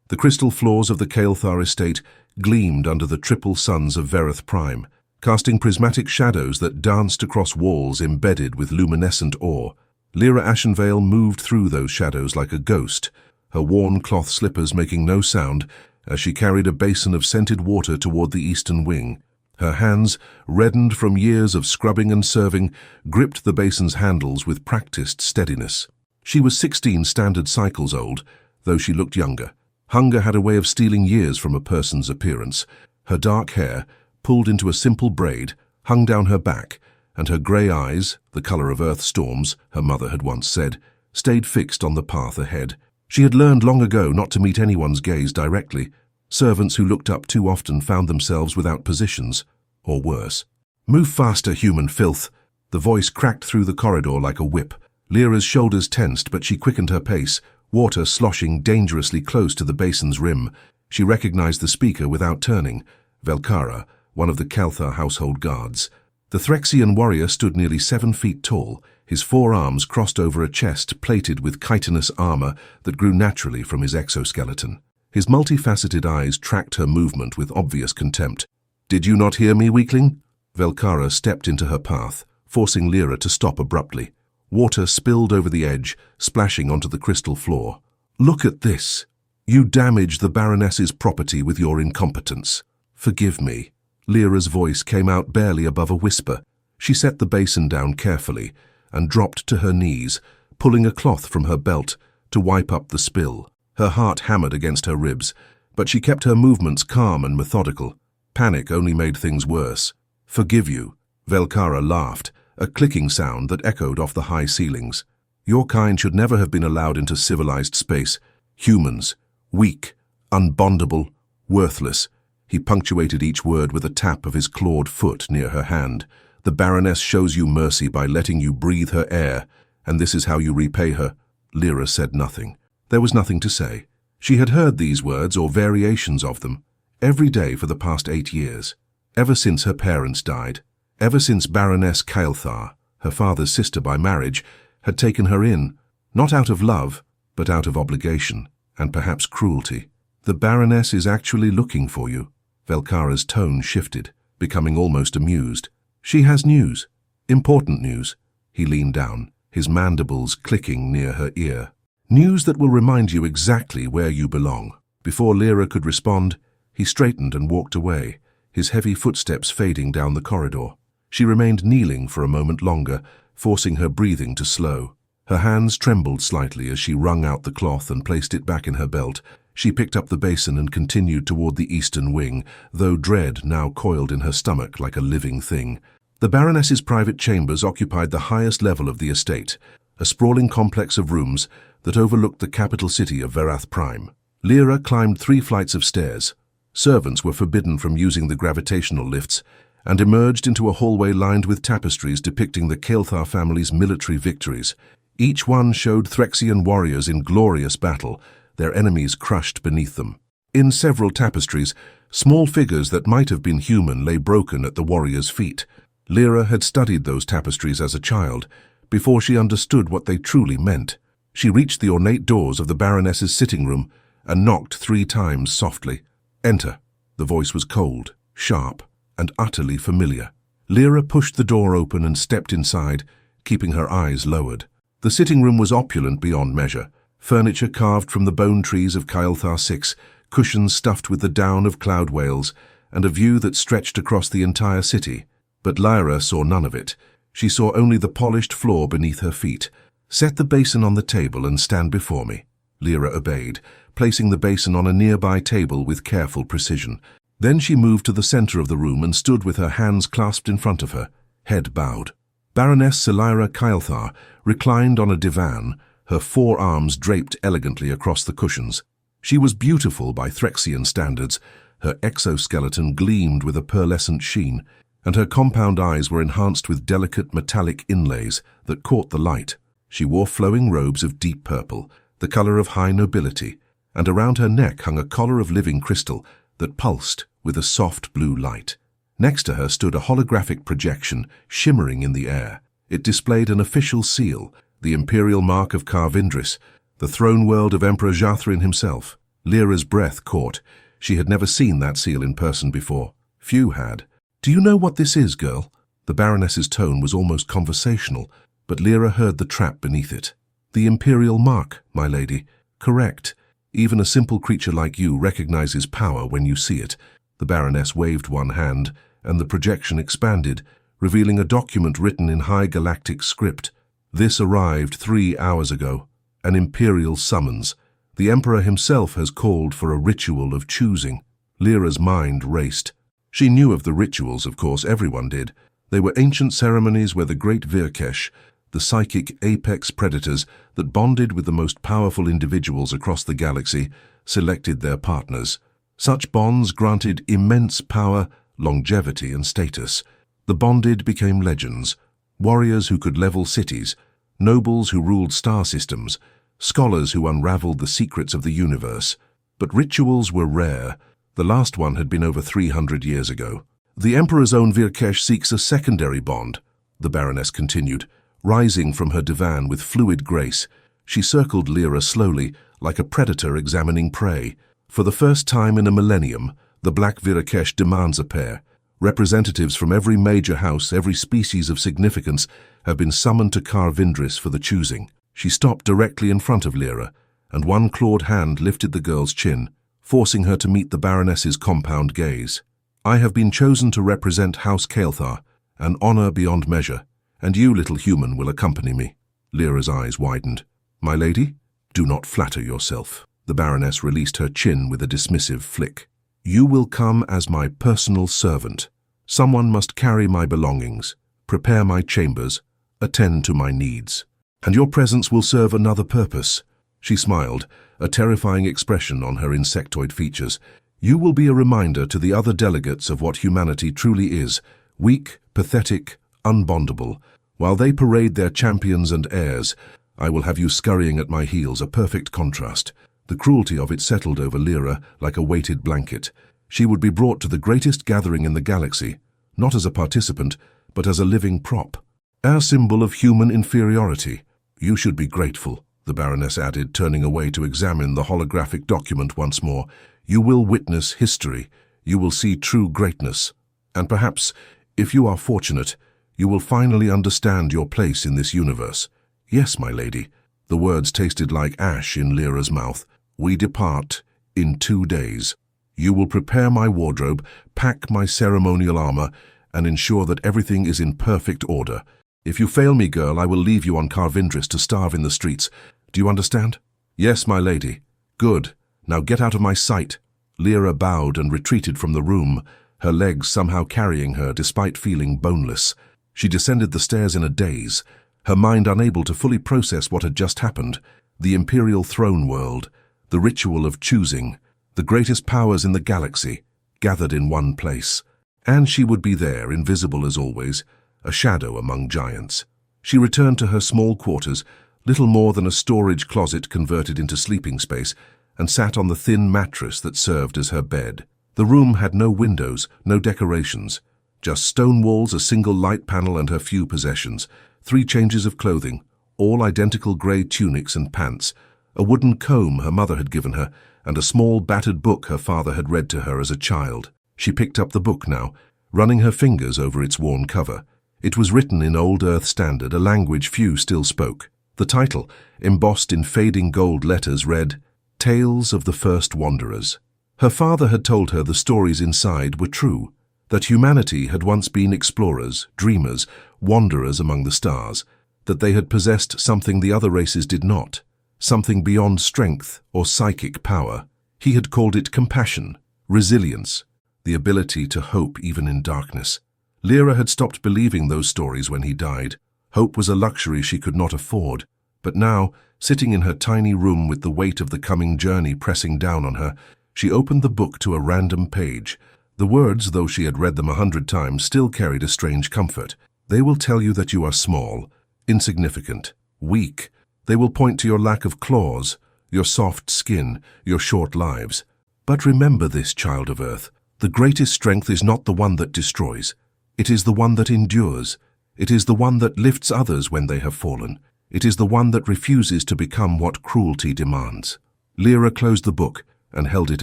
The crystal floors of the Kael'thar estate gleamed under the triple suns of Verith Prime, casting prismatic shadows that danced across walls embedded with luminescent ore. Lira Ashenvale moved through those shadows like a ghost, her worn cloth slippers making no sound as she carried a basin of scented water toward the eastern wing. Her hands, reddened from years of scrubbing and serving, gripped the basin's handles with practiced steadiness. She was 16 standard cycles old, though she looked younger. Hunger had a way of stealing years from a person's appearance. Her dark hair, pulled into a simple braid, hung down her back, and her grey eyes, the colour of earth storms, her mother had once said, stayed fixed on the path ahead. She had learned long ago not to meet anyone's gaze directly. Servants who looked up too often found themselves without positions, or worse. "Move faster, human filth!" The voice cracked through the corridor like a whip. Lyra's shoulders tensed, but she quickened her pace, water sloshing dangerously close to the basin's rim. She recognized the speaker without turning, Velkara, one of the Kael'thar household guards. The Threxian warrior stood nearly 7 feet tall, his forearms crossed over a chest plated with chitinous armor that grew naturally from his exoskeleton. His multifaceted eyes tracked her movement with obvious contempt. "Did you not hear me, weakling?" Velkara stepped into her path, forcing Lira to stop abruptly. Water spilled over the edge, splashing onto the crystal floor. "Look at this. You damaged the Baroness's property with your incompetence. Forgive me." Lyra's voice came out barely above a whisper. She set the basin down carefully and dropped to her knees, pulling a cloth from her belt to wipe up the spill. Her heart hammered against her ribs, but she kept her movements calm and methodical. Panic only made things worse. "Forgive you," Velkara laughed, a clicking sound that echoed off the high ceilings. "Your kind should never have been allowed into civilized space. Humans, weak, unbondable, worthless." He punctuated each word with a tap of his clawed foot near her hand. "The Baroness shows you mercy by letting you breathe her air, and this is how you repay her." Lira said nothing. There was nothing to say. She had heard these words or variations of them every day for the past 8 years, ever since her parents died, ever since Baroness Kael'thar, her father's sister by marriage, had taken her in, not out of love, but out of obligation, and perhaps cruelty. "The Baroness is actually looking for you." Velkara's tone shifted, becoming almost amused. "She has news. Important news." He leaned down, his mandibles clicking near her ear. "News that will remind you exactly where you belong." Before Lira could respond, he straightened and walked away, his heavy footsteps fading down the corridor. She remained kneeling for a moment longer, forcing her breathing to slow. Her hands trembled slightly as she wrung out the cloth and placed it back in her belt. She picked up the basin and continued toward the eastern wing, though dread now coiled in her stomach like a living thing. The Baroness's private chambers occupied the highest level of the estate, a sprawling complex of rooms that overlooked the capital city of Verith Prime. Lira climbed 3 flights of stairs. Servants were forbidden from using the gravitational lifts, and emerged into a hallway lined with tapestries depicting the Kael'thar family's military victories. Each one showed Threxian warriors in glorious battle, their enemies crushed beneath them. In several tapestries, small figures that might have been human lay broken at the warriors' feet. Lira had studied those tapestries as a child, before she understood what they truly meant. She reached the ornate doors of the Baroness's sitting room and knocked 3 times softly. "Enter." The voice was cold, sharp, and utterly familiar. Lira pushed the door open and stepped inside, keeping her eyes lowered. The sitting room was opulent beyond measure. Furniture carved from the bone trees of Kael'thar 6, cushions stuffed with the down of cloud whales, and a view that stretched across the entire city. But Lyra saw none of it. She saw only the polished floor beneath her feet. "Set the basin on the table and stand before me." Lira obeyed, placing the basin on a nearby table with careful precision. Then she moved to the center of the room and stood with her hands clasped in front of her, head bowed. Baroness Lira Kael'thar reclined on a divan, her forearms draped elegantly across the cushions. She was beautiful by Threxian standards. Her exoskeleton gleamed with a pearlescent sheen, and her compound eyes were enhanced with delicate metallic inlays that caught the light. She wore flowing robes of deep purple, the color of high nobility, and around her neck hung a collar of living crystal that pulsed with a soft blue light. Next to her stood a holographic projection shimmering in the air. It displayed an official seal, the imperial mark of Karvindris, the throne world of Emperor Jathrin himself. Lyra's breath caught. She had never seen that seal in person before. Few had. "Do you know what this is, girl?" The Baroness's tone was almost conversational, but Lyra heard the trap beneath it. "The imperial mark, my lady." "Correct. Even a simple creature like you recognizes power when you see it." The Baroness waved one hand, and the projection expanded, revealing a document written in high galactic script. "This arrived 3 hours ago. An imperial summons. The Emperor himself has called for a ritual of choosing." Lyra's mind raced. She knew of the rituals, of course, everyone did. They were ancient ceremonies where the Great Vyr'kesh, the psychic apex predators that bonded with the most powerful individuals across the galaxy, selected their partners. Such bonds granted immense power, longevity, and status. The bonded became legends, warriors who could level cities, nobles who ruled star systems, scholars who unraveled the secrets of the universe. But rituals were rare. The last one had been over 300 years ago. "The Emperor's own Vyr'kesh seeks a secondary bond," the Baroness continued, rising from her divan with fluid grace. She circled Lyra slowly, like a predator examining prey. "For the first time in a millennium, the Black Vyr'kesh demands a pair. Representatives from every major house, every species of significance, have been summoned to Car Vindris for the choosing." She stopped directly in front of Lyra, and one clawed hand lifted the girl's chin, forcing her to meet the Baroness's compound gaze. "I have been chosen to represent House Kael'thar, an honor beyond measure, and you, little human, will accompany me." Lyra's eyes widened. "My lady, do not flatter yourself." The Baroness released her chin with a dismissive flick. "You will come as my personal servant. Someone must carry my belongings, prepare my chambers, attend to my needs. And your presence will serve another purpose." She smiled, a terrifying expression on her insectoid features. "You will be a reminder to the other delegates of what humanity truly is, weak, pathetic, unbondable. While they parade their champions and heirs, I will have you scurrying at my heels, a perfect contrast." The cruelty of it settled over Lyra like a weighted blanket. She would be brought to the greatest gathering in the galaxy, not as a participant, but as a living prop. "Our symbol of human inferiority. You should be grateful," the Baroness added, turning away to examine the holographic document once more. "You will witness history. You will see true greatness. And perhaps, if you are fortunate, you will finally understand your place in this universe." "Yes, my lady." The words tasted like ash in Lyra's mouth. "We depart in 2 days. You will prepare my wardrobe, pack my ceremonial armor, and ensure that everything is in perfect order. If you fail me, girl, I will leave you on Car Vindris to starve in the streets. Do you understand?" "Yes, my lady." "Good. Now get out of my sight." Lyra bowed and retreated from the room, her legs somehow carrying her despite feeling boneless. She descended the stairs in a daze, her mind unable to fully process what had just happened. The imperial throne world, the ritual of choosing, the greatest powers in the galaxy, gathered in one place. And she would be there, invisible as always, a shadow among giants. She returned to her small quarters, little more than a storage closet converted into sleeping space, and sat on the thin mattress that served as her bed. The room had no windows, no decorations, just stone walls, a single light panel, and her few possessions. 3 changes of clothing, all identical grey tunics and pants, a wooden comb her mother had given her, and a small battered book her father had read to her as a child. She picked up the book now, running her fingers over its worn cover. It was written in Old Earth Standard, a language few still spoke. The title, embossed in fading gold letters, read, "Tales of the First Wanderers." Her father had told her the stories inside were true, that humanity had once been explorers, dreamers, wanderers among the stars, that they had possessed something the other races did not, something beyond strength or psychic power. He had called it compassion, resilience, the ability to hope even in darkness. Lyra had stopped believing those stories when he died. Hope was a luxury she could not afford. But now, sitting in her tiny room with the weight of the coming journey pressing down on her, she opened the book to a random page. The words, though she had read them 100 times, still carried a strange comfort. "They will tell you that you are small, insignificant, weak. They will point to your lack of claws, your soft skin, your short lives. But remember this, child of Earth. The greatest strength is not the one that destroys. It is the one that endures. It is the one that lifts others when they have fallen. It is the one that refuses to become what cruelty demands." Lyra closed the book and held it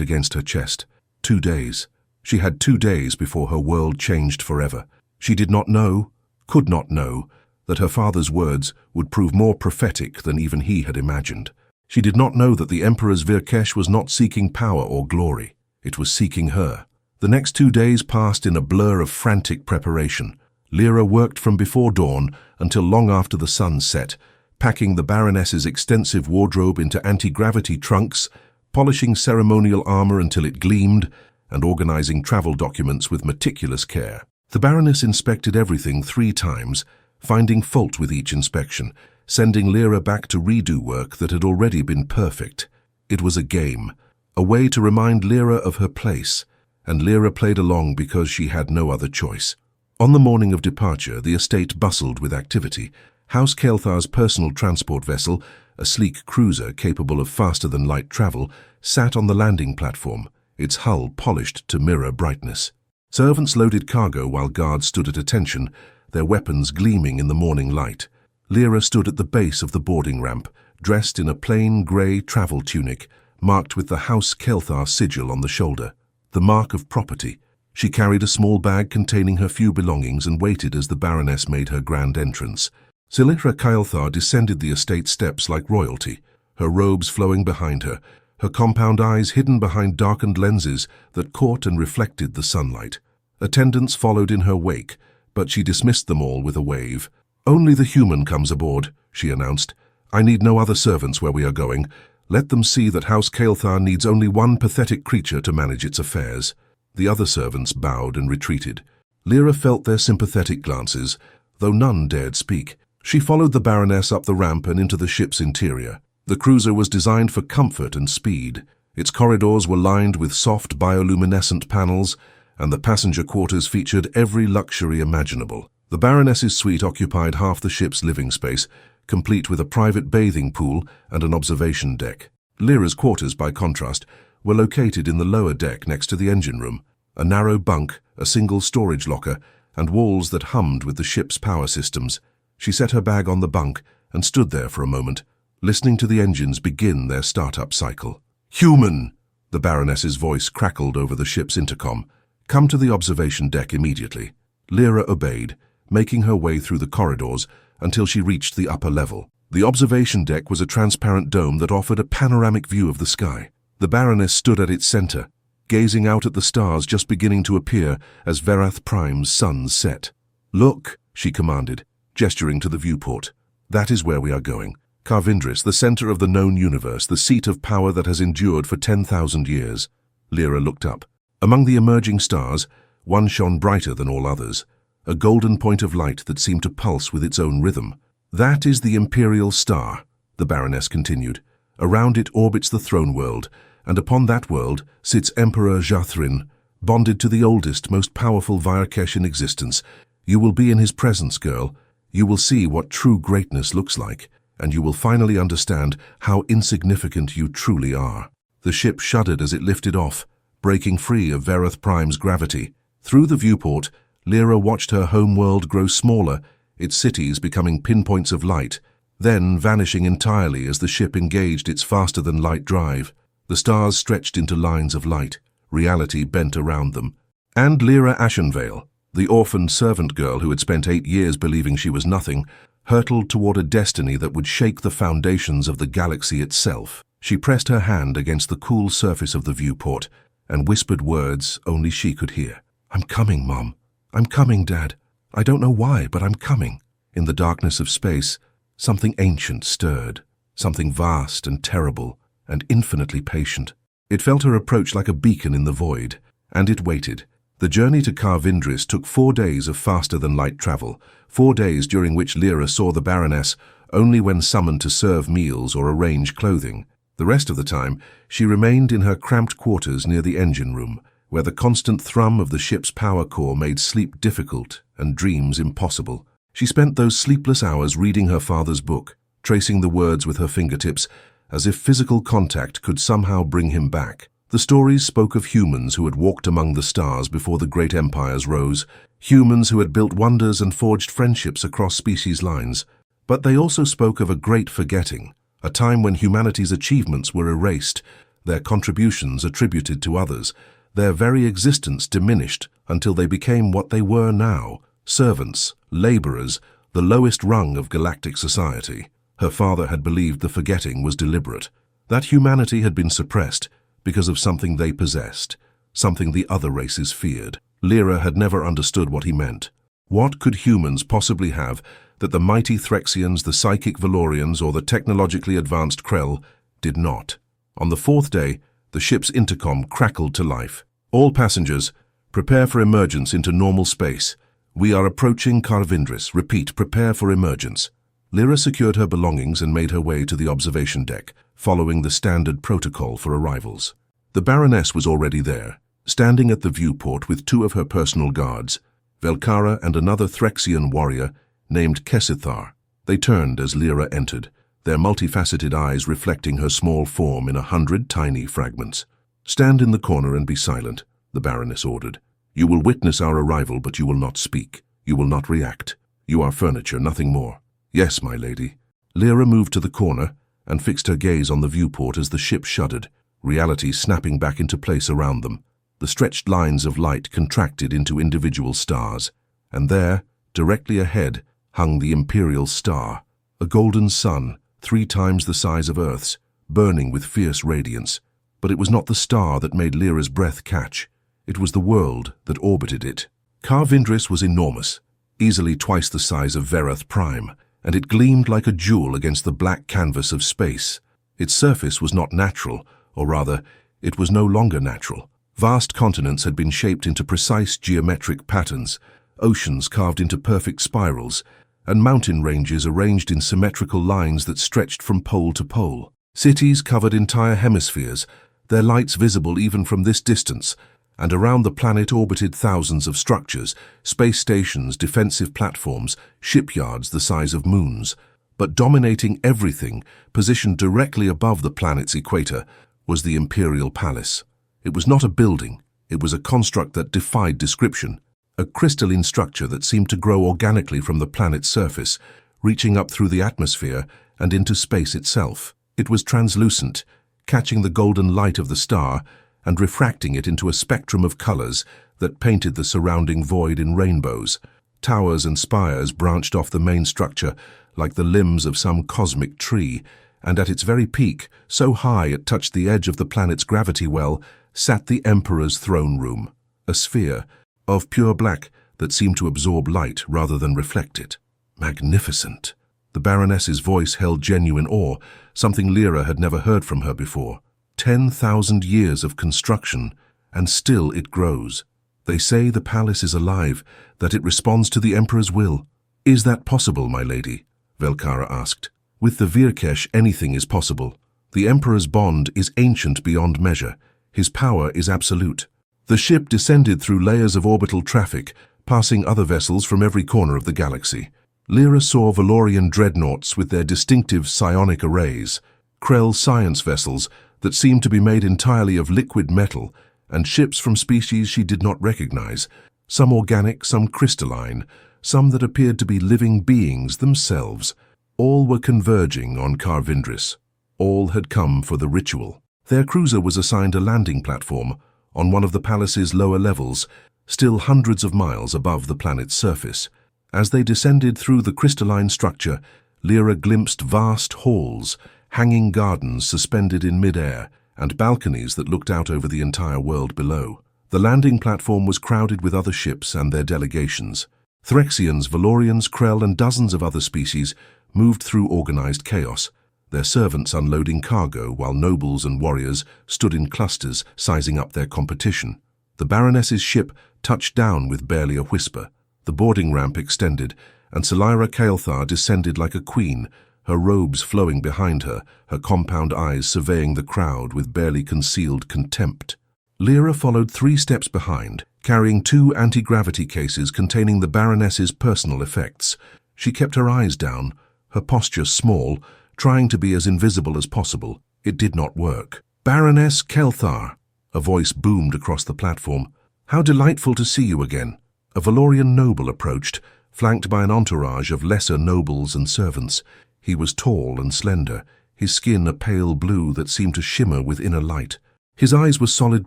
against her chest. 2 days. She had 2 days before her world changed forever. She did not know, could not know, that her father's words would prove more prophetic than even he had imagined. She did not know that the Emperor's Vyr'kesh was not seeking power or glory. It was seeking her. The next 2 days passed in a blur of frantic preparation. Lira worked from before dawn until long after the sun set, packing the Baroness's extensive wardrobe into anti-gravity trunks, polishing ceremonial armor until it gleamed, and organizing travel documents with meticulous care. The Baroness inspected everything 3 times, finding fault with each inspection, sending Lira back to redo work that had already been perfect. It was a game, a way to remind Lira of her place, and Lira played along because she had no other choice. On the morning of departure, the estate bustled with activity. House Kael'thar's personal transport vessel, a sleek cruiser capable of faster-than-light travel, sat on the landing platform, its hull polished to mirror brightness. Servants loaded cargo while guards stood at attention, their weapons gleaming in the morning light. Lira stood at the base of the boarding ramp, dressed in a plain grey travel tunic, marked with the House Kael'thar sigil on the shoulder, the mark of property. She carried a small bag containing her few belongings and waited as the Baroness made her grand entrance. Lira Kael'thar descended the estate steps like royalty, her robes flowing behind her, her compound eyes hidden behind darkened lenses that caught and reflected the sunlight. Attendants followed in her wake, but she dismissed them all with a wave. "Only the human comes aboard," she announced. "I need no other servants where we are going. Let them see that House Kael'thar needs only one pathetic creature to manage its affairs." The other servants bowed and retreated. Lira felt their sympathetic glances, though none dared speak. She followed the Baroness up the ramp and into the ship's interior. The cruiser was designed for comfort and speed. Its corridors were lined with soft bioluminescent panels, and the passenger quarters featured every luxury imaginable. The Baroness's suite occupied half the ship's living space, complete with a private bathing pool and an observation deck. Lira's quarters, by contrast, were located in the lower deck next to the engine room, a narrow bunk, a single storage locker, and walls that hummed with the ship's power systems. She set her bag on the bunk and stood there for a moment, listening to the engines begin their startup cycle. "Human!" The Baroness's voice crackled over the ship's intercom. "Come to the observation deck immediately." Lira obeyed, making her way through the corridors until she reached the upper level. The observation deck was a transparent dome that offered a panoramic view of the sky. The Baroness stood at its center, gazing out at the stars just beginning to appear as Verath Prime's sun set. "Look," she commanded, gesturing to the viewport. "That is where we are going. Karvindris, the center of the known universe, the seat of power that has endured for 10,000 years. Lira looked up. Among the emerging stars, one shone brighter than all others, a golden point of light that seemed to pulse with its own rhythm. "That is the Imperial Star," the Baroness continued. "Around it orbits the throne world, and upon that world sits Emperor Jathrin, bonded to the oldest, most powerful Vyr'kesh in existence. You will be in his presence, girl. You will see what true greatness looks like, and you will finally understand how insignificant you truly are." The ship shuddered as it lifted off, breaking free of Verath Prime's gravity. Through the viewport, Lira watched her homeworld grow smaller, its cities becoming pinpoints of light, then vanishing entirely as the ship engaged its faster-than-light drive. The stars stretched into lines of light, reality bent around them. And Lira Ashenvale, the orphaned servant girl who had spent 8 years believing she was nothing, hurtled toward a destiny that would shake the foundations of the galaxy itself. She pressed her hand against the cool surface of the viewport and whispered words only she could hear. "I'm coming, Mom. I'm coming, Dad. I don't know why, but I'm coming." In the darkness of space, something ancient stirred, something vast and terrible and infinitely patient. It felt her approach like a beacon in the void, and it waited. The journey to Karvindris took 4 days of faster-than-light travel, 4 days during which Lira saw the Baroness only when summoned to serve meals or arrange clothing. The rest of the time, she remained in her cramped quarters near the engine room, where the constant thrum of the ship's power core made sleep difficult and dreams impossible. She spent those sleepless hours reading her father's book, tracing the words with her fingertips, as if physical contact could somehow bring him back. The stories spoke of humans who had walked among the stars before the great empires rose, humans who had built wonders and forged friendships across species lines. But they also spoke of a great forgetting, a time when humanity's achievements were erased, their contributions attributed to others, their very existence diminished until they became what they were now, servants, laborers, the lowest rung of galactic society. Her father had believed the forgetting was deliberate, that humanity had been suppressed because of something they possessed, something the other races feared. Lira had never understood what he meant. What could humans possibly have that the mighty Threxians, the psychic Valorians, or the technologically advanced Krell did not? On the fourth day, the ship's intercom crackled to life. All passengers, prepare for emergence into normal space. We are approaching Karvindris. Repeat, prepare for emergence. Lira secured her belongings and made her way to the observation deck, following the standard protocol for arrivals. The Baroness was already there, standing at the viewport with two of her personal guards, Velkara and another Threxian warrior named Kesithar. They turned as Lira entered, their multifaceted eyes reflecting her small form in 100 tiny fragments. "Stand in the corner and be silent," the Baroness ordered. "You will witness our arrival, but you will not speak. You will not react. You are furniture, nothing more." "Yes, my lady." Lira moved to the corner and fixed her gaze on the viewport as the ship shuddered, reality snapping back into place around them. The stretched lines of light contracted into individual stars, and there, directly ahead, hung the Imperial Star, a golden sun 3 times the size of Earth's, burning with fierce radiance. But it was not the star that made Lyra's breath catch. It was the world that orbited it. Karvindris was enormous, easily twice the size of Vyr'kesh Prime, and it gleamed like a jewel against the black canvas of space. Its surface was not natural, or rather, it was no longer natural. Vast continents had been shaped into precise geometric patterns, oceans carved into perfect spirals, and mountain ranges arranged in symmetrical lines that stretched from pole to pole. Cities covered entire hemispheres, their lights visible even from this distance, and around the planet orbited thousands of structures, space stations, defensive platforms, shipyards the size of moons. But dominating everything, positioned directly above the planet's equator, was the Imperial Palace. It was not a building, it was a construct that defied description, a crystalline structure that seemed to grow organically from the planet's surface, reaching up through the atmosphere and into space itself. It was translucent, catching the golden light of the star and refracting it into a spectrum of colors that painted the surrounding void in rainbows. Towers and spires branched off the main structure like the limbs of some cosmic tree, and at its very peak, so high it touched the edge of the planet's gravity well, sat the Emperor's throne room, a sphere of pure black that seemed to absorb light rather than reflect it. Magnificent. The Baroness's voice held genuine awe, something Lira had never heard from her before. 10,000 years of construction, and still it grows. They say the palace is alive, that it responds to the Emperor's will. "Is that possible, my lady?" Velkara asked. "With the Vyr'kesh, anything is possible. The Emperor's bond is ancient beyond measure. His power is absolute." The ship descended through layers of orbital traffic, passing other vessels from every corner of the galaxy. Lira saw Valorian dreadnoughts with their distinctive psionic arrays, Krell science vessels that seemed to be made entirely of liquid metal, and ships from species she did not recognize, some organic, some crystalline, some that appeared to be living beings themselves. All were converging on Karvindris. All had come for the ritual. Their cruiser was assigned a landing platform on one of the palace's lower levels, still hundreds of miles above the planet's surface. As they descended through the crystalline structure, Lira glimpsed vast halls, hanging gardens suspended in mid-air, and balconies that looked out over the entire world below. The landing platform was crowded with other ships and their delegations. Threxians, Valorians, Krell, and dozens of other species moved through organized chaos, their servants unloading cargo while nobles and warriors stood in clusters, sizing up their competition. The Baroness's ship touched down with barely a whisper. The boarding ramp extended, and Lira Ashenvale descended like a queen, her robes flowing behind her, her compound eyes surveying the crowd with barely concealed contempt. Lira followed 3 steps behind, carrying 2 anti-gravity cases containing the Baroness's personal effects. She kept her eyes down, her posture small, trying to be as invisible as possible. It did not work. "Baroness Kelthar," a voice boomed across the platform. "How delightful to see you again." A Valorian noble approached, flanked by an entourage of lesser nobles and servants. He was tall and slender, his skin a pale blue that seemed to shimmer with inner light. His eyes were solid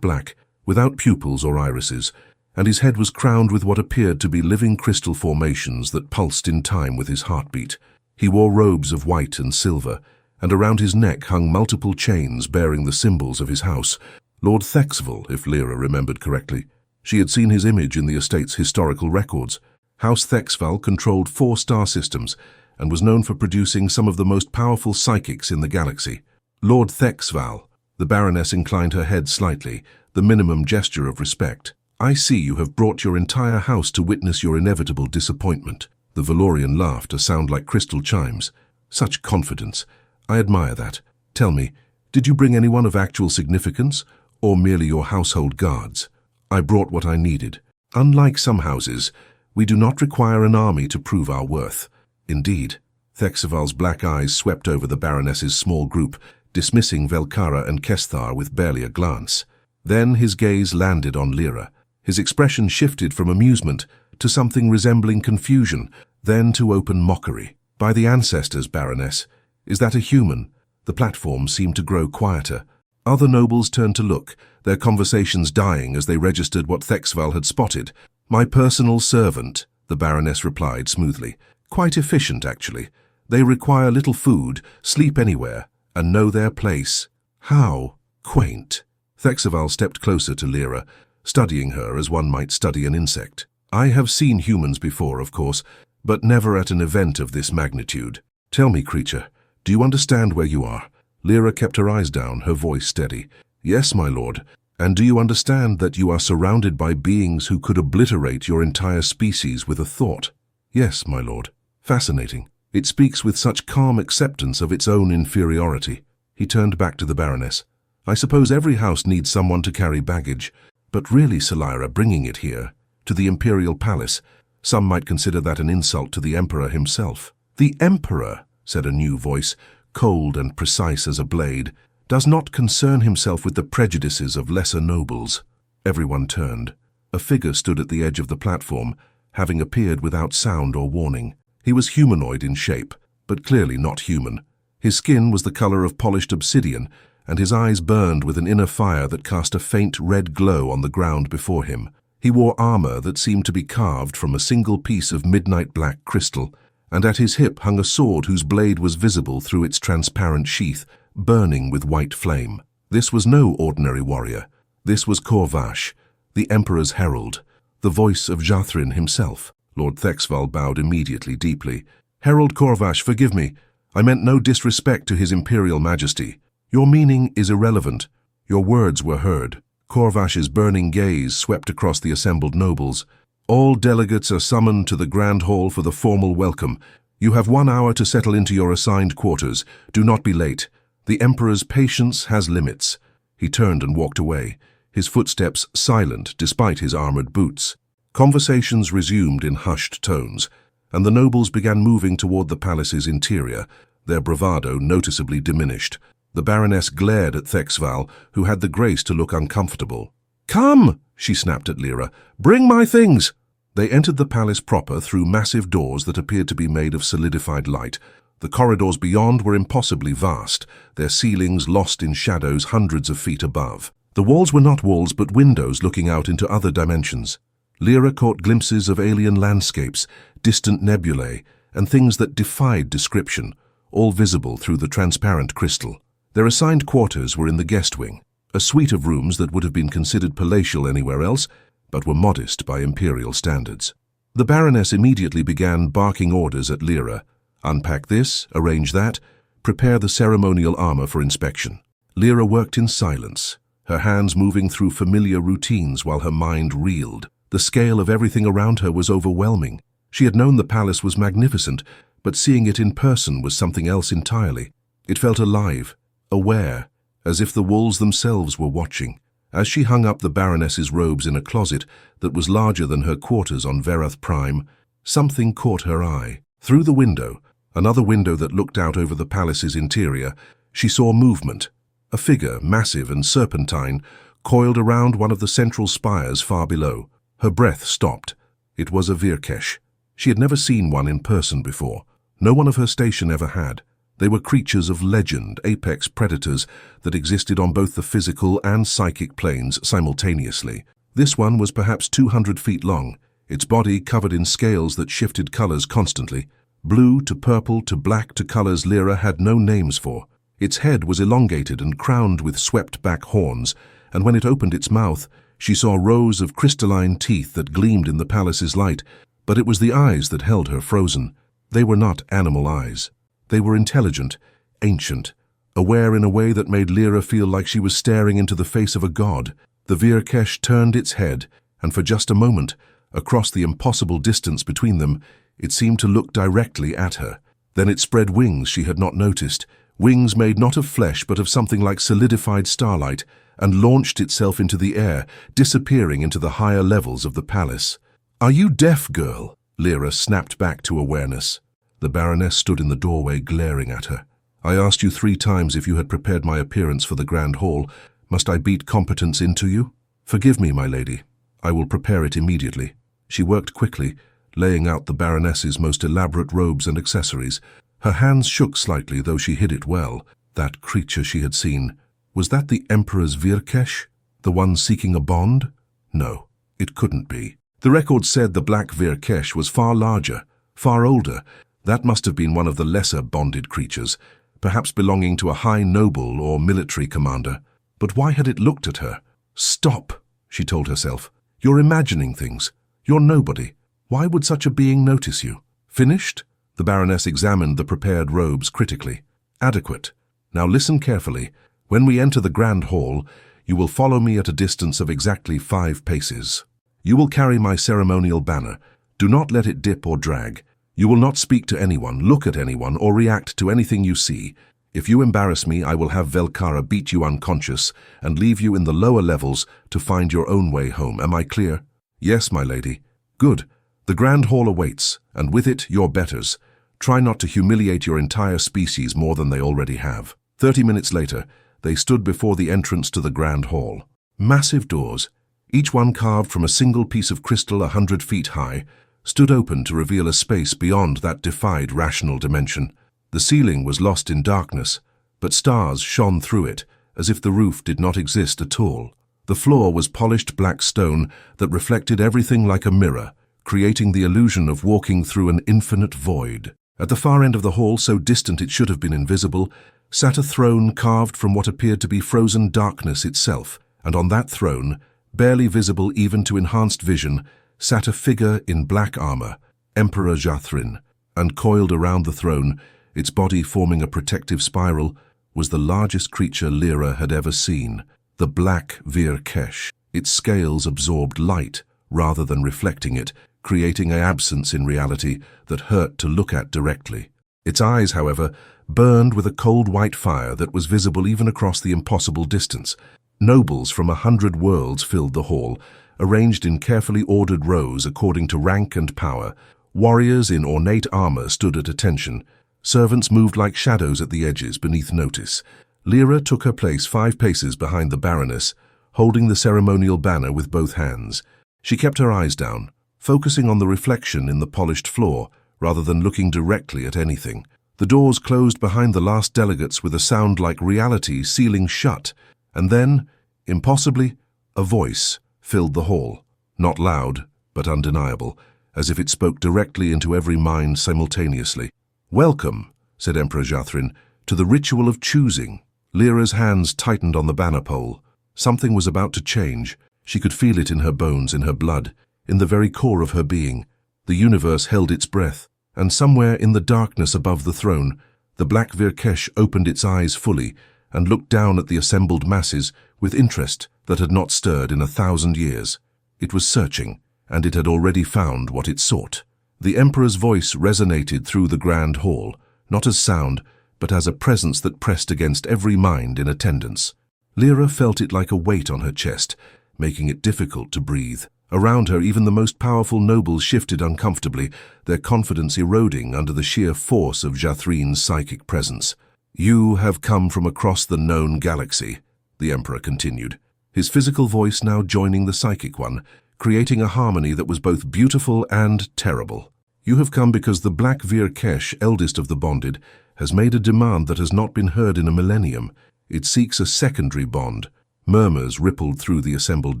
black, without pupils or irises, and his head was crowned with what appeared to be living crystal formations that pulsed in time with his heartbeat. He wore robes of white and silver, and around his neck hung multiple chains bearing the symbols of his house, Lord Thexvale, if Lira remembered correctly. She had seen his image in the estate's historical records. House Thexvale controlled 4 star systems and was known for producing some of the most powerful psychics in the galaxy. Lord Thexvale. The Baroness inclined her head slightly, the minimum gesture of respect. I see you have brought your entire house to witness your inevitable disappointment. The Valorian laughed, a sound like crystal chimes. Such confidence. I admire that. Tell me, did you bring anyone of actual significance, or merely your household guards? I brought what I needed. Unlike some houses, we do not require an army to prove our worth. Indeed. Thexvale's black eyes swept over the Baroness's small group, dismissing Velkara and Kesthar with barely a glance. Then his gaze landed on Lira. His expression shifted from amusement to something resembling confusion, then to open mockery. By the ancestors, Baroness, is that a human? The platform seemed to grow quieter. Other nobles turned to look, their conversations dying as they registered what Thexvale had spotted. My personal servant, the Baroness replied smoothly. Quite efficient, actually. They require little food, sleep anywhere, and know their place. How quaint. Thexvale stepped closer to Lira, studying her as one might study an insect. I have seen humans before, of course, but never at an event of this magnitude. Tell me, creature, do you understand where you are? Lira kept her eyes down, her voice steady. Yes, my lord. And do you understand that you are surrounded by beings who could obliterate your entire species with a thought? Yes, my lord. Fascinating. It speaks with such calm acceptance of its own inferiority. He turned back to the Baroness. I suppose every house needs someone to carry baggage, but really, Lira, bringing it here, to the Imperial Palace, some might consider that an insult to the Emperor himself. The Emperor, said a new voice, cold and precise as a blade, does not concern himself with the prejudices of lesser nobles. Everyone turned. A figure stood at the edge of the platform, having appeared without sound or warning. He was humanoid in shape, but clearly not human. His skin was the color of polished obsidian, and his eyes burned with an inner fire that cast a faint red glow on the ground before him. He wore armor that seemed to be carved from a single piece of midnight black crystal, and at his hip hung a sword whose blade was visible through its transparent sheath, burning with white flame. This was no ordinary warrior. This was Corvash, the Emperor's herald, the voice of Jathrin himself. Lord Thexvale bowed immediately deeply. Herald Corvash, forgive me. I meant no disrespect to his Imperial Majesty. Your meaning is irrelevant. Your words were heard. Corvash's burning gaze swept across the assembled nobles. All delegates are summoned to the Grand Hall for the formal welcome. You have 1 hour to settle into your assigned quarters. Do not be late. The Emperor's patience has limits. He turned and walked away, his footsteps silent despite his armored boots. Conversations resumed in hushed tones, and the nobles began moving toward the palace's interior, their bravado noticeably diminished. The Baroness glared at Thexvale, who had the grace to look uncomfortable. Come, she snapped at Lira. Bring my things. They entered the palace proper through massive doors that appeared to be made of solidified light. The corridors beyond were impossibly vast, their ceilings lost in shadows hundreds of feet above. The walls were not walls but windows looking out into other dimensions. Lira caught glimpses of alien landscapes, distant nebulae, and things that defied description, all visible through the transparent crystal. Their assigned quarters were in the guest wing, a suite of rooms that would have been considered palatial anywhere else, but were modest by imperial standards. The Baroness immediately began barking orders at Lira. Unpack this, arrange that, prepare the ceremonial armor for inspection. Lira worked in silence, her hands moving through familiar routines while her mind reeled. The scale of everything around her was overwhelming. She had known the palace was magnificent, but seeing it in person was something else entirely. It felt alive, aware, as if the walls themselves were watching. As she hung up the Baroness's robes in a closet that was larger than her quarters on Verath Prime, something caught her eye. Through the window, another window that looked out over the palace's interior, she saw movement. A figure, massive and serpentine, coiled around one of the central spires far below. Her breath stopped. It was a Vyr'kesh. She had never seen one in person before. No one of her station ever had. They were creatures of legend, apex predators that existed on both the physical and psychic planes simultaneously. This one was perhaps 200 feet long, its body covered in scales that shifted colors constantly. Blue to purple to black to colors Lira had no names for. Its head was elongated and crowned with swept-back horns, and when it opened its mouth, she saw rows of crystalline teeth that gleamed in the palace's light, but it was the eyes that held her frozen. They were not animal eyes. They were intelligent, ancient, aware in a way that made Lira feel like she was staring into the face of a god. The Vyr'kesh turned its head, and for just a moment, across the impossible distance between them, it seemed to look directly at her. Then it spread wings she had not noticed, wings made not of flesh but of something like solidified starlight, and launched itself into the air, disappearing into the higher levels of the palace. "Are you deaf, girl?" Lira snapped back to awareness. The Baroness stood in the doorway glaring at her. "I asked you 3 times if you had prepared my appearance for the Grand Hall. Must I beat competence into you? Forgive me, my lady. I will prepare it immediately." She worked quickly, laying out the Baroness's most elaborate robes and accessories. Her hands shook slightly, though she hid it well. That creature she had seen. Was that the Emperor's Vyr'kesh? The one seeking a bond? No, it couldn't be. The record said the Black Vyr'kesh was far larger, far older. That must have been one of the lesser bonded creatures, perhaps belonging to a high noble or military commander. But why had it looked at her? "Stop," she told herself. "You're imagining things. You're nobody. Why would such a being notice you?" "Finished?" The Baroness examined the prepared robes critically. "Adequate. Now listen carefully. When we enter the Grand Hall, you will follow me at a distance of exactly 5 paces. You will carry my ceremonial banner. Do not let it dip or drag. You will not speak to anyone, look at anyone, or react to anything you see. If you embarrass me, I will have Velkara beat you unconscious and leave you in the lower levels to find your own way home. Am I clear?" "Yes, my lady." "Good. The Grand Hall awaits, and with it your betters. Try not to humiliate your entire species more than they already have." 30 minutes later, they stood before the entrance to the Grand Hall. Massive doors, each one carved from a single piece of crystal 100 feet high, stood open to reveal a space beyond that defied rational dimension. The ceiling was lost in darkness, but stars shone through it, as if the roof did not exist at all. The floor was polished black stone that reflected everything like a mirror, creating the illusion of walking through an infinite void. At the far end of the hall, so distant it should have been invisible, sat a throne carved from what appeared to be frozen darkness itself, and on that throne, barely visible even to enhanced vision, sat a figure in black armor, Emperor Jathrin, and coiled around the throne, its body forming a protective spiral, was the largest creature Lira had ever seen, the Black Vyr'kesh. Its scales absorbed light rather than reflecting it, creating an absence in reality that hurt to look at directly. Its eyes, however, burned with a cold white fire that was visible even across the impossible distance. Nobles from 100 worlds filled the hall, arranged in carefully ordered rows according to rank and power. Warriors in ornate armor stood at attention. Servants moved like shadows at the edges beneath notice. Lira took her place 5 paces behind the Baroness, holding the ceremonial banner with both hands. She kept her eyes down, focusing on the reflection in the polished floor rather than looking directly at anything. The doors closed behind the last delegates with a sound like reality sealing shut, and then, impossibly, a voice filled the hall. Not loud, but undeniable, as if it spoke directly into every mind simultaneously. "Welcome," said Emperor Jathrin, "to the ritual of choosing." Lira's hands tightened on the banner pole. Something was about to change. She could feel it in her bones, in her blood, in the very core of her being. The universe held its breath, and somewhere in the darkness above the throne, the Black Vyr'kesh opened its eyes fully and looked down at the assembled masses with interest that had not stirred in 1,000 years. It was searching, and it had already found what it sought. The Emperor's voice resonated through the Grand Hall, not as sound, but as a presence that pressed against every mind in attendance. Lira felt it like a weight on her chest, making it difficult to breathe. Around her, even the most powerful nobles shifted uncomfortably, their confidence eroding under the sheer force of Jathrin's psychic presence. "You have come from across the known galaxy," the Emperor continued, his physical voice now joining the psychic one, creating a harmony that was both beautiful and terrible. "You have come because the Black Vyr'kesh, eldest of the bonded, has made a demand that has not been heard in a millennium. It seeks a secondary bond. Murmurs rippled through the assembled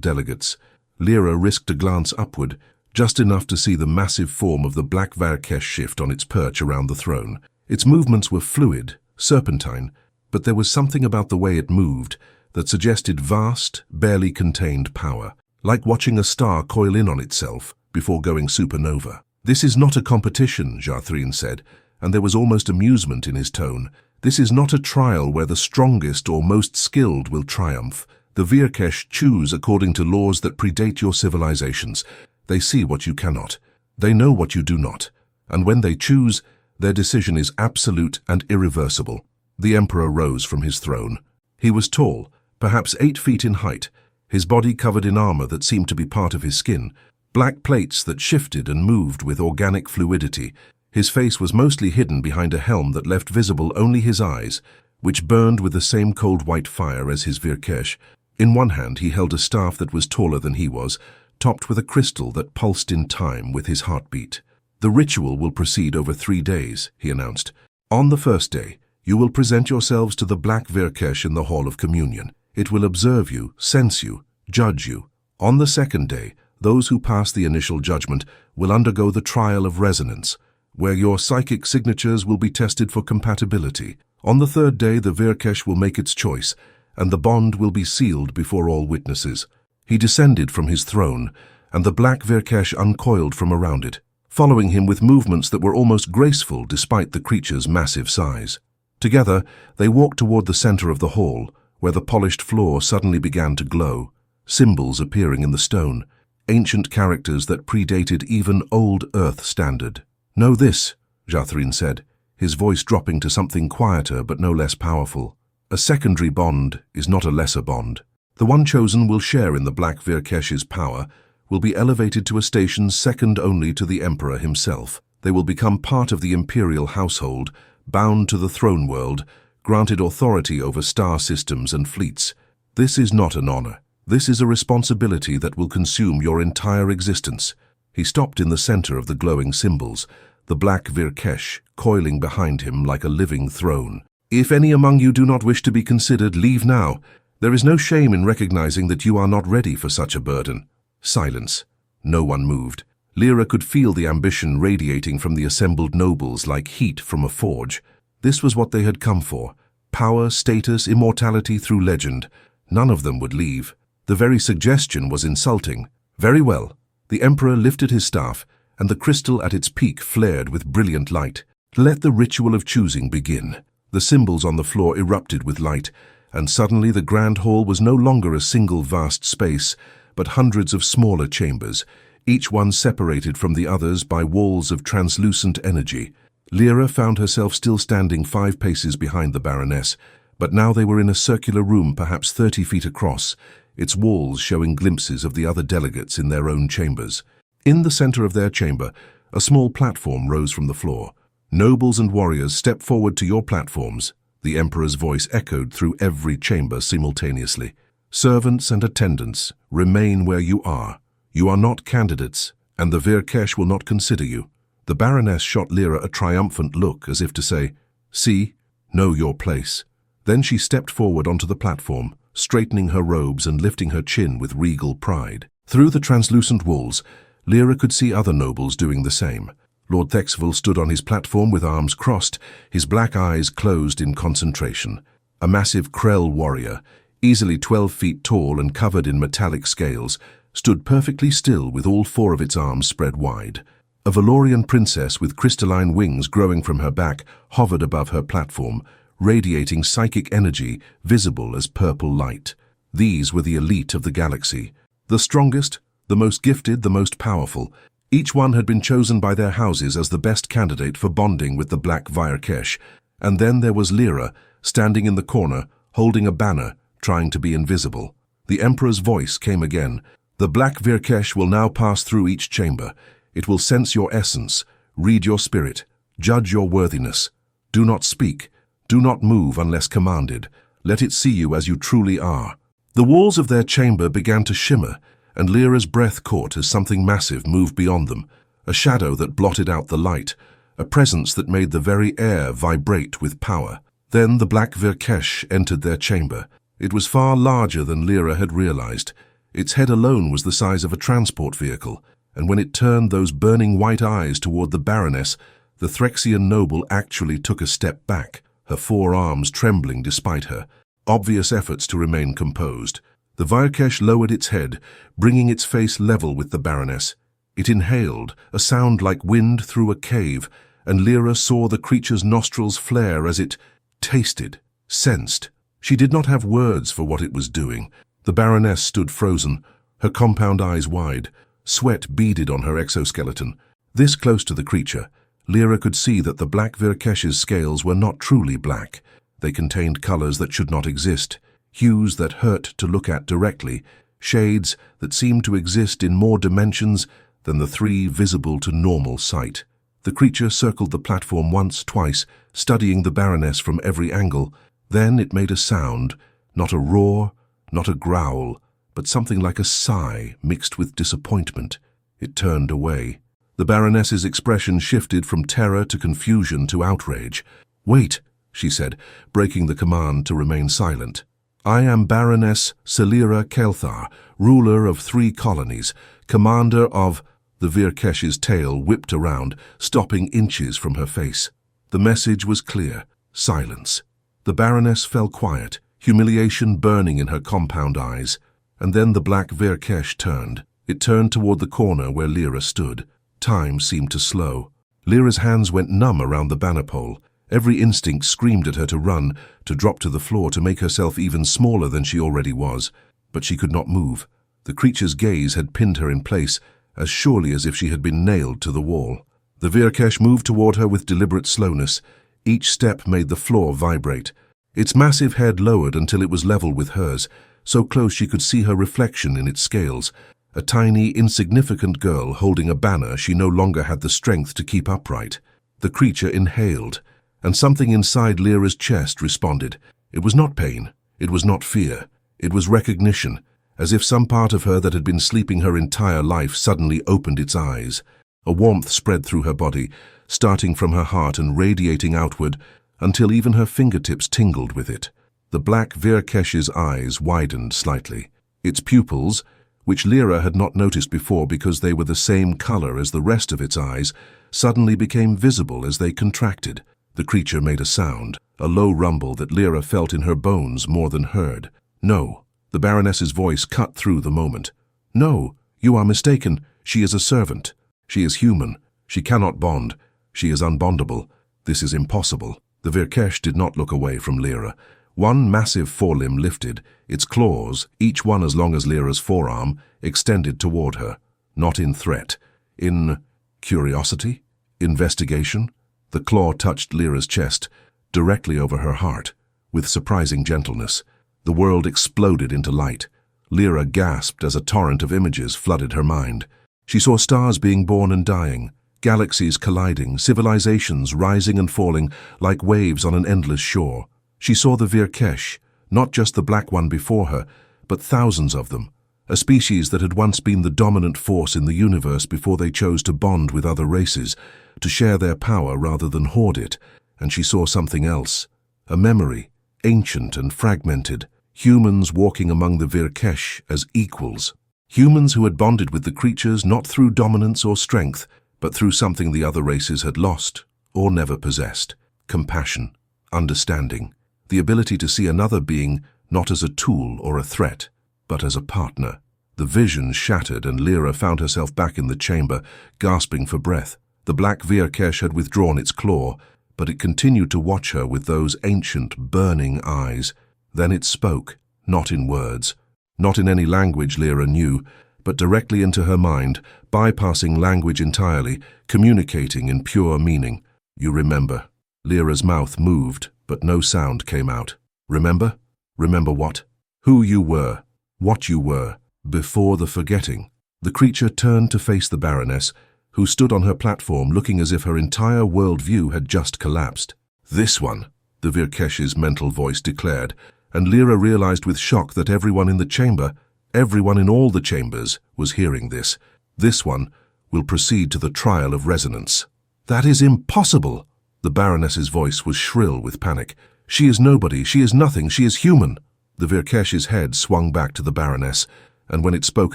delegates. Lira risked a glance upward, just enough to see the massive form of the Black Vyr'kesh shift on its perch around the throne. Its movements were fluid, serpentine, but there was something about the way it moved that suggested vast, barely contained power, like watching a star coil in on itself before going supernova. "This is not a competition," Jarthrine said, and there was almost amusement in his tone. "This is not a trial where the strongest or most skilled will triumph. The Vyr'kesh choose according to laws that predate your civilizations. They see what you cannot. They know what you do not. And when they choose, their decision is absolute and irreversible." The Emperor rose from his throne. He was tall, perhaps 8 feet in height, his body covered in armor that seemed to be part of his skin, black plates that shifted and moved with organic fluidity. His face was mostly hidden behind a helm that left visible only his eyes, which burned with the same cold white fire as his Vyr'kesh. In one hand he held a staff that was taller than he was, topped with a crystal that pulsed in time with his heartbeat. "The ritual will proceed over 3 days," he announced. "On the first day, you will present yourselves to the Black Vyr'kesh in the Hall of Communion. It will observe you, sense you, judge you. On the second day, those who pass the initial judgment will undergo the trial of resonance, where your psychic signatures will be tested for compatibility. On the third day, the Vyr'kesh will make its choice, and the bond will be sealed before all witnesses." He descended from his throne, and the Black Vyr'kesh uncoiled from around it, following him with movements that were almost graceful despite the creature's massive size. Together, they walked toward the center of the hall, where the polished floor suddenly began to glow, symbols appearing in the stone, ancient characters that predated even old Earth standard. "Know this," Jarthrine said, his voice dropping to something quieter but no less powerful. "A secondary bond is not a lesser bond. The one chosen will share in the Black Vyr'kesh's power, will be elevated to a station second only to the Emperor himself. They will become part of the imperial household, bound to the throne world, granted authority over star systems and fleets. This is not an honor. This is a responsibility that will consume your entire existence." He stopped in the center of the glowing symbols, the Black Vyr'kesh coiling behind him like a living throne. "If any among you do not wish to be considered, leave now. There is no shame in recognizing that you are not ready for such a burden." Silence. No one moved. Lira could feel the ambition radiating from the assembled nobles like heat from a forge. This was what they had come for. Power, status, immortality through legend. None of them would leave. The very suggestion was insulting. "Very well." The Emperor lifted his staff, and the crystal at its peak flared with brilliant light. "Let the ritual of choosing begin." The symbols on the floor erupted with light, and suddenly the grand hall was no longer a single vast space, but hundreds of smaller chambers, each one separated from the others by walls of translucent energy. Lira found herself still standing 5 paces behind the Baroness, but now they were in a circular room perhaps 30 feet across, its walls showing glimpses of the other delegates in their own chambers. In the center of their chamber, a small platform rose from the floor. "Nobles and warriors, step forward to your platforms." The Emperor's voice echoed through every chamber simultaneously. "Servants and attendants, remain where you are. You are not candidates, and the Vyr'kesh will not consider you." The Baroness shot Lira a triumphant look as if to say, "See, know your place." Then she stepped forward onto the platform, straightening her robes and lifting her chin with regal pride. Through the translucent walls, Lira could see other nobles doing the same. Lord Thexville stood on his platform with arms crossed, his black eyes closed in concentration. A massive Krell warrior, easily 12 feet tall and covered in metallic scales, stood perfectly still with all 4 of its arms spread wide. A Valorian princess with crystalline wings growing from her back hovered above her platform, radiating psychic energy visible as purple light. These were the elite of the galaxy. The strongest, the most gifted, the most powerful. Each one had been chosen by their houses as the best candidate for bonding with the Black Vyr'kesh. And then there was Lira, standing in the corner, holding a banner, trying to be invisible. The Emperor's voice came again. "The Black Vyr'kesh will now pass through each chamber. It will sense your essence, read your spirit, judge your worthiness. Do not speak. Do not move unless commanded. Let it see you as you truly are." The walls of their chamber began to shimmer, and Lira's breath caught as something massive moved beyond them, a shadow that blotted out the light, a presence that made the very air vibrate with power. Then the Black Vyr'kesh entered their chamber. It was far larger than Lira had realized. Its head alone was the size of a transport vehicle, and when it turned those burning white eyes toward the Baroness, the Threxian noble actually took a step back, her forearms trembling despite her obvious efforts to remain composed. The Vyr'kesh lowered its head, bringing its face level with the Baroness. It inhaled, a sound like wind through a cave, and Lira saw the creature's nostrils flare as it tasted, sensed. She did not have words for what it was doing. The Baroness stood frozen, her compound eyes wide, sweat beaded on her exoskeleton. This close to the creature, Lira could see that the Black Vyr'kesh's scales were not truly black. They contained colors that should not exist, hues that hurt to look at directly, shades that seemed to exist in more dimensions than the three visible to normal sight. The creature circled the platform once, twice, studying the Baroness from every angle. Then it made a sound, not a roar, not a growl, but something like a sigh mixed with disappointment. It turned away. The Baroness's expression shifted from terror to confusion to outrage. "Wait," she said, breaking the command to remain silent. "I am Baroness Lira Ashenvale, ruler of 3 colonies, commander of—" The Vyr'kesh's tail whipped around, stopping inches from her face. The message was clear: silence. The Baroness fell quiet, humiliation burning in her compound eyes. And then the Black Vyr'kesh turned. It turned toward the corner where Lira stood. Time seemed to slow. Lira's hands went numb around the banner pole. Every instinct screamed at her to run, to drop to the floor, to make herself even smaller than she already was. But she could not move. The creature's gaze had pinned her in place, as surely as if she had been nailed to the wall. The Vyr'kesh moved toward her with deliberate slowness. Each step made the floor vibrate. Its massive head lowered until it was level with hers, so close she could see her reflection in its scales. A tiny, insignificant girl holding a banner she no longer had the strength to keep upright. The creature inhaled, and something inside Lira's chest responded. It was not pain. It was not fear. It was recognition, as if some part of her that had been sleeping her entire life suddenly opened its eyes. A warmth spread through her body, starting from her heart and radiating outward, until even her fingertips tingled with it. The Black Vyr'kesh's eyes widened slightly. Its pupils, which Lira had not noticed before because they were the same color as the rest of its eyes, suddenly became visible as they contracted. The creature made a sound, a low rumble that Lira felt in her bones more than heard. "No." The Baroness's voice cut through the moment. "No, you are mistaken. She is a servant. She is human. She cannot bond. She is unbondable. This is impossible." The Vyr'kesh did not look away from Lira. One massive forelimb lifted, its claws, each one as long as Lira's forearm, extended toward her. Not in threat. In curiosity? Investigation? The claw touched Lira's chest, directly over her heart, with surprising gentleness. The world exploded into light. Lira gasped as a torrent of images flooded her mind. She saw stars being born and dying, galaxies colliding, civilizations rising and falling like waves on an endless shore. She saw the Vyr'kesh, not just the black one before her, but thousands of them, a species that had once been the dominant force in the universe before they chose to bond with other races, to share their power rather than hoard it. And she saw something else, a memory, ancient and fragmented, humans walking among the Vyr'kesh as equals. Humans who had bonded with the creatures not through dominance or strength, but through something the other races had lost or never possessed: compassion, understanding, the ability to see another being not as a tool or a threat, but as a partner. The vision shattered and Lira found herself back in the chamber, gasping for breath. The Black Vyr'kesh had withdrawn its claw, but it continued to watch her with those ancient, burning eyes. Then it spoke, not in words, not in any language Lira knew, but directly into her mind, bypassing language entirely, communicating in pure meaning. "You remember." Lira's mouth moved, but no sound came out. "Remember? Remember what?" "Who you were, what you were, before the forgetting." The creature turned to face the Baroness, who stood on her platform looking as if her entire worldview had just collapsed. "This one," the Vyr'kesh's mental voice declared, and Lira realized with shock that everyone in the chamber, everyone in all the chambers, was hearing this. "This one will proceed to the trial of resonance." That is impossible! The Baroness's voice was shrill with panic. She is nobody, she is nothing, she is human. The Vyr'kesh's head swung back to the Baroness, and when it spoke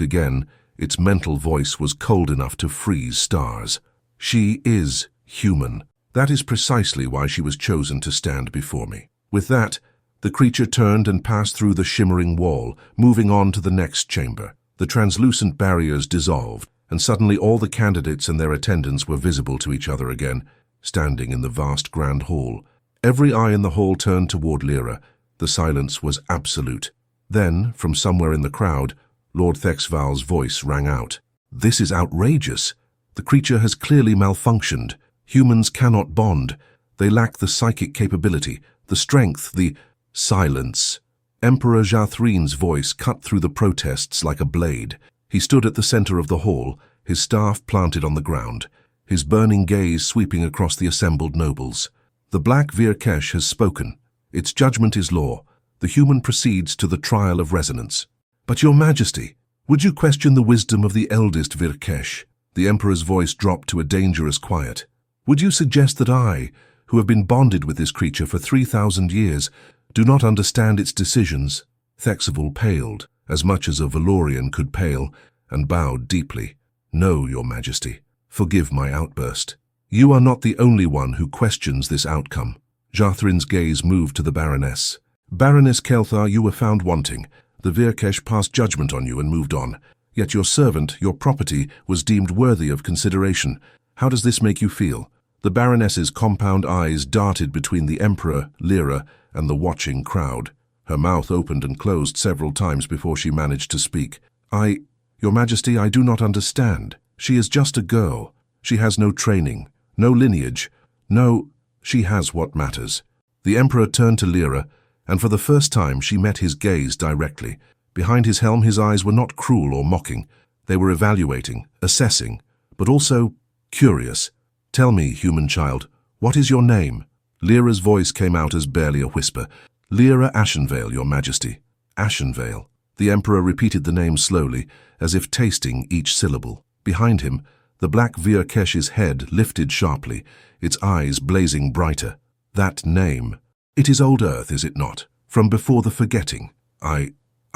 again, its mental voice was cold enough to freeze stars. She is human. That is precisely why she was chosen to stand before me. With that, the creature turned and passed through the shimmering wall, moving on to the next chamber. The translucent barriers dissolved, and suddenly all the candidates and their attendants were visible to each other again, standing in the vast grand hall. Every eye in the hall turned toward Lira. The silence was absolute. Then, from somewhere in the crowd, Lord Thexval's voice rang out. This is outrageous. The creature has clearly malfunctioned. Humans cannot bond. They lack the psychic capability, the strength, the silence. Emperor Jathrine's voice cut through the protests like a blade. He stood at the center of the hall, his staff planted on the ground, his burning gaze sweeping across the assembled nobles. The Black Vyr'kesh has spoken. Its judgment is law. The human proceeds to the trial of resonance. But your majesty, would you question the wisdom of the eldest Vyr'kesh? The emperor's voice dropped to a dangerous quiet. Would you suggest that I, who have been bonded with this creature for 3,000 years, do not understand its decisions? Thexval paled, as much as a Valorian could pale, and bowed deeply. No, your majesty. Forgive my outburst. You are not the only one who questions this outcome. Jathrine's gaze moved to the Baroness. Baroness Kelthar, you were found wanting. The Vyr'kesh passed judgment on you and moved on. Yet your servant, your property, was deemed worthy of consideration. How does this make you feel? The Baroness's compound eyes darted between the Emperor, Lira, and the watching crowd. Her mouth opened and closed several times before she managed to speak. Your Majesty, I do not understand. She is just a girl. She has no training, no lineage. No, she has what matters. The Emperor turned to Lira, and for the first time she met his gaze directly. Behind his helm, his eyes were not cruel or mocking. They were evaluating, assessing, but also curious. Tell me, human child, what is your name? Lyra's voice came out as barely a whisper. Lira Ashenvale, your majesty. Ashenvale. The Emperor repeated the name slowly, as if tasting each syllable. Behind him, the Black Vyr'kesh's head lifted sharply, its eyes blazing brighter. That name. It is old earth, is it not? From before the forgetting. I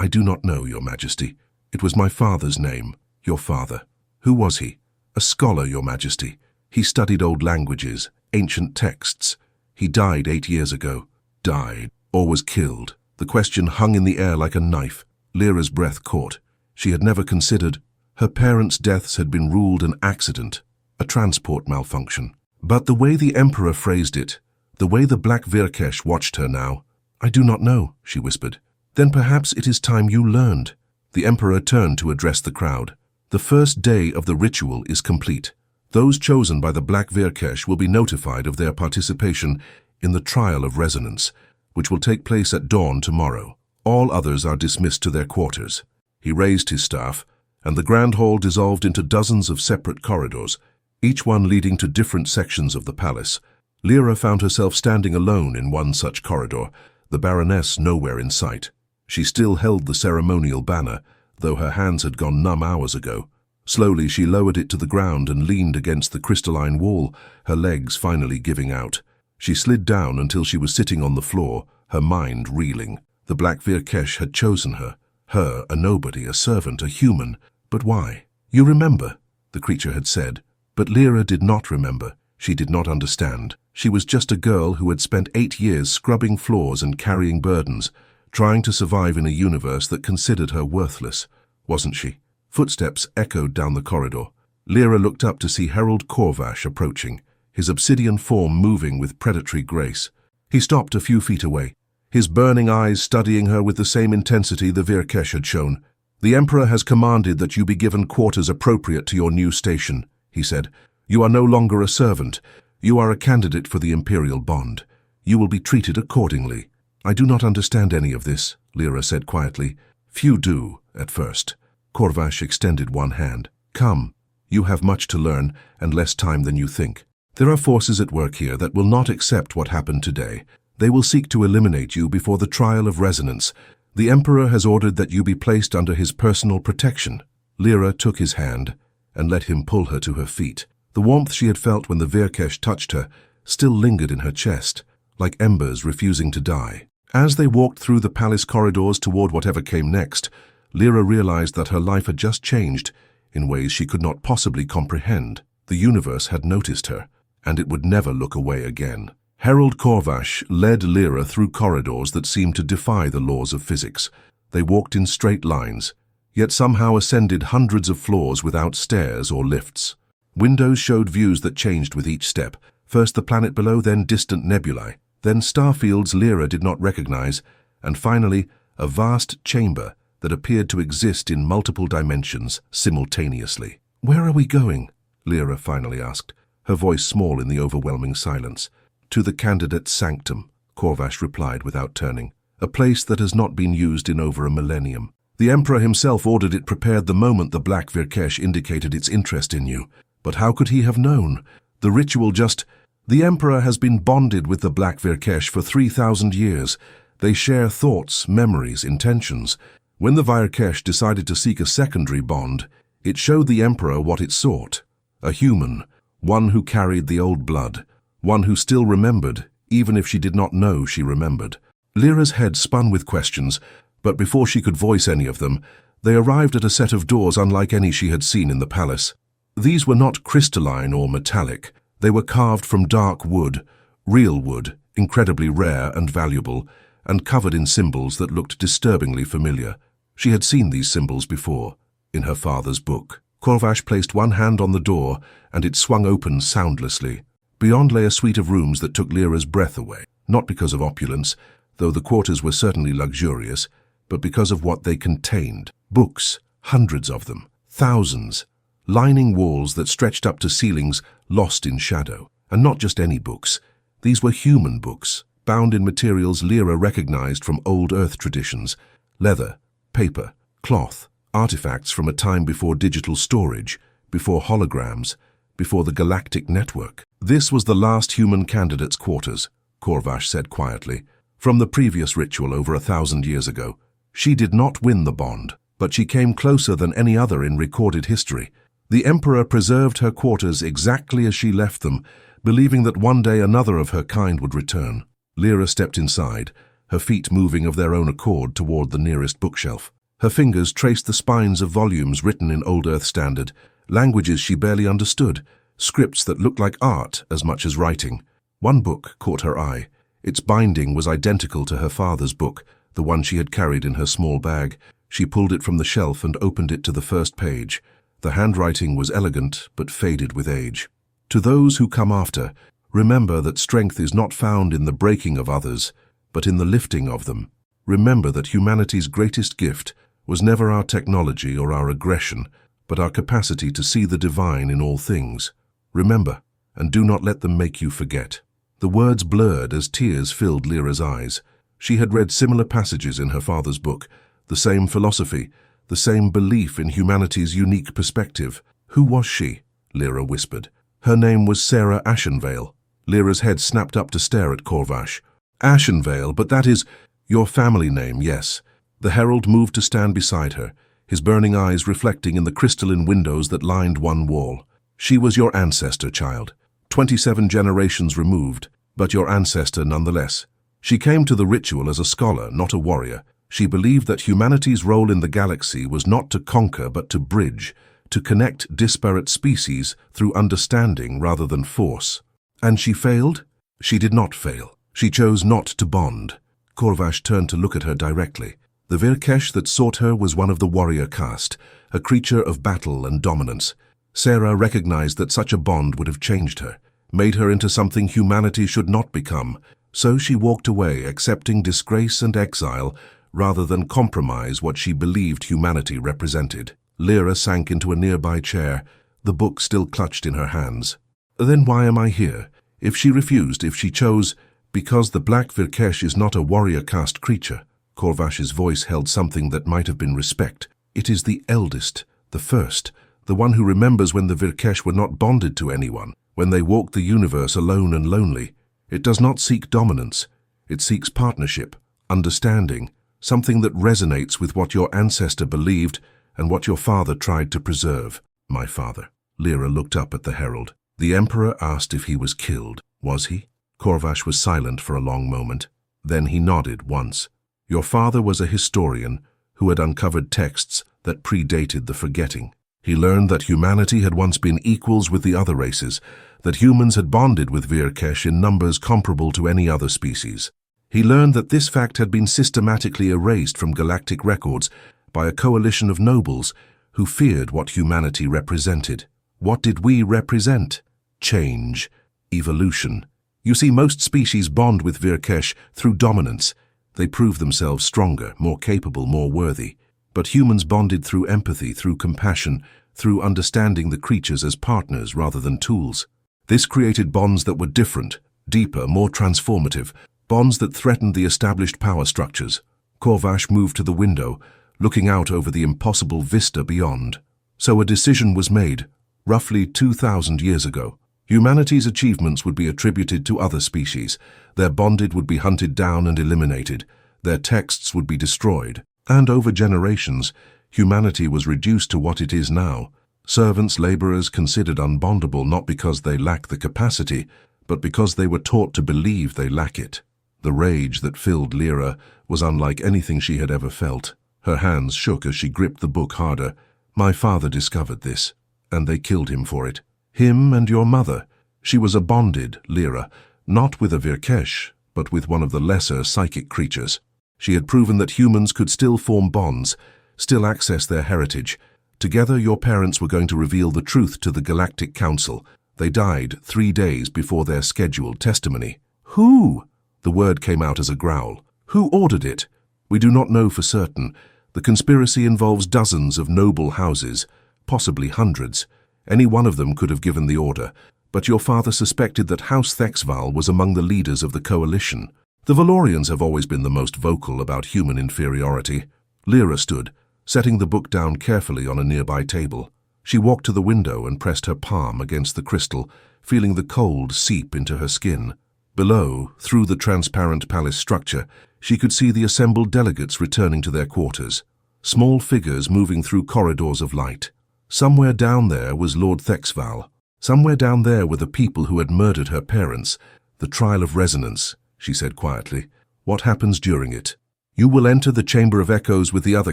do not know, your majesty. It was my father's name. Your father. Who was he? A scholar, your majesty. He studied old languages, ancient texts. He died 8 years ago. Died, or was killed. The question hung in the air like a knife. Lyra's breath caught. She had never considered. Her parents' deaths had been ruled an accident, a transport malfunction. But the way the Emperor phrased it, the way the Black Vyr'kesh watched her now, I do not know, she whispered. Then perhaps it is time you learned. The Emperor turned to address the crowd. The first day of the ritual is complete. Those chosen by the Black Vyr'kesh will be notified of their participation in the trial of resonance, which will take place at dawn tomorrow. All others are dismissed to their quarters. He raised his staff, and the grand hall dissolved into dozens of separate corridors, each one leading to different sections of the palace. Lira found herself standing alone in one such corridor, the Baroness nowhere in sight. She still held the ceremonial banner, though her hands had gone numb hours ago. Slowly she lowered it to the ground and leaned against the crystalline wall, her legs finally giving out. She slid down until she was sitting on the floor, her mind reeling. The Black Vyr'kesh had chosen her. Her, a nobody, a servant, a human. But why? You remember, the creature had said. But Lira did not remember. She did not understand. She was just a girl who had spent 8 years scrubbing floors and carrying burdens, trying to survive in a universe that considered her worthless, wasn't she? Footsteps echoed down the corridor. Lira looked up to see Herald Corvash approaching, his obsidian form moving with predatory grace. He stopped a few feet away, his burning eyes studying her with the same intensity the Vyr'kesh had shown. The Emperor has commanded that you be given quarters appropriate to your new station, he said. You are no longer a servant. You are a candidate for the imperial bond. You will be treated accordingly. I do not understand any of this, Lira said quietly. Few do, at first. Corvash extended one hand. Come, you have much to learn and less time than you think. There are forces at work here that will not accept what happened today. They will seek to eliminate you before the trial of resonance. The Emperor has ordered that you be placed under his personal protection. Lira took his hand and let him pull her to her feet. The warmth she had felt when the Vyr'kesh touched her still lingered in her chest, like embers refusing to die. As they walked through the palace corridors toward whatever came next, Lira realized that her life had just changed in ways she could not possibly comprehend. The universe had noticed her, and it would never look away again. Herald Corvash led Lira through corridors that seemed to defy the laws of physics. They walked in straight lines, yet somehow ascended hundreds of floors without stairs or lifts. Windows showed views that changed with each step, first the planet below, then distant nebulae, then starfields Lira did not recognize, and finally a vast chamber that appeared to exist in multiple dimensions simultaneously. "Where are we going?" Lira finally asked, her voice small in the overwhelming silence. "To the candidate's sanctum," Corvash replied without turning, "a place that has not been used in over a millennium. The Emperor himself ordered it prepared the moment the Black Vyr'kesh indicated its interest in you. But how could he have known? The ritual just... The Emperor has been bonded with the Black Vyr'kesh for 3,000 years. They share thoughts, memories, intentions. When the Vyr'kesh decided to seek a secondary bond, it showed the Emperor what it sought. A human, one who carried the old blood, one who still remembered, even if she did not know she remembered." Lyra's head spun with questions, but before she could voice any of them, they arrived at a set of doors unlike any she had seen in the palace. These were not crystalline or metallic. They were carved from dark wood, real wood, incredibly rare and valuable, and covered in symbols that looked disturbingly familiar. She had seen these symbols before, in her father's book. Corvash placed one hand on the door, and it swung open soundlessly. Beyond lay a suite of rooms that took Lyra's breath away, not because of opulence, though the quarters were certainly luxurious, but because of what they contained. Books, hundreds of them, thousands, lining walls that stretched up to ceilings lost in shadow. And not just any books. These were human books, bound in materials Lira recognized from old Earth traditions: leather, paper, cloth, artifacts from a time before digital storage, before holograms, before the galactic network. "This was the last human candidate's quarters," Corvash said quietly. "From the previous ritual over 1,000 years ago. She did not win the bond, but she came closer than any other in recorded history. The Emperor preserved her quarters exactly as she left them, believing that one day another of her kind would return." Lira stepped inside, her feet moving of their own accord toward the nearest bookshelf. Her fingers traced the spines of volumes written in Old Earth Standard, languages she barely understood, scripts that looked like art as much as writing. One book caught her eye. Its binding was identical to her father's book, the one she had carried in her small bag. She pulled it from the shelf and opened it to the first page. The handwriting was elegant but faded with age. "To those who come after, remember that strength is not found in the breaking of others, but in the lifting of them. Remember that humanity's greatest gift was never our technology or our aggression, but our capacity to see the divine in all things. Remember, and do not let them make you forget." The words blurred as tears filled Lyra's eyes. She had read similar passages in her father's book, the same philosophy, the same belief in humanity's unique perspective. "Who was she?" Lira whispered. "Her name was Lira Ashenvale." Lyra's head snapped up to stare at Corvash. "Ashenvale, but that is your family name, yes." The herald moved to stand beside her, his burning eyes reflecting in the crystalline windows that lined one wall. "She was your ancestor, child. 27 generations removed, but your ancestor nonetheless. She came to the ritual as a scholar, not a warrior. She believed that humanity's role in the galaxy was not to conquer but to bridge, to connect disparate species through understanding rather than force. And she failed? She did not fail. She chose not to bond." Corvash turned to look at her directly. The Vyr'kesh that sought her was one of the warrior caste, a creature of battle and dominance. Sarah recognized that such a bond would have changed her, made her into something humanity should not become. So she walked away, accepting disgrace and exile, rather than compromise what she believed humanity represented. Lira sank into a nearby chair, the book still clutched in her hands. "Then why am I here? If she refused, if she chose, because the Black Vyr'kesh is not a warrior caste creature." Corvash's voice held something that might have been respect. "It is the eldest, the first, the one who remembers when the Vyr'kesh were not bonded to anyone, when they walked the universe alone and lonely. It does not seek dominance. It seeks partnership, understanding, something that resonates with what your ancestor believed and what your father tried to preserve." "My father." Lira looked up at the herald. The Emperor asked if he was killed. Was he? Corvash was silent for a long moment. Then he nodded once. Your father was a historian who had uncovered texts that predated the forgetting. He learned that humanity had once been equals with the other races, that humans had bonded with Vyr'kesh in numbers comparable to any other species. He learned that this fact had been systematically erased from galactic records by a coalition of nobles who feared what humanity represented. What did we represent? Change, evolution. You see, most species bond with Vyr'kesh through dominance. They prove themselves stronger, more capable, more worthy. But humans bonded through empathy, through compassion, through understanding the creatures as partners rather than tools. This created bonds that were different, deeper, more transformative, bonds that threatened the established power structures. Corvash moved to the window, looking out over the impossible vista beyond. So a decision was made, roughly 2,000 years ago. Humanity's achievements would be attributed to other species. Their bonded would be hunted down and eliminated. Their texts would be destroyed. And over generations, humanity was reduced to what it is now. Servants, laborers considered unbondable not because they lack the capacity, but because they were taught to believe they lack it. The rage that filled Lira was unlike anything she had ever felt. Her hands shook as she gripped the book harder. My father discovered this, and they killed him for it. Him and your mother. She was a bonded Lira, not with a Vyr'kesh, but with one of the lesser psychic creatures. She had proven that humans could still form bonds, still access their heritage. Together, your parents were going to reveal the truth to the Galactic Council. They died 3 days before their scheduled testimony. Who? The word came out as a growl. Who ordered it? We do not know for certain. The conspiracy involves dozens of noble houses, possibly hundreds. Any one of them could have given the order, but your father suspected that House Thexval was among the leaders of the coalition. The Valorians have always been the most vocal about human inferiority. Lira stood, setting the book down carefully on a nearby table. She walked to the window and pressed her palm against the crystal, feeling the cold seep into her skin. Below, through the transparent palace structure, she could see the assembled delegates returning to their quarters. Small figures moving through corridors of light. Somewhere down there was Lord Thexval. Somewhere down there were the people who had murdered her parents. The trial of resonance, she said quietly. What happens during it? You will enter the Chamber of Echoes with the other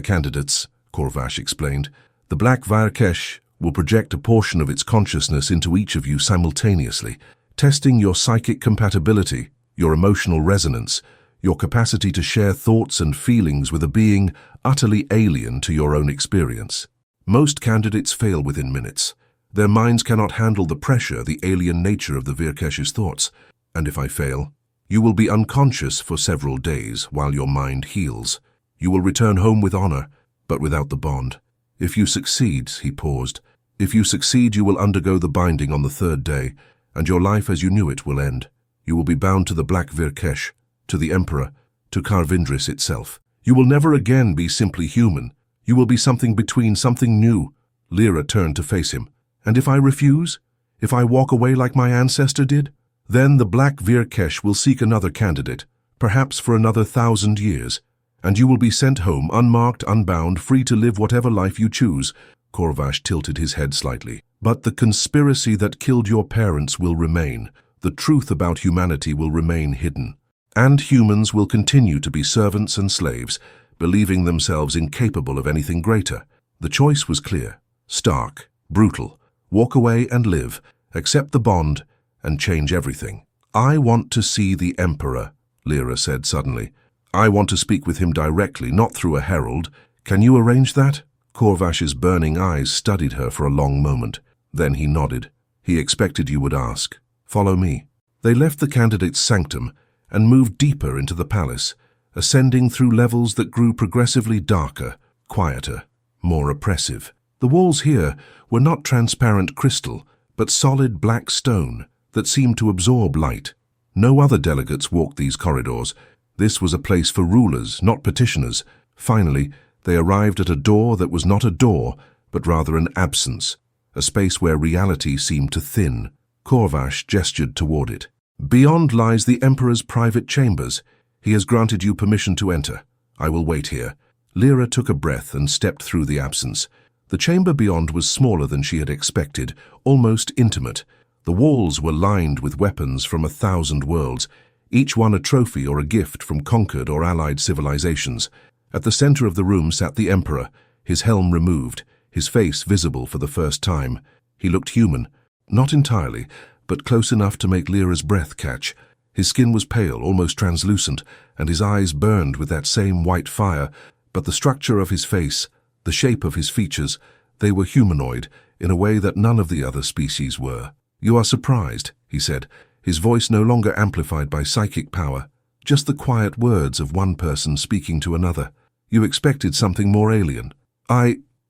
candidates, Corvash explained. The Black Vyr'kesh will project a portion of its consciousness into each of you simultaneously, testing your psychic compatibility, your emotional resonance, your capacity to share thoughts and feelings with a being utterly alien to your own experience. Most candidates fail within minutes. Their minds cannot handle the pressure, the alien nature of the Vyr'kesh's thoughts. And if I fail, you will be unconscious for several days while your mind heals. You will return home with honor, but without the bond. If you succeed, he paused, if you succeed, you will undergo the binding on the 3rd day, and your life as you knew it will end. You will be bound to the Black Vyr'kesh, to the Emperor, to Karvindris itself. You will never again be simply human. You will be something between, something new. Lira turned to face him. And if I refuse? If I walk away like my ancestor did? Then the Black Vyr'kesh will seek another candidate, perhaps for another 1,000 years, and you will be sent home, unmarked, unbound, free to live whatever life you choose. Corvash tilted his head slightly. But the conspiracy that killed your parents will remain. The truth about humanity will remain hidden. And humans will continue to be servants and slaves, believing themselves incapable of anything greater. The choice was clear, stark, brutal. Walk away and live, accept the bond, and change everything. I want to see the Emperor, Lira said suddenly. I want to speak with him directly, not through a herald. Can you arrange that? Corvash's burning eyes studied her for a long moment. Then he nodded. He expected you would ask. Follow me. They left the candidate's sanctum and moved deeper into the palace, ascending through levels that grew progressively darker, quieter, more oppressive. The walls here were not transparent crystal, but solid black stone that seemed to absorb light. No other delegates walked these corridors. This was a place for rulers, not petitioners. Finally, they arrived at a door that was not a door, but rather an absence, a space where reality seemed to thin. Corvash gestured toward it. Beyond lies the Emperor's private chambers. He has granted you permission to enter. I will wait here. Lira took a breath and stepped through the absence. The chamber beyond was smaller than she had expected, almost intimate. The walls were lined with weapons from 1,000 worlds, each one a trophy or a gift from conquered or allied civilizations. At the center of the room sat the Emperor, his helm removed, his face visible for the first time. He looked human, not entirely, but close enough to make Lyra's breath catch. His skin was pale, almost translucent, and his eyes burned with that same white fire, but the structure of his face, the shape of his features, they were humanoid, in a way that none of the other species were. "You are surprised," he said, his voice no longer amplified by psychic power, just the quiet words of one person speaking to another. "You expected something more alien."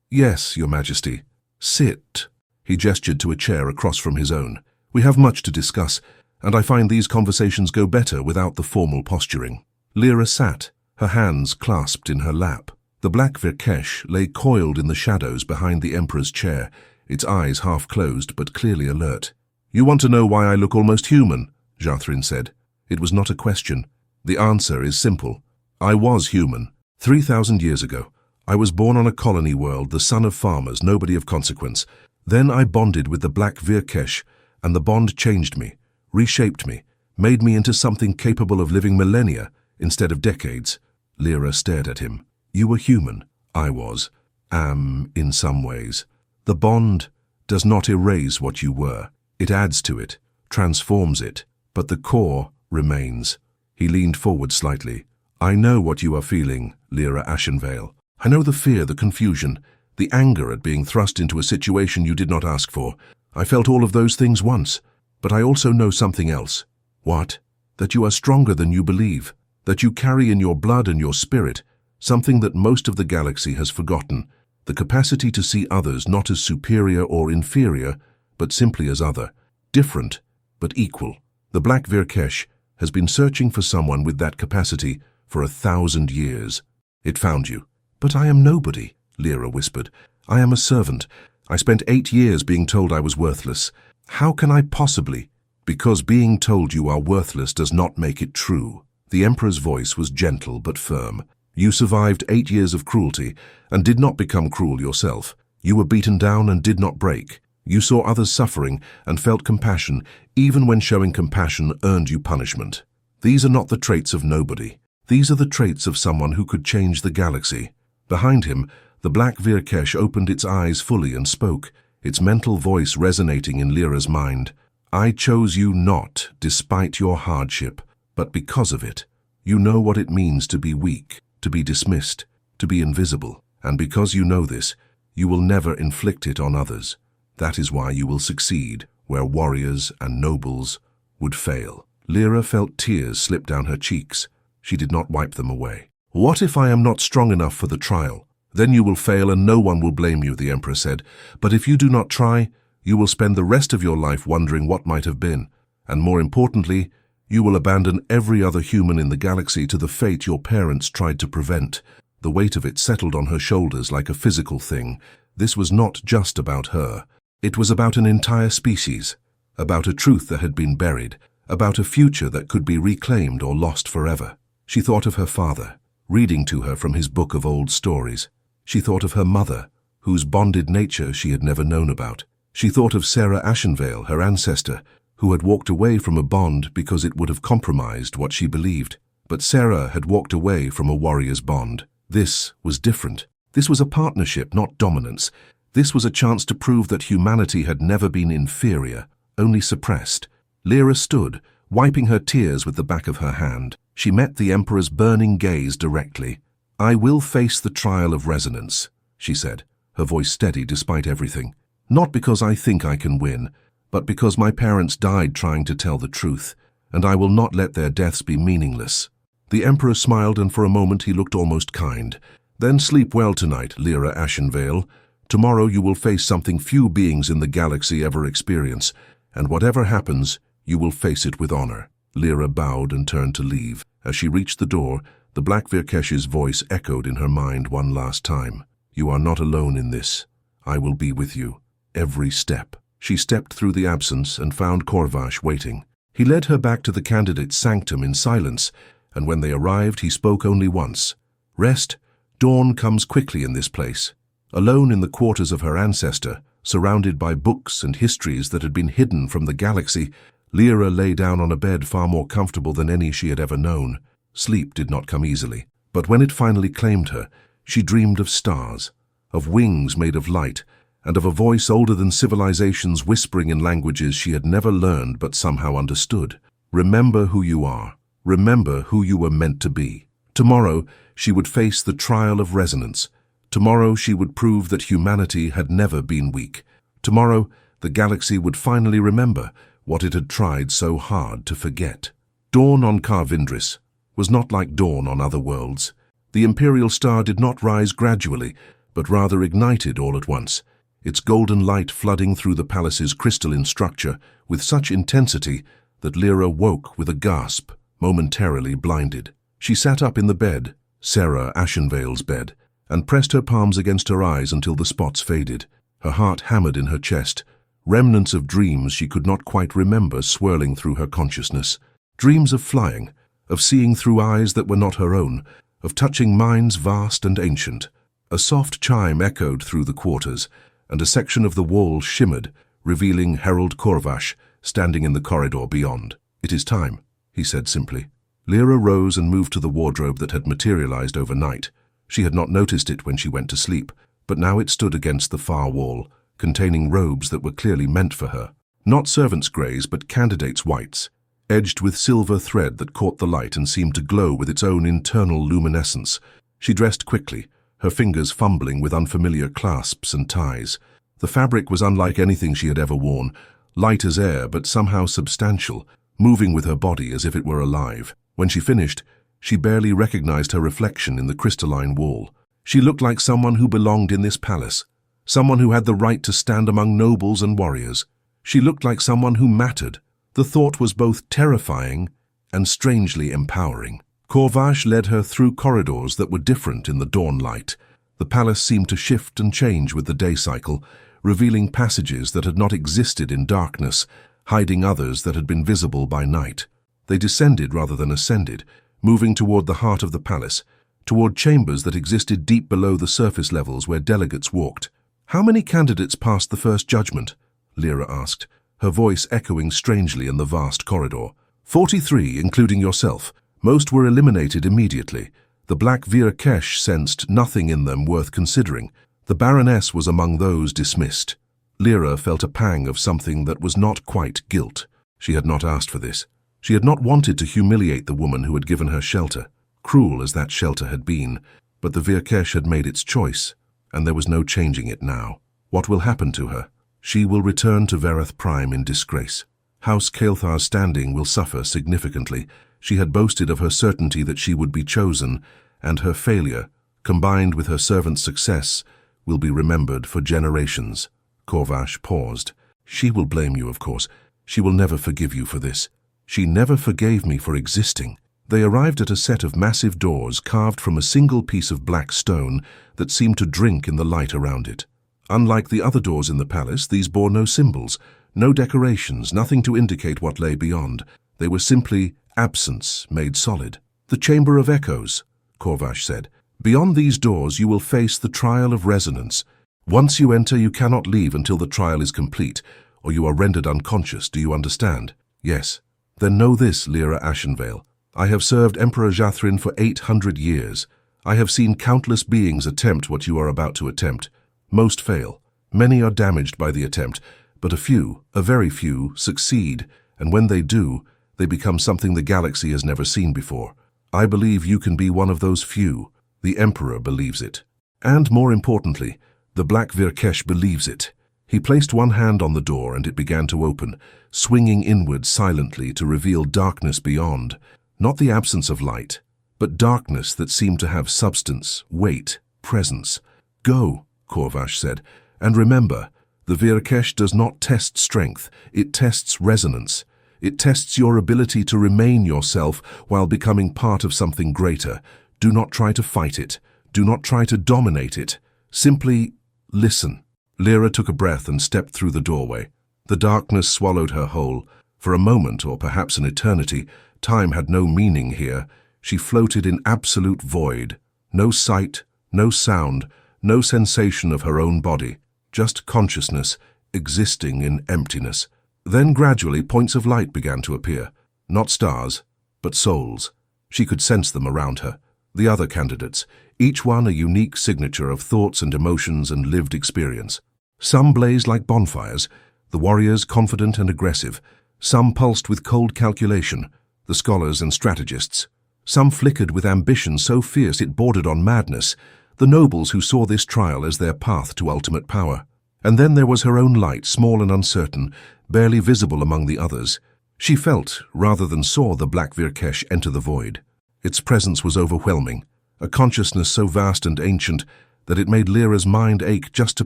Yes, Your Majesty." "Sit." He gestured to a chair across from his own. "We have much to discuss, and I find these conversations go better without the formal posturing." Lyra sat, her hands clasped in her lap. The Black Vyr'kesh lay coiled in the shadows behind the Emperor's chair, its eyes half closed but clearly alert. "You want to know why I look almost human?" Jathrin said. It was not a question. The answer is simple. I was human. 3,000 years ago, I was born on a colony world, the son of farmers, nobody of consequence. Then I bonded with the Black Vyr'kesh, and the bond changed me, reshaped me, made me into something capable of living millennia instead of decades. Lyra stared at him. "You were human. I was. In some ways. The bond does not erase what you were. It adds to it, transforms it, but the core remains." He leaned forward slightly. "I know what you are feeling, Lira Ashenvale. I know the fear, the confusion, the anger at being thrust into a situation you did not ask for. I felt all of those things once, but I also know something else." "What?" "That you are stronger than you believe, that you carry in your blood and your spirit something that most of the galaxy has forgotten, the capacity to see others not as superior or inferior, but simply as other, different, but equal. The Black Vyr'kesh has been searching for someone with that capacity for 1,000 years. It found you." "But I am nobody," Lyra whispered. "I am a servant. I spent 8 years being told I was worthless. How can I possibly?" "Because being told you are worthless does not make it true." The Emperor's voice was gentle but firm. "You survived 8 years of cruelty and did not become cruel yourself. You were beaten down and did not break. You saw others suffering and felt compassion, even when showing compassion earned you punishment. These are not the traits of nobody. These are the traits of someone who could change the galaxy." Behind him, the Black Vyr'kesh opened its eyes fully and spoke, its mental voice resonating in Lyra's mind. "I chose you not despite your hardship, but because of it. You know what it means to be weak, to be dismissed, to be invisible. And because you know this, you will never inflict it on others. That is why you will succeed where warriors and nobles would fail." Lyra felt tears slip down her cheeks. She did not wipe them away. "What if I am not strong enough for the trial? Then you will fail and no one will blame you," the Emperor said. "But if you do not try, you will spend the rest of your life wondering what might have been. And more importantly, you will abandon every other human in the galaxy to the fate your parents tried to prevent." The weight of it settled on her shoulders like a physical thing. This was not just about her. It was about an entire species, about a truth that had been buried, about a future that could be reclaimed or lost forever. She thought of her father, reading to her from his book of old stories. She thought of her mother, whose bonded nature she had never known about. She thought of Lira Ashenvale, her ancestor, who had walked away from a bond because it would have compromised what she believed. But Sarah had walked away from a warrior's bond. This was different. This was a partnership, not dominance. This was a chance to prove that humanity had never been inferior, only suppressed. Lyra stood, wiping her tears with the back of her hand. She met the Emperor's burning gaze directly. "I will face the trial of resonance," she said, her voice steady despite everything. "Not because I think I can win, but because my parents died trying to tell the truth, and I will not let their deaths be meaningless." The Emperor smiled, and for a moment he looked almost kind. "Then sleep well tonight, Lira Ashenvale. Tomorrow you will face something few beings in the galaxy ever experience, and whatever happens, you will face it with honor." Lyra bowed and turned to leave. As she reached the door, the Black Vyr'kesh's voice echoed in her mind one last time. "You are not alone in this. I will be with you, every step." She stepped through the absence and found Corvash waiting. He led her back to the candidate's sanctum in silence, and when they arrived he spoke only once. "Rest. Dawn comes quickly in this place." Alone in the quarters of her ancestor, Surrounded by books and histories that had been hidden from the galaxy, Lira lay down on a bed far more comfortable than any she had ever known. Sleep did not come easily, but when it finally claimed her, she dreamed of stars, of wings made of light, and of a voice older than civilizations whispering in languages she had never learned but somehow understood. Remember who you are. Remember who you were meant to be. Tomorrow, she would face the trial of resonance. Tomorrow, she would prove that humanity had never been weak. Tomorrow, the galaxy would finally remember what it had tried so hard to forget. Dawn on Black Vyr'kesh was not like dawn on other worlds. The imperial star did not rise gradually, but rather ignited all at once, its golden light flooding through the palace's crystalline structure with such intensity that Lira woke with a gasp, momentarily blinded. She sat up in the bed, Lira Ashenvale's bed, and pressed her palms against her eyes until the spots faded. Her heart hammered in her chest, remnants of dreams she could not quite remember swirling through her consciousness. Dreams of flying, of seeing through eyes that were not her own, of touching minds vast and ancient. A soft chime echoed through the quarters, and a section of the wall shimmered, revealing Herald Corvash standing in the corridor beyond. "It is time," he said simply. Lira rose and moved to the wardrobe that had materialized overnight. She had not noticed it when she went to sleep, but now it stood against the far wall, containing robes that were clearly meant for her. Not servants' greys, but candidates' whites, edged with silver thread that caught the light and seemed to glow with its own internal luminescence. She dressed quickly, her fingers fumbling with unfamiliar clasps and ties. The fabric was unlike anything she had ever worn, light as air but somehow substantial, moving with her body as if it were alive. When she finished, she barely recognized her reflection in the crystalline wall. She looked like someone who belonged in this palace, someone who had the right to stand among nobles and warriors. She looked like someone who mattered. The thought was both terrifying and strangely empowering. Corvash led her through corridors that were different in the dawn light. The palace seemed to shift and change with the day cycle, revealing passages that had not existed in darkness, hiding others that had been visible by night. They descended rather than ascended, moving toward the heart of the palace, toward chambers that existed deep below the surface levels where delegates walked. "How many candidates passed the first judgment?" Lira asked, her voice echoing strangely in the vast corridor. 43, including yourself. Most were eliminated immediately. The Black Vyr'kesh sensed nothing in them worth considering. The Baroness was among those dismissed. Lira felt a pang of something that was not quite guilt. She had not asked for this. She had not wanted to humiliate the woman who had given her shelter, cruel as that shelter had been, but the Vyr'kesh had made its choice, and there was no changing it now. What will happen to her? She will return to Verith Prime in disgrace. House Kael'thar's standing will suffer significantly. She had boasted of her certainty that she would be chosen, and her failure, combined with her servant's success, will be remembered for generations. Corvash paused. "She will blame you, of course. She will never forgive you for this. She never forgave me for existing." They arrived at a set of massive doors carved from a single piece of black stone that seemed to drink in the light around it. Unlike the other doors in the palace, these bore no symbols, no decorations, nothing to indicate what lay beyond. They were simply absence made solid. "The Chamber of Echoes," Corvash said. "Beyond these doors you will face the trial of resonance. Once you enter, you cannot leave until the trial is complete, or you are rendered unconscious. Do you understand?" "Yes." "Then know this, Lira Ashenvale. I have served Emperor Jathrin for 800 years. I have seen countless beings attempt what you are about to attempt. Most fail. Many are damaged by the attempt, but a few, a very few, succeed, and when they do, they become something the galaxy has never seen before. I believe you can be one of those few. The Emperor believes it. And more importantly, the Black Vyr'kesh believes it." He placed one hand on the door and it began to open, swinging inward silently to reveal darkness beyond. Not the absence of light, but darkness that seemed to have substance, weight, presence. "Go," Corvash said, "and remember, the Vyr'kesh does not test strength, it tests resonance. It tests your ability to remain yourself while becoming part of something greater. Do not try to fight it. Do not try to dominate it. Simply listen." Lira took a breath and stepped through the doorway. The darkness swallowed her whole. For a moment, or perhaps an eternity, time had no meaning here. She floated in absolute void. No sight, no sound, no sensation of her own body. just consciousness existing in emptiness. Then gradually points of light began to appear, not stars, but souls. She could sense them around her. The other candidates, each one a unique signature of thoughts and emotions and lived experience. Some blazed like bonfires, the warriors confident and aggressive. Some pulsed with cold calculation, the scholars and strategists. Some flickered with ambition so fierce it bordered on madness, the nobles who saw this trial as their path to ultimate power. And then there was her own light, small and uncertain, barely visible among the others. She felt, rather than saw, the Black Vyr'kesh enter the void. Its presence was overwhelming, a consciousness so vast and ancient that it made Lyra's mind ache just to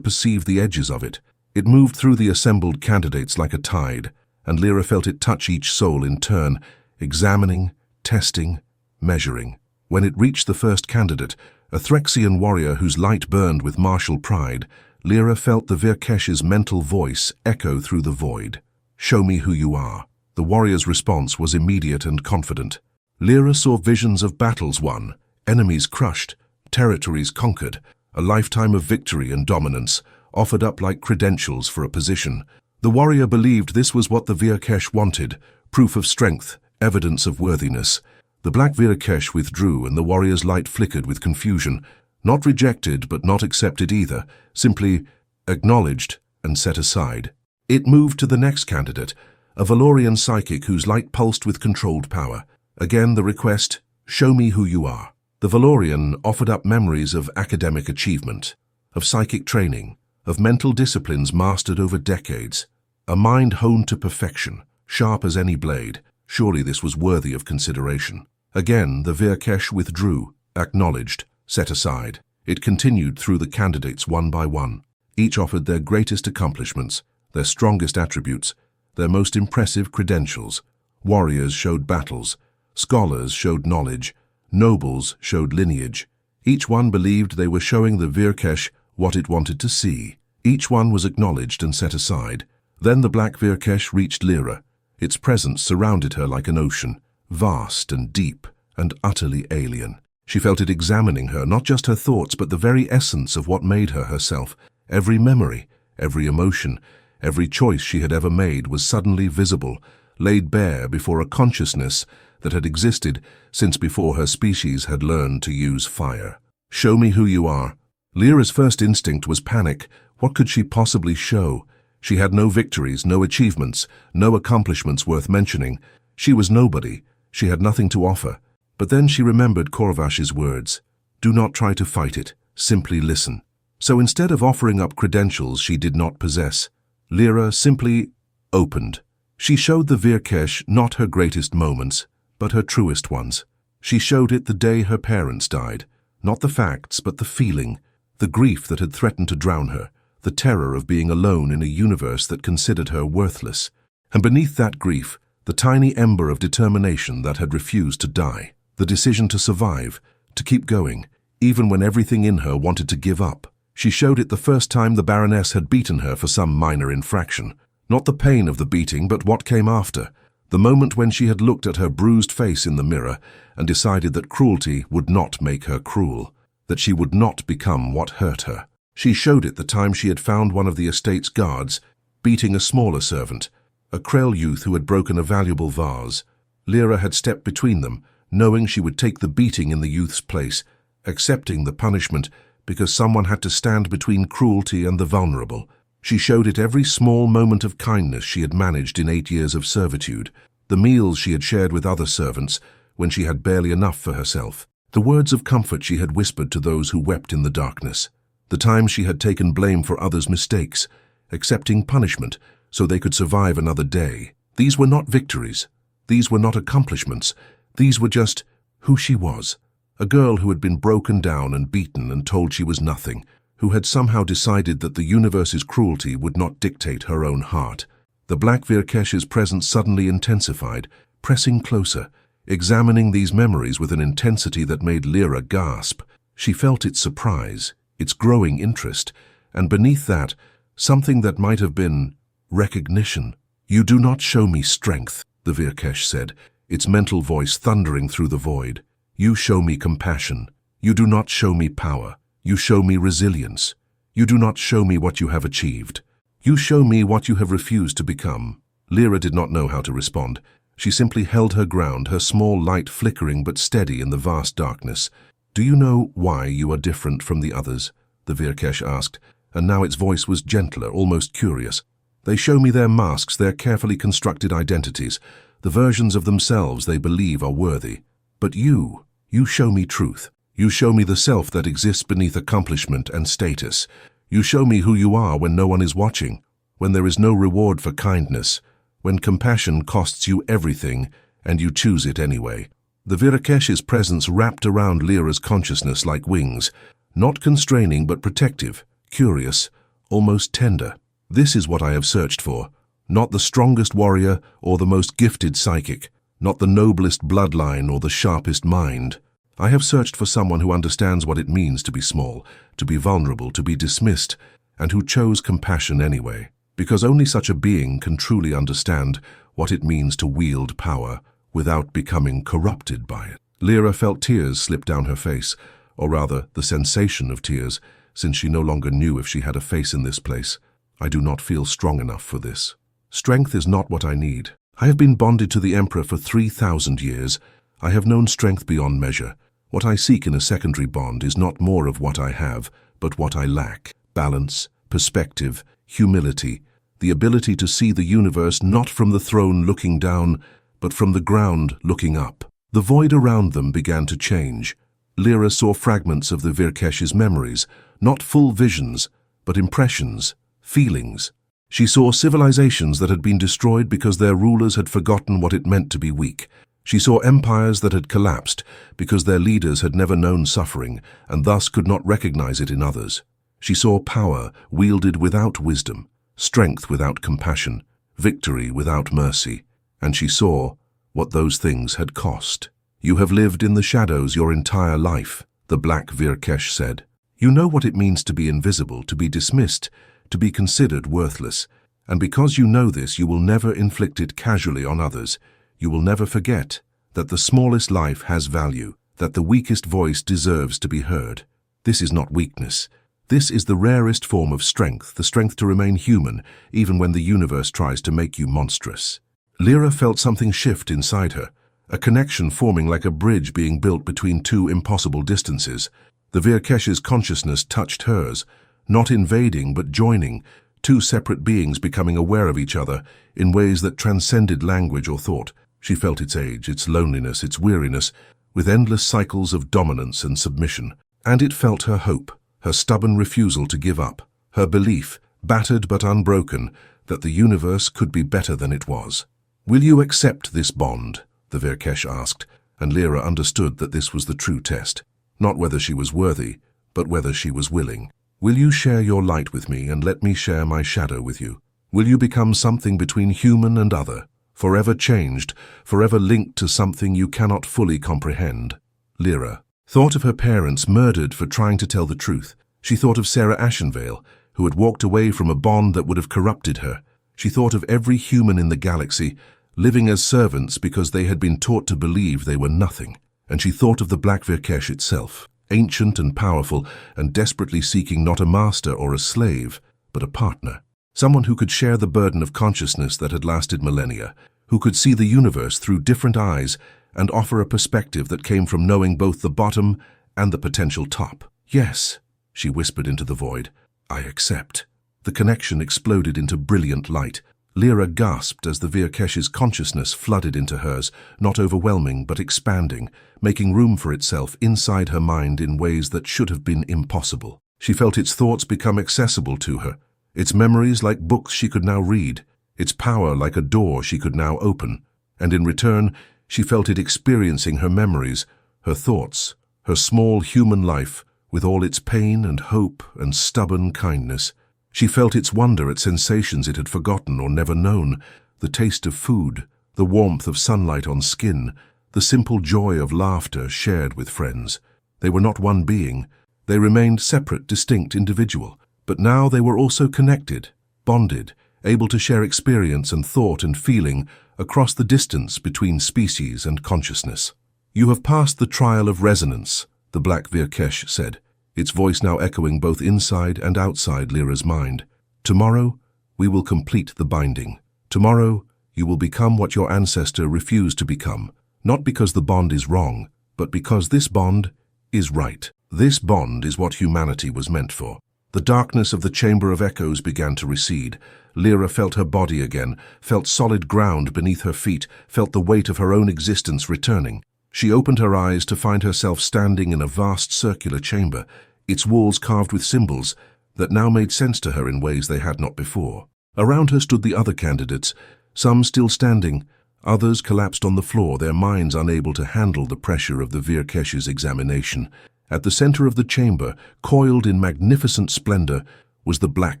perceive the edges of it. It moved through the assembled candidates like a tide, and Lira felt it touch each soul in turn, examining, testing, measuring. When it reached the first candidate, a Threxian warrior whose light burned with martial pride, Lira felt the Vyr'kesh's mental voice echo through the void. "Show me who you are." The warrior's response was immediate and confident. Lira saw visions of battles won, enemies crushed, territories conquered, a lifetime of victory and dominance, offered up like credentials for a position. The warrior believed this was what the Vyr'kesh wanted, proof of strength, evidence of worthiness. The Black Vyr'kesh withdrew and the warrior's light flickered with confusion, not rejected but not accepted either, simply acknowledged and set aside. It moved to the next candidate, a Valorian psychic whose light pulsed with controlled power. Again the request, "Show me who you are." The Valorian offered up memories of academic achievement, of psychic training, of mental disciplines mastered over decades, a mind honed to perfection, sharp as any blade. Surely this was worthy of consideration. Again the Vyr'kesh withdrew, acknowledged, set aside. It continued through the candidates one by one. Each offered their greatest accomplishments, their strongest attributes, their most impressive credentials. Warriors showed battles, scholars showed knowledge, nobles showed lineage. Each one believed they were showing the Vyr'kesh what it wanted to see. Each one was acknowledged and set aside. Then the Black Vyr'kesh reached Lira. Its presence surrounded her like an ocean, vast and deep and utterly alien. She felt it examining her, not just her thoughts, but the very essence of what made her herself. Every memory, every emotion, every choice she had ever made was suddenly visible, laid bare before a consciousness that had existed since before her species had learned to use fire. "Show me who you are." Lyra's first instinct was panic. What could she possibly show? She had no victories, no achievements, no accomplishments worth mentioning. She was nobody. She had nothing to offer. But then she remembered Corvash's words, "Do not try to fight it, simply listen." So instead of offering up credentials she did not possess, Lira simply opened. She showed the Vyr'kesh not her greatest moments, but her truest ones. She showed it the day her parents died, not the facts, but the feeling, the grief that had threatened to drown her, the terror of being alone in a universe that considered her worthless. And beneath that grief, the tiny ember of determination that had refused to die, the decision to survive, to keep going, even when everything in her wanted to give up. She showed it the first time the Baroness had beaten her for some minor infraction. Not the pain of the beating, but what came after. The moment when she had looked at her bruised face in the mirror and decided that cruelty would not make her cruel, that she would not become what hurt her. She showed it the time she had found one of the estate's guards beating a smaller servant, a Krell youth who had broken a valuable vase. Lira had stepped between them, knowing she would take the beating in the youth's place, accepting the punishment because someone had to stand between cruelty and the vulnerable. She showed it every small moment of kindness she had managed in 8 years of servitude, the meals she had shared with other servants when she had barely enough for herself, the words of comfort she had whispered to those who wept in the darkness, the times she had taken blame for others' mistakes, accepting punishment so they could survive another day. These were not victories. These were not accomplishments. These were just who she was, a girl who had been broken down and beaten and told she was nothing, who had somehow decided that the universe's cruelty would not dictate her own heart. The Black Vyr'kesh's presence suddenly intensified, pressing closer, examining these memories with an intensity that made Lira gasp. She felt its surprise, its growing interest, and beneath that, something that might have been recognition. "You do not show me strength," the Vyr'kesh said, its mental voice thundering through the void. "You show me compassion. You do not show me power. You show me resilience. You do not show me what you have achieved. You show me what you have refused to become." Lira did not know how to respond. She simply held her ground, her small light flickering but steady in the vast darkness. "Do you know why you are different from the others?" the Vyr'kesh asked, and now its voice was gentler, almost curious. "They show me their masks, their carefully constructed identities, the versions of themselves they believe are worthy. But you show me truth. You show me the self that exists beneath accomplishment and status. You show me who you are when no one is watching, when there is no reward for kindness, when compassion costs you everything and you choose it anyway." The Vyr'kesh's presence wrapped around Lira's consciousness like wings, not constraining but protective, curious, almost tender. "This is what I have searched for. Not the strongest warrior or the most gifted psychic, not the noblest bloodline or the sharpest mind. I have searched for someone who understands what it means to be small, to be vulnerable, to be dismissed, and who chose compassion anyway. Because only such a being can truly understand what it means to wield power without becoming corrupted by it." Lira felt tears slip down her face, or rather the sensation of tears, since she no longer knew if she had a face in this place. "I do not feel strong enough for this. Strength is not what I need. I have been bonded to the Emperor for 3,000 years. I have known strength beyond measure. What I seek in a secondary bond is not more of what I have, but what I lack: balance, perspective, humility, the ability to see the universe not from the throne looking down, but from the ground looking up." The void around them began to change. Lira saw fragments of the Vyr'kesh's memories, not full visions, but impressions, feelings. She saw civilizations that had been destroyed because their rulers had forgotten what it meant to be weak. She saw empires that had collapsed because their leaders had never known suffering and thus could not recognize it in others. She saw power wielded without wisdom, strength without compassion, victory without mercy, and she saw what those things had cost. "You have lived in the shadows your entire life," the Black Vyr'kesh said. "You know what it means to be invisible, to be dismissed, to be considered worthless. And because you know this, you will never inflict it casually on others. You will never forget that the smallest life has value, that the weakest voice deserves to be heard. This is not weakness. This is the rarest form of strength, the strength to remain human, even when the universe tries to make you monstrous." Lira felt something shift inside her, a connection forming like a bridge being built between two impossible distances. The Vyr'kesh's consciousness touched hers, not invading but joining, two separate beings becoming aware of each other in ways that transcended language or thought. She felt its age, its loneliness, its weariness, with endless cycles of dominance and submission. And it felt her hope, her stubborn refusal to give up, her belief, battered but unbroken, that the universe could be better than it was. "Will you accept this bond?" the Vyr'kesh asked, and Lira understood that this was the true test. Not whether she was worthy, but whether she was willing. "Will you share your light with me and let me share my shadow with you? Will you become something between human and other, forever changed, forever linked to something you cannot fully comprehend?" Lira thought of her parents murdered for trying to tell the truth. She thought of Lira Ashenvale, who had walked away from a bond that would have corrupted her. She thought of every human in the galaxy, living as servants because they had been taught to believe they were nothing. And she thought of the Black Vyr'kesh itself, ancient and powerful, and desperately seeking not a master or a slave, but a partner. Someone who could share the burden of consciousness that had lasted millennia, who could see the universe through different eyes and offer a perspective that came from knowing both the bottom and the potential top. "Yes," she whispered into the void, "I accept." The connection exploded into brilliant light. Lira gasped as the Vyr'kesh's consciousness flooded into hers, not overwhelming but expanding, making room for itself inside her mind in ways that should have been impossible. She felt its thoughts become accessible to her, its memories like books she could now read, its power like a door she could now open, and in return she felt it experiencing her memories, her thoughts, her small human life, with all its pain and hope and stubborn kindness. She felt its wonder at sensations it had forgotten or never known, the taste of food, the warmth of sunlight on skin, the simple joy of laughter shared with friends. They were not one being. They remained separate, distinct, individual. But now they were also connected, bonded, able to share experience and thought and feeling across the distance between species and consciousness. "You have passed the trial of resonance," the Black Vyr'kesh said. its voice now echoing both inside and outside Lyra's mind. Tomorrow, we will complete the binding. Tomorrow, you will become what your ancestor refused to become, not because the bond is wrong, but because this bond is right. This bond is what humanity was meant for. The darkness of the Chamber of Echoes began to recede. Lira felt her body again, felt solid ground beneath her feet, felt the weight of her own existence returning. She opened her eyes to find herself standing in a vast circular chamber, its walls carved with symbols that now made sense to her in ways they had not before. Around her stood the other candidates, some still standing, others collapsed on the floor, their minds unable to handle the pressure of the Vyr'kesh's examination. At the center of the chamber, coiled in magnificent splendor, was the Black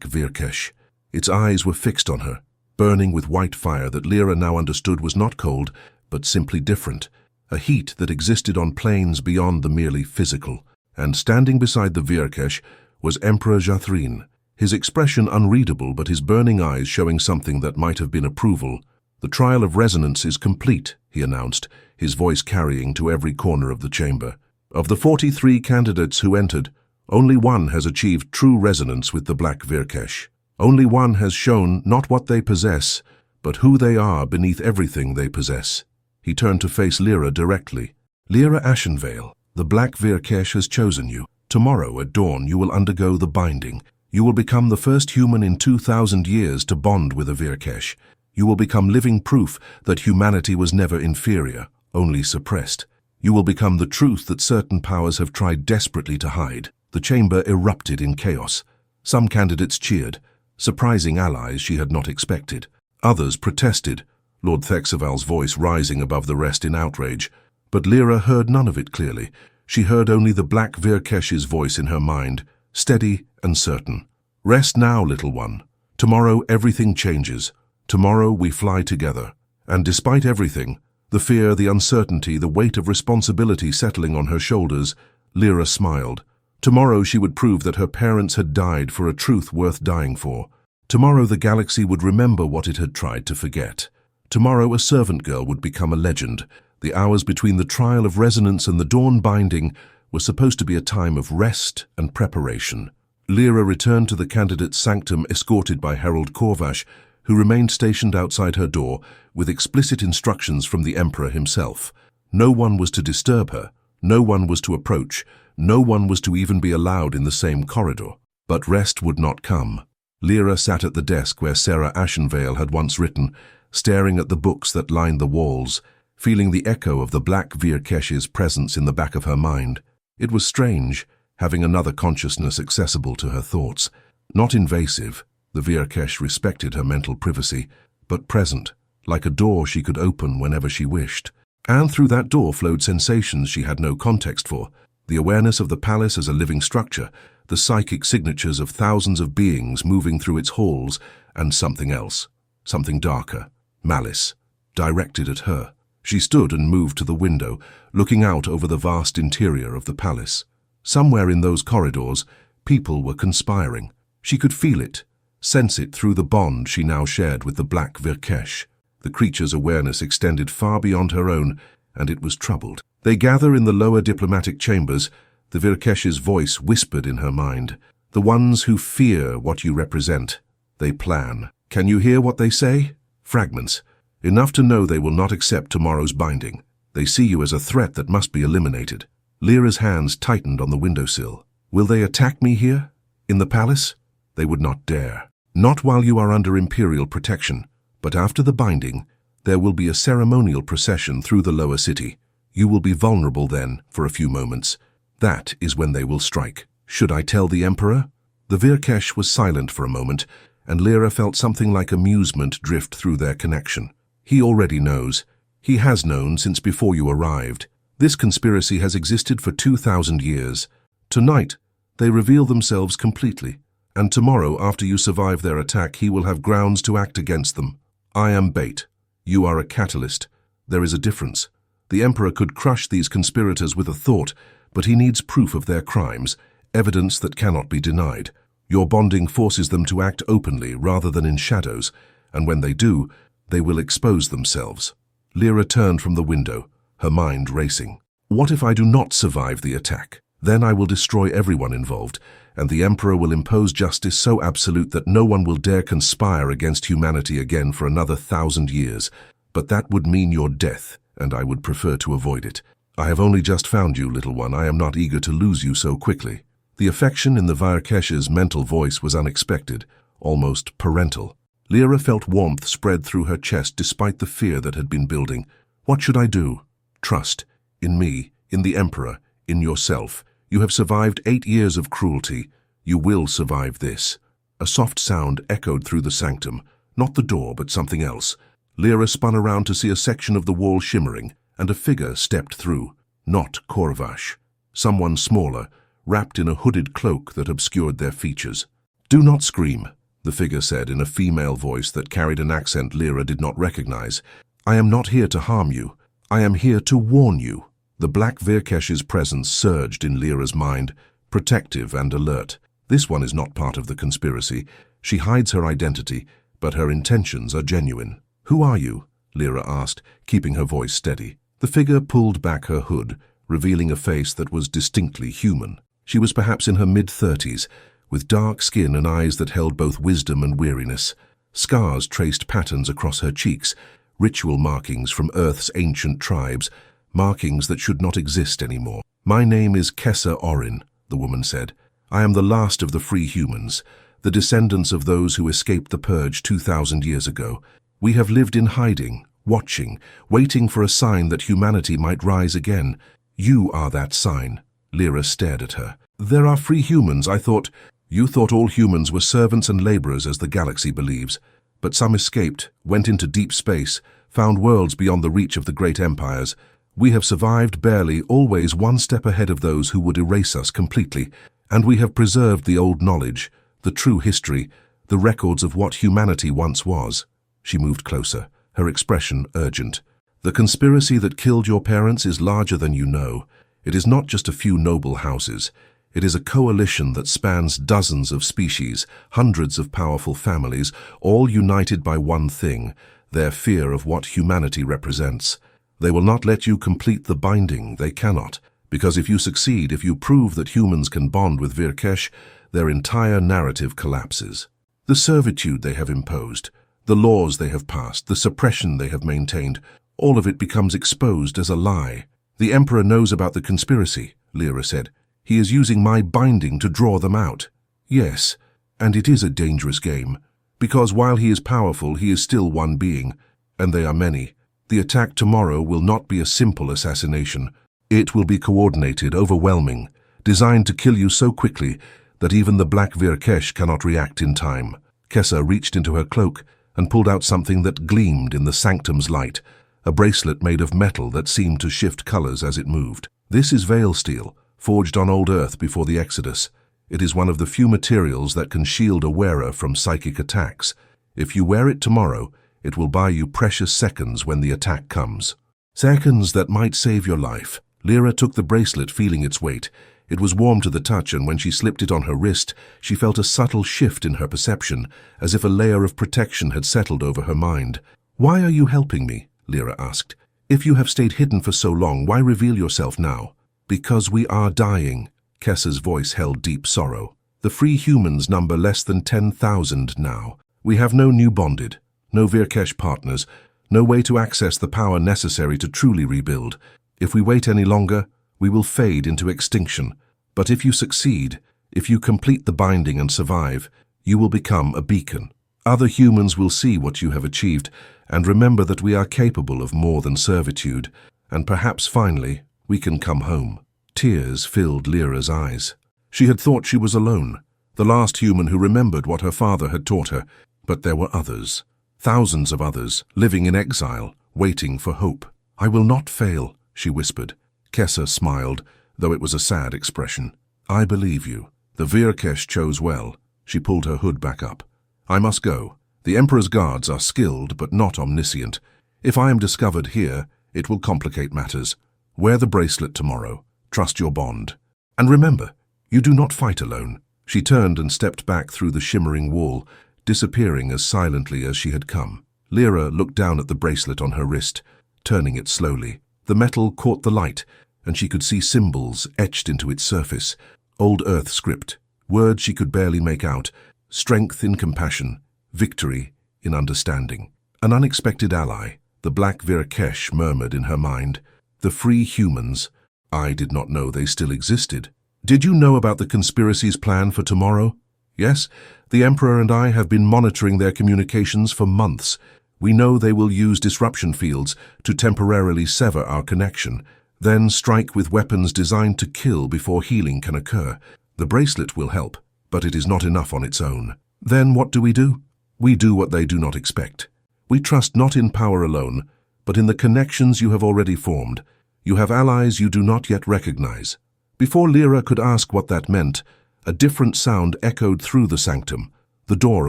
Vyr'kesh. Its eyes were fixed on her, burning with white fire that Lira now understood was not cold, but simply different, a heat that existed on planes beyond the merely physical. And standing beside the Vyr'kesh was Emperor Jathrin, his expression unreadable but his burning eyes showing something that might have been approval. "The trial of resonance is complete," he announced, his voice carrying to every corner of the chamber. "Of the 43 candidates who entered, only one has achieved true resonance with the Black Vyr'kesh. Only one has shown not what they possess, but who they are beneath everything they possess." He turned to face Lira directly. "Lira Ashenvale, the Black Vyr'kesh has chosen you. Tomorrow at dawn you will undergo the binding. You will become the first human in 2,000 years to bond with a Vyr'kesh. You will become living proof that humanity was never inferior, only suppressed. You will become the truth that certain powers have tried desperately to hide." The chamber erupted in chaos. Some candidates cheered, surprising allies she had not expected. Others protested, Lord Thexaval's voice rising above the rest in outrage. But Lira heard none of it clearly. She heard only the Black Vyr'kesh's voice in her mind, steady and certain. "Rest now, little one. Tomorrow everything changes. Tomorrow we fly together." And despite everything, the fear, the uncertainty, the weight of responsibility settling on her shoulders, Lira smiled. Tomorrow she would prove that her parents had died for a truth worth dying for. Tomorrow the galaxy would remember what it had tried to forget. Tomorrow a servant girl would become a legend. The hours between the trial of resonance and the dawn binding were supposed to be a time of rest and preparation. Lira returned to the candidate's sanctum escorted by Herald Corvash, who remained stationed outside her door with explicit instructions from the Emperor himself. No one was to disturb her, no one was to approach, no one was to even be allowed in the same corridor. But rest would not come. Lira sat at the desk where Lira Ashenvale had once written, staring at the books that lined the walls, feeling the echo of the Black Vyr'kesh's presence in the back of her mind. It was strange, having another consciousness accessible to her thoughts. Not invasive, the Vyr'kesh respected her mental privacy, but present, like a door she could open whenever she wished. And through that door flowed sensations she had no context for. The awareness of the palace as a living structure, the psychic signatures of thousands of beings moving through its halls, and something else, something darker, malice, directed at her. She stood and moved to the window, looking out over the vast interior of the palace. Somewhere in those corridors, people were conspiring. She could feel it, sense it through the bond she now shared with the Black Vyr'kesh. The creature's awareness extended far beyond her own, and it was troubled. "They gather in the lower diplomatic chambers," the Vyr'kesh's voice whispered in her mind. "The ones who fear what you represent. They plan. Can you hear what they say? Fragments. Enough to know they will not accept tomorrow's binding. They see you as a threat that must be eliminated." Lyra's hands tightened on the windowsill. "Will they attack me here? In the palace? They would not dare. Not while you are under Imperial protection. But after the binding, there will be a ceremonial procession through the lower city. You will be vulnerable then, for a few moments. That is when they will strike. Should I tell the Emperor?" The Vyr'kesh was silent for a moment, and Lira felt something like amusement drift through their connection. "He already knows. He has known since before you arrived. This conspiracy has existed for 2,000 years. Tonight, they reveal themselves completely, and tomorrow, after you survive their attack, he will have grounds to act against them. I am bait. You are a catalyst. There is a difference. The Emperor could crush these conspirators with a thought, but he needs proof of their crimes, evidence that cannot be denied. Your bonding forces them to act openly rather than in shadows, and when they do, they will expose themselves." Lira turned from the window, her mind racing. "What if I do not survive the attack? Then I will destroy everyone involved, and the Emperor will impose justice so absolute that no one will dare conspire against humanity again for another 1,000 years. But that would mean your death, and I would prefer to avoid it. I have only just found you, little one. I am not eager to lose you so quickly." The affection in the Vyr'kesh's mental voice was unexpected, almost parental. Lira felt warmth spread through her chest despite the fear that had been building. "What should I do?" "Trust. In me, in the Emperor, in yourself. You have survived 8 years of cruelty. You will survive this." A soft sound echoed through the sanctum, not the door, but something else. Lira spun around to see a section of the wall shimmering, and a figure stepped through. Not Korvash. Someone smaller, wrapped in a hooded cloak that obscured their features. "Do not scream," the figure said in a female voice that carried an accent Lira did not recognize. "I am not here to harm you. I am here to warn you." The Black Vyr'kesh's presence surged in Lira's mind, protective and alert. This one is not part of the conspiracy. She hides her identity, but her intentions are genuine. "Who are you?" Lira asked, keeping her voice steady. The figure pulled back her hood, revealing a face that was distinctly human. She was perhaps in her mid-30s, with dark skin and eyes that held both wisdom and weariness. Scars traced patterns across her cheeks, ritual markings from Earth's ancient tribes, markings that should not exist anymore. "My name is Kessa Orin," the woman said. "I am the last of the free humans, the descendants of those who escaped the purge 2,000 years ago. We have lived in hiding, watching, waiting for a sign that humanity might rise again. You are that sign." Lira stared at her. "There are free humans, I thought." "You thought all humans were servants and laborers, as the galaxy believes. But some escaped, went into deep space, found worlds beyond the reach of the great empires. We have survived barely, always one step ahead of those who would erase us completely. And we have preserved the old knowledge, the true history, the records of what humanity once was." She moved closer, her expression urgent. "The conspiracy that killed your parents is larger than you know. It is not just a few noble houses. It is a coalition that spans dozens of species, hundreds of powerful families, all united by one thing, their fear of what humanity represents. They will not let you complete the binding. They cannot. Because if you succeed, if you prove that humans can bond with Vyr'kesh, their entire narrative collapses. The servitude they have imposed, the laws they have passed, the suppression they have maintained, all of it becomes exposed as a lie." "The Emperor knows about the conspiracy," Lira said. "He is using my binding to draw them out." "Yes, and it is a dangerous game. Because while he is powerful, he is still one being, and they are many. The attack tomorrow will not be a simple assassination. It will be coordinated, overwhelming, designed to kill you so quickly that even the Black Vyr'kesh cannot react in time." Kessa reached into her cloak and pulled out something that gleamed in the sanctum's light, a bracelet made of metal that seemed to shift colors as it moved. "This is veil steel, forged on old Earth before the Exodus. It is one of the few materials that can shield a wearer from psychic attacks. If you wear it tomorrow, it will buy you precious seconds when the attack comes. Seconds that might save your life." Lira took the bracelet, feeling its weight. It was warm to the touch, and when she slipped it on her wrist, she felt a subtle shift in her perception, as if a layer of protection had settled over her mind. "Why are you helping me?" Lira asked. "If you have stayed hidden for so long, why reveal yourself now?" "Because we are dying." Kessa's voice held deep sorrow. "The free humans number less than 10,000 now. We have no new bonded, no Vyr'kesh partners, no way to access the power necessary to truly rebuild. If we wait any longer, we will fade into extinction. But if you succeed, if you complete the binding and survive, you will become a beacon. Other humans will see what you have achieved and remember that we are capable of more than servitude, and perhaps finally we can come home." Tears filled Lira's eyes. She had thought she was alone, the last human who remembered what her father had taught her, but there were others, thousands of others, living in exile, waiting for hope. "I will not fail," she whispered. Kessa smiled, though it was a sad expression. "I believe you. The Vyr'kesh chose well." She pulled her hood back up. "I must go. The Emperor's guards are skilled but not omniscient. If I am discovered here, it will complicate matters. Wear the bracelet tomorrow. Trust your bond. And remember, you do not fight alone." She turned and stepped back through the shimmering wall, disappearing as silently as she had come. Lira looked down at the bracelet on her wrist, turning it slowly. The metal caught the light, and she could see symbols etched into its surface. Old Earth script, words she could barely make out, strength in compassion, victory in understanding. An unexpected ally, the Black Vyr'kesh murmured in her mind. The free humans. I did not know they still existed. Did you know about the conspiracy's plan for tomorrow? Yes, the Emperor and I have been monitoring their communications for months. We know they will use disruption fields to temporarily sever our connection, then strike with weapons designed to kill before healing can occur. The bracelet will help, but it is not enough on its own. Then what do? We do what they do not expect. We trust not in power alone, but in the connections you have already formed. You have allies you do not yet recognize. Before Lira could ask what that meant, a different sound echoed through the sanctum, the door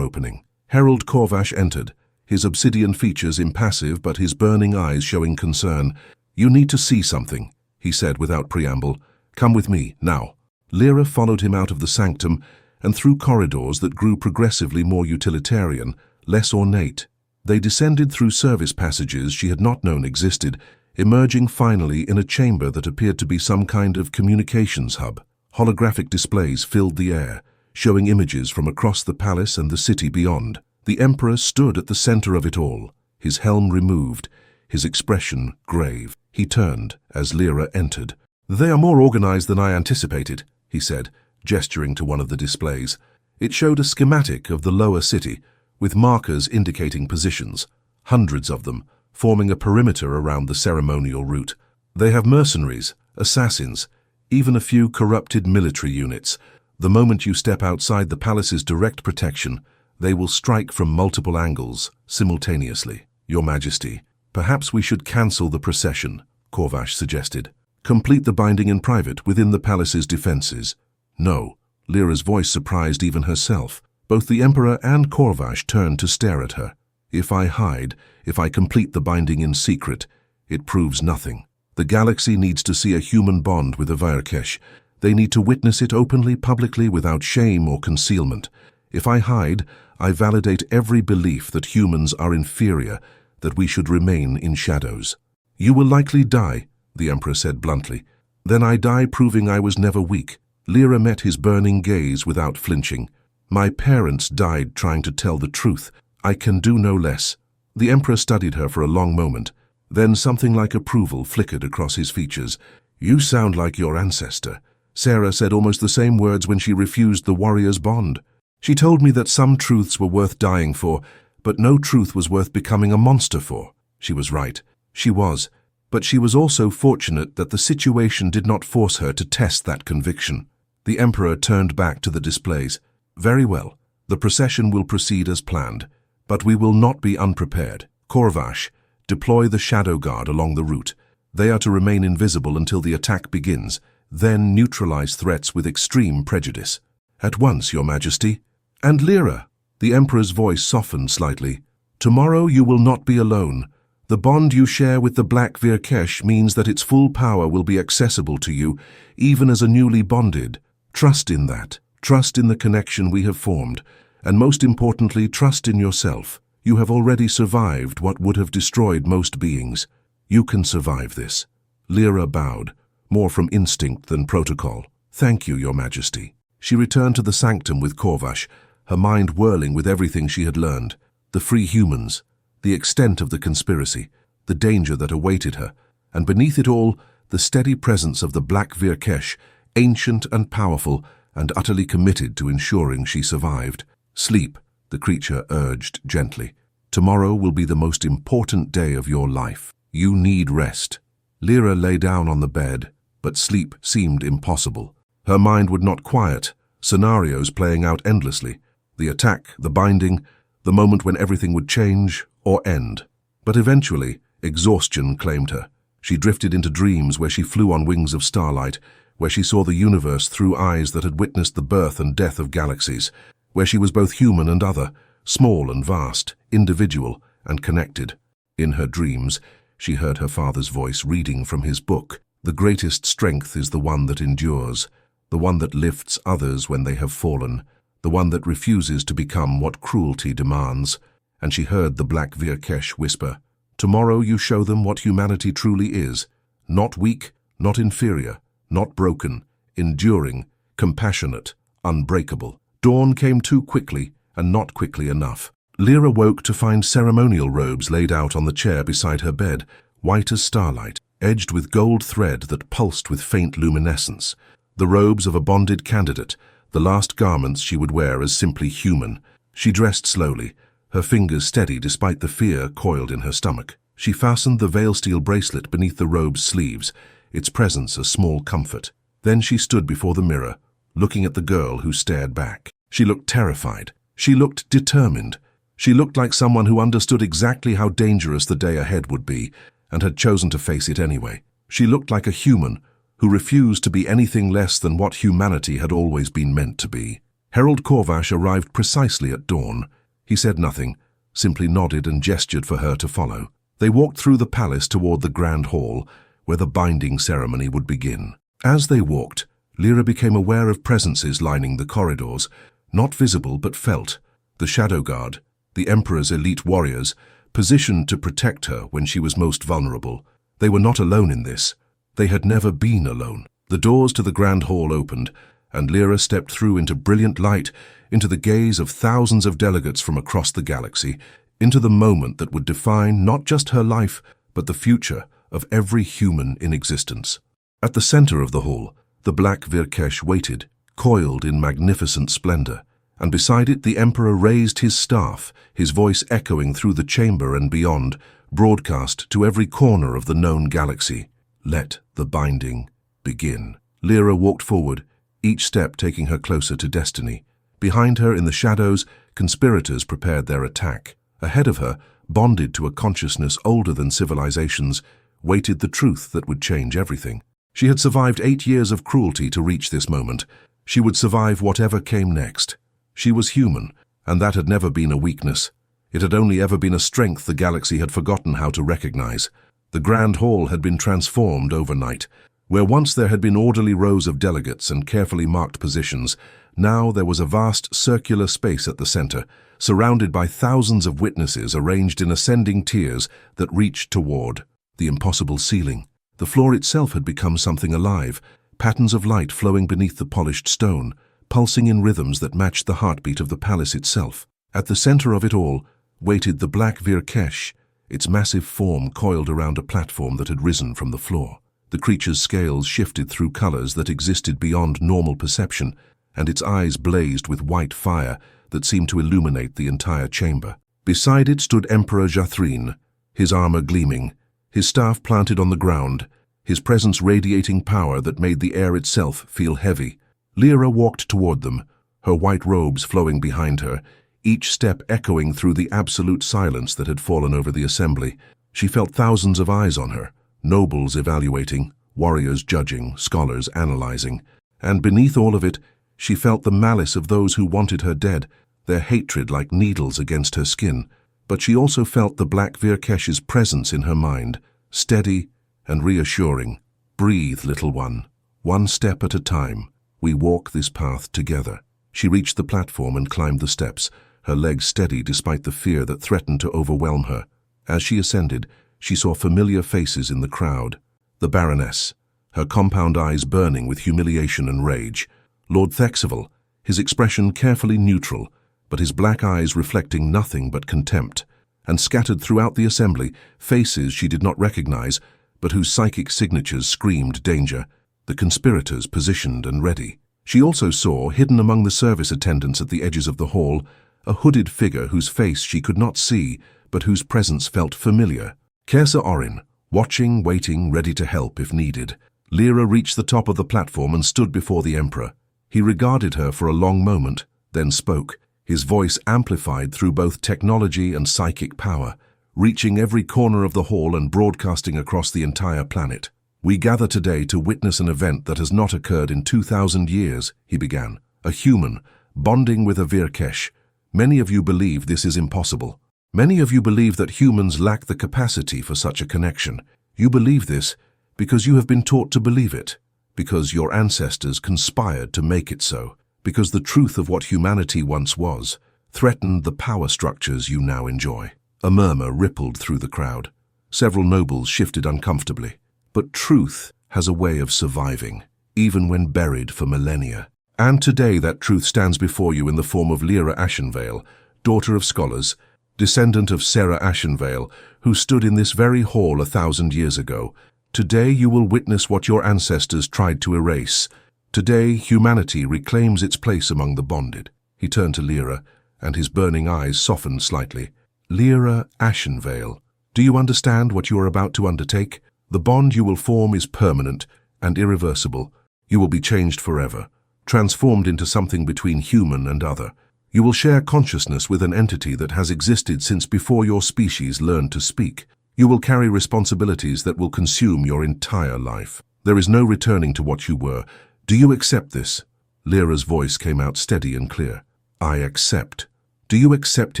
opening. Herald Corvash entered, his obsidian features impassive but his burning eyes showing concern. You need to see something, he said without preamble. Come with me, now. Lira followed him out of the sanctum and through corridors that grew progressively more utilitarian, less ornate. They descended through service passages she had not known existed, emerging finally in a chamber that appeared to be some kind of communications hub. Holographic displays filled the air, showing images from across the palace and the city beyond. The Emperor stood at the center of it all, his helm removed, his expression grave. He turned as Lira entered. They are more organized than I anticipated, he said, gesturing to one of the displays. It showed a schematic of the lower city, with markers indicating positions, hundreds of them, forming a perimeter around the ceremonial route. They have mercenaries, assassins, even a few corrupted military units. The moment you step outside the palace's direct protection, they will strike from multiple angles, simultaneously. Your Majesty, perhaps we should cancel the procession, Corvash suggested. Complete the binding in private within the palace's defenses. No, Lira's voice surprised even herself. Both the Emperor and Corvash turned to stare at her. If I hide, if I complete the binding in secret, it proves nothing. The galaxy needs to see a human bond with a Vyr'kesh. They need to witness it openly, publicly, without shame or concealment. If I hide, I validate every belief that humans are inferior, that we should remain in shadows. You will likely die, the Emperor said bluntly. Then I die proving I was never weak. Lira met his burning gaze without flinching. My parents died trying to tell the truth. I can do no less. The Emperor studied her for a long moment. Then something like approval flickered across his features. You sound like your ancestor. Sarah said almost the same words when she refused the warrior's bond. She told me that some truths were worth dying for, but no truth was worth becoming a monster for. She was right. She was. But she was also fortunate that the situation did not force her to test that conviction. The Emperor turned back to the displays. Very well. The procession will proceed as planned, but we will not be unprepared. Corvash, deploy the Shadow Guard along the route. They are to remain invisible until the attack begins, then neutralize threats with extreme prejudice. At once, Your Majesty. And Lira, the Emperor's voice softened slightly. Tomorrow you will not be alone. The bond you share with the Black Vyr'kesh means that its full power will be accessible to you, even as a newly bonded. Trust in that. Trust in the connection we have formed, and most importantly, trust in yourself. You have already survived what would have destroyed most beings. You can survive this. Lira bowed, more from instinct than protocol. Thank you, Your Majesty. She returned to the sanctum with Corvash, her mind whirling with everything she had learned. The free humans, the extent of the conspiracy, the danger that awaited her, and beneath it all, the steady presence of the Black Vyr'kesh, ancient and powerful, and utterly committed to ensuring she survived. Sleep, the creature urged gently. Tomorrow will be the most important day of your life. You need rest. Lira lay down on the bed, but sleep seemed impossible. Her mind would not quiet, scenarios playing out endlessly. The attack, the binding, the moment when everything would change or end. But eventually, exhaustion claimed her. She drifted into dreams where she flew on wings of starlight, where she saw the universe through eyes that had witnessed the birth and death of galaxies, where she was both human and other, small and vast, individual and connected. In her dreams, she heard her father's voice reading from his book. The greatest strength is the one that endures, the one that lifts others when they have fallen, the one that refuses to become what cruelty demands. And she heard the Black Vyr'kesh whisper, Tomorrow you show them what humanity truly is, not weak, not inferior, not broken, enduring, compassionate, unbreakable. Dawn came too quickly and not quickly enough. Lira woke to find ceremonial robes laid out on the chair beside her bed, white as starlight, edged with gold thread that pulsed with faint luminescence. The robes of a bonded candidate, the last garments she would wear as simply human. She dressed slowly, her fingers steady despite the fear coiled in her stomach. She fastened the veil steel bracelet beneath the robe's sleeves, its presence a small comfort. Then she stood before the mirror, looking at the girl who stared back. She looked terrified. She looked determined. She looked like someone who understood exactly how dangerous the day ahead would be and had chosen to face it anyway. She looked like a human who refused to be anything less than what humanity had always been meant to be. Herald Corvash arrived precisely at dawn. He said nothing, simply nodded and gestured for her to follow. They walked through the palace toward the grand hall, where the binding ceremony would begin. As they walked, Lira became aware of presences lining the corridors, not visible but felt. The Shadow Guard, the Emperor's elite warriors, positioned to protect her when she was most vulnerable. They were not alone in this. They had never been alone. The doors to the grand hall opened, and Lira stepped through into brilliant light, into the gaze of thousands of delegates from across the galaxy, into the moment that would define not just her life, but the future of every human in existence. At the center of the hall, the Black Vyr'kesh waited, coiled in magnificent splendor, and beside it the Emperor raised his staff, his voice echoing through the chamber and beyond, broadcast to every corner of the known galaxy. Let the binding begin. Lira walked forward, each step taking her closer to destiny. Behind her, in the shadows, conspirators prepared their attack. Ahead of her, bonded to a consciousness older than civilizations, waited the truth that would change everything. She had survived 8 years of cruelty to reach this moment. She would survive whatever came next. She was human, and that had never been a weakness. It had only ever been a strength the galaxy had forgotten how to recognize. The Grand Hall had been transformed overnight. Where once there had been orderly rows of delegates and carefully marked positions, now there was a vast circular space at the center, surrounded by thousands of witnesses arranged in ascending tiers that reached toward the impossible ceiling. The floor itself had become something alive, patterns of light flowing beneath the polished stone, pulsing in rhythms that matched the heartbeat of the palace itself. At the center of it all waited the Black Vyr'kesh, its massive form coiled around a platform that had risen from the floor. The creature's scales shifted through colors that existed beyond normal perception, and its eyes blazed with white fire that seemed to illuminate the entire chamber. Beside it stood Emperor Jathreen, his armor gleaming, his staff planted on the ground, his presence radiating power that made the air itself feel heavy. Lira walked toward them, her white robes flowing behind her, each step echoing through the absolute silence that had fallen over the assembly. She felt thousands of eyes on her, nobles evaluating, warriors judging, scholars analyzing, and beneath all of it, she felt the malice of those who wanted her dead, their hatred like needles against her skin. But she also felt the Black Vyr'kesh's presence in her mind, steady and reassuring. Breathe, little one step at a time. We walk this path together. She reached the platform and climbed the steps, her legs steady despite the fear that threatened to overwhelm her. As she ascended, she saw familiar faces in the crowd. The Baroness, her compound eyes burning with humiliation and rage. Lord Thexeval, his expression carefully neutral, but his black eyes reflecting nothing but contempt. And scattered throughout the assembly, faces she did not recognize, but whose psychic signatures screamed danger. The conspirators positioned and ready. She also saw, hidden among the service attendants at the edges of the hall, a hooded figure whose face she could not see, but whose presence felt familiar. Kersa Orin, watching, waiting, ready to help if needed. Lira reached the top of the platform and stood before the Emperor. He regarded her for a long moment, then spoke, his voice amplified through both technology and psychic power, reaching every corner of the hall and broadcasting across the entire planet. We gather today to witness an event that has not occurred in 2,000 years, he began. A human, bonding with a Vyr'kesh. Many of you believe this is impossible. Many of you believe that humans lack the capacity for such a connection. You believe this because you have been taught to believe it, because your ancestors conspired to make it so, because the truth of what humanity once was threatened the power structures you now enjoy. A murmur rippled through the crowd. Several nobles shifted uncomfortably. But truth has a way of surviving, even when buried for millennia. And today that truth stands before you in the form of Lira Ashenvale, daughter of scholars, descendant of Lira Ashenvale, who stood in this very hall 1,000 years ago. Today you will witness what your ancestors tried to erase. Today humanity reclaims its place among the bonded. He turned to Lira, and his burning eyes softened slightly. Lira Ashenvale, do you understand what you are about to undertake? The bond you will form is permanent and irreversible. You will be changed forever, transformed into something between human and other. You will share consciousness with an entity that has existed since before your species learned to speak. You will carry responsibilities that will consume your entire life. There is no returning to what you were. Do you accept this? Lira's voice came out steady and clear. I accept. Do you accept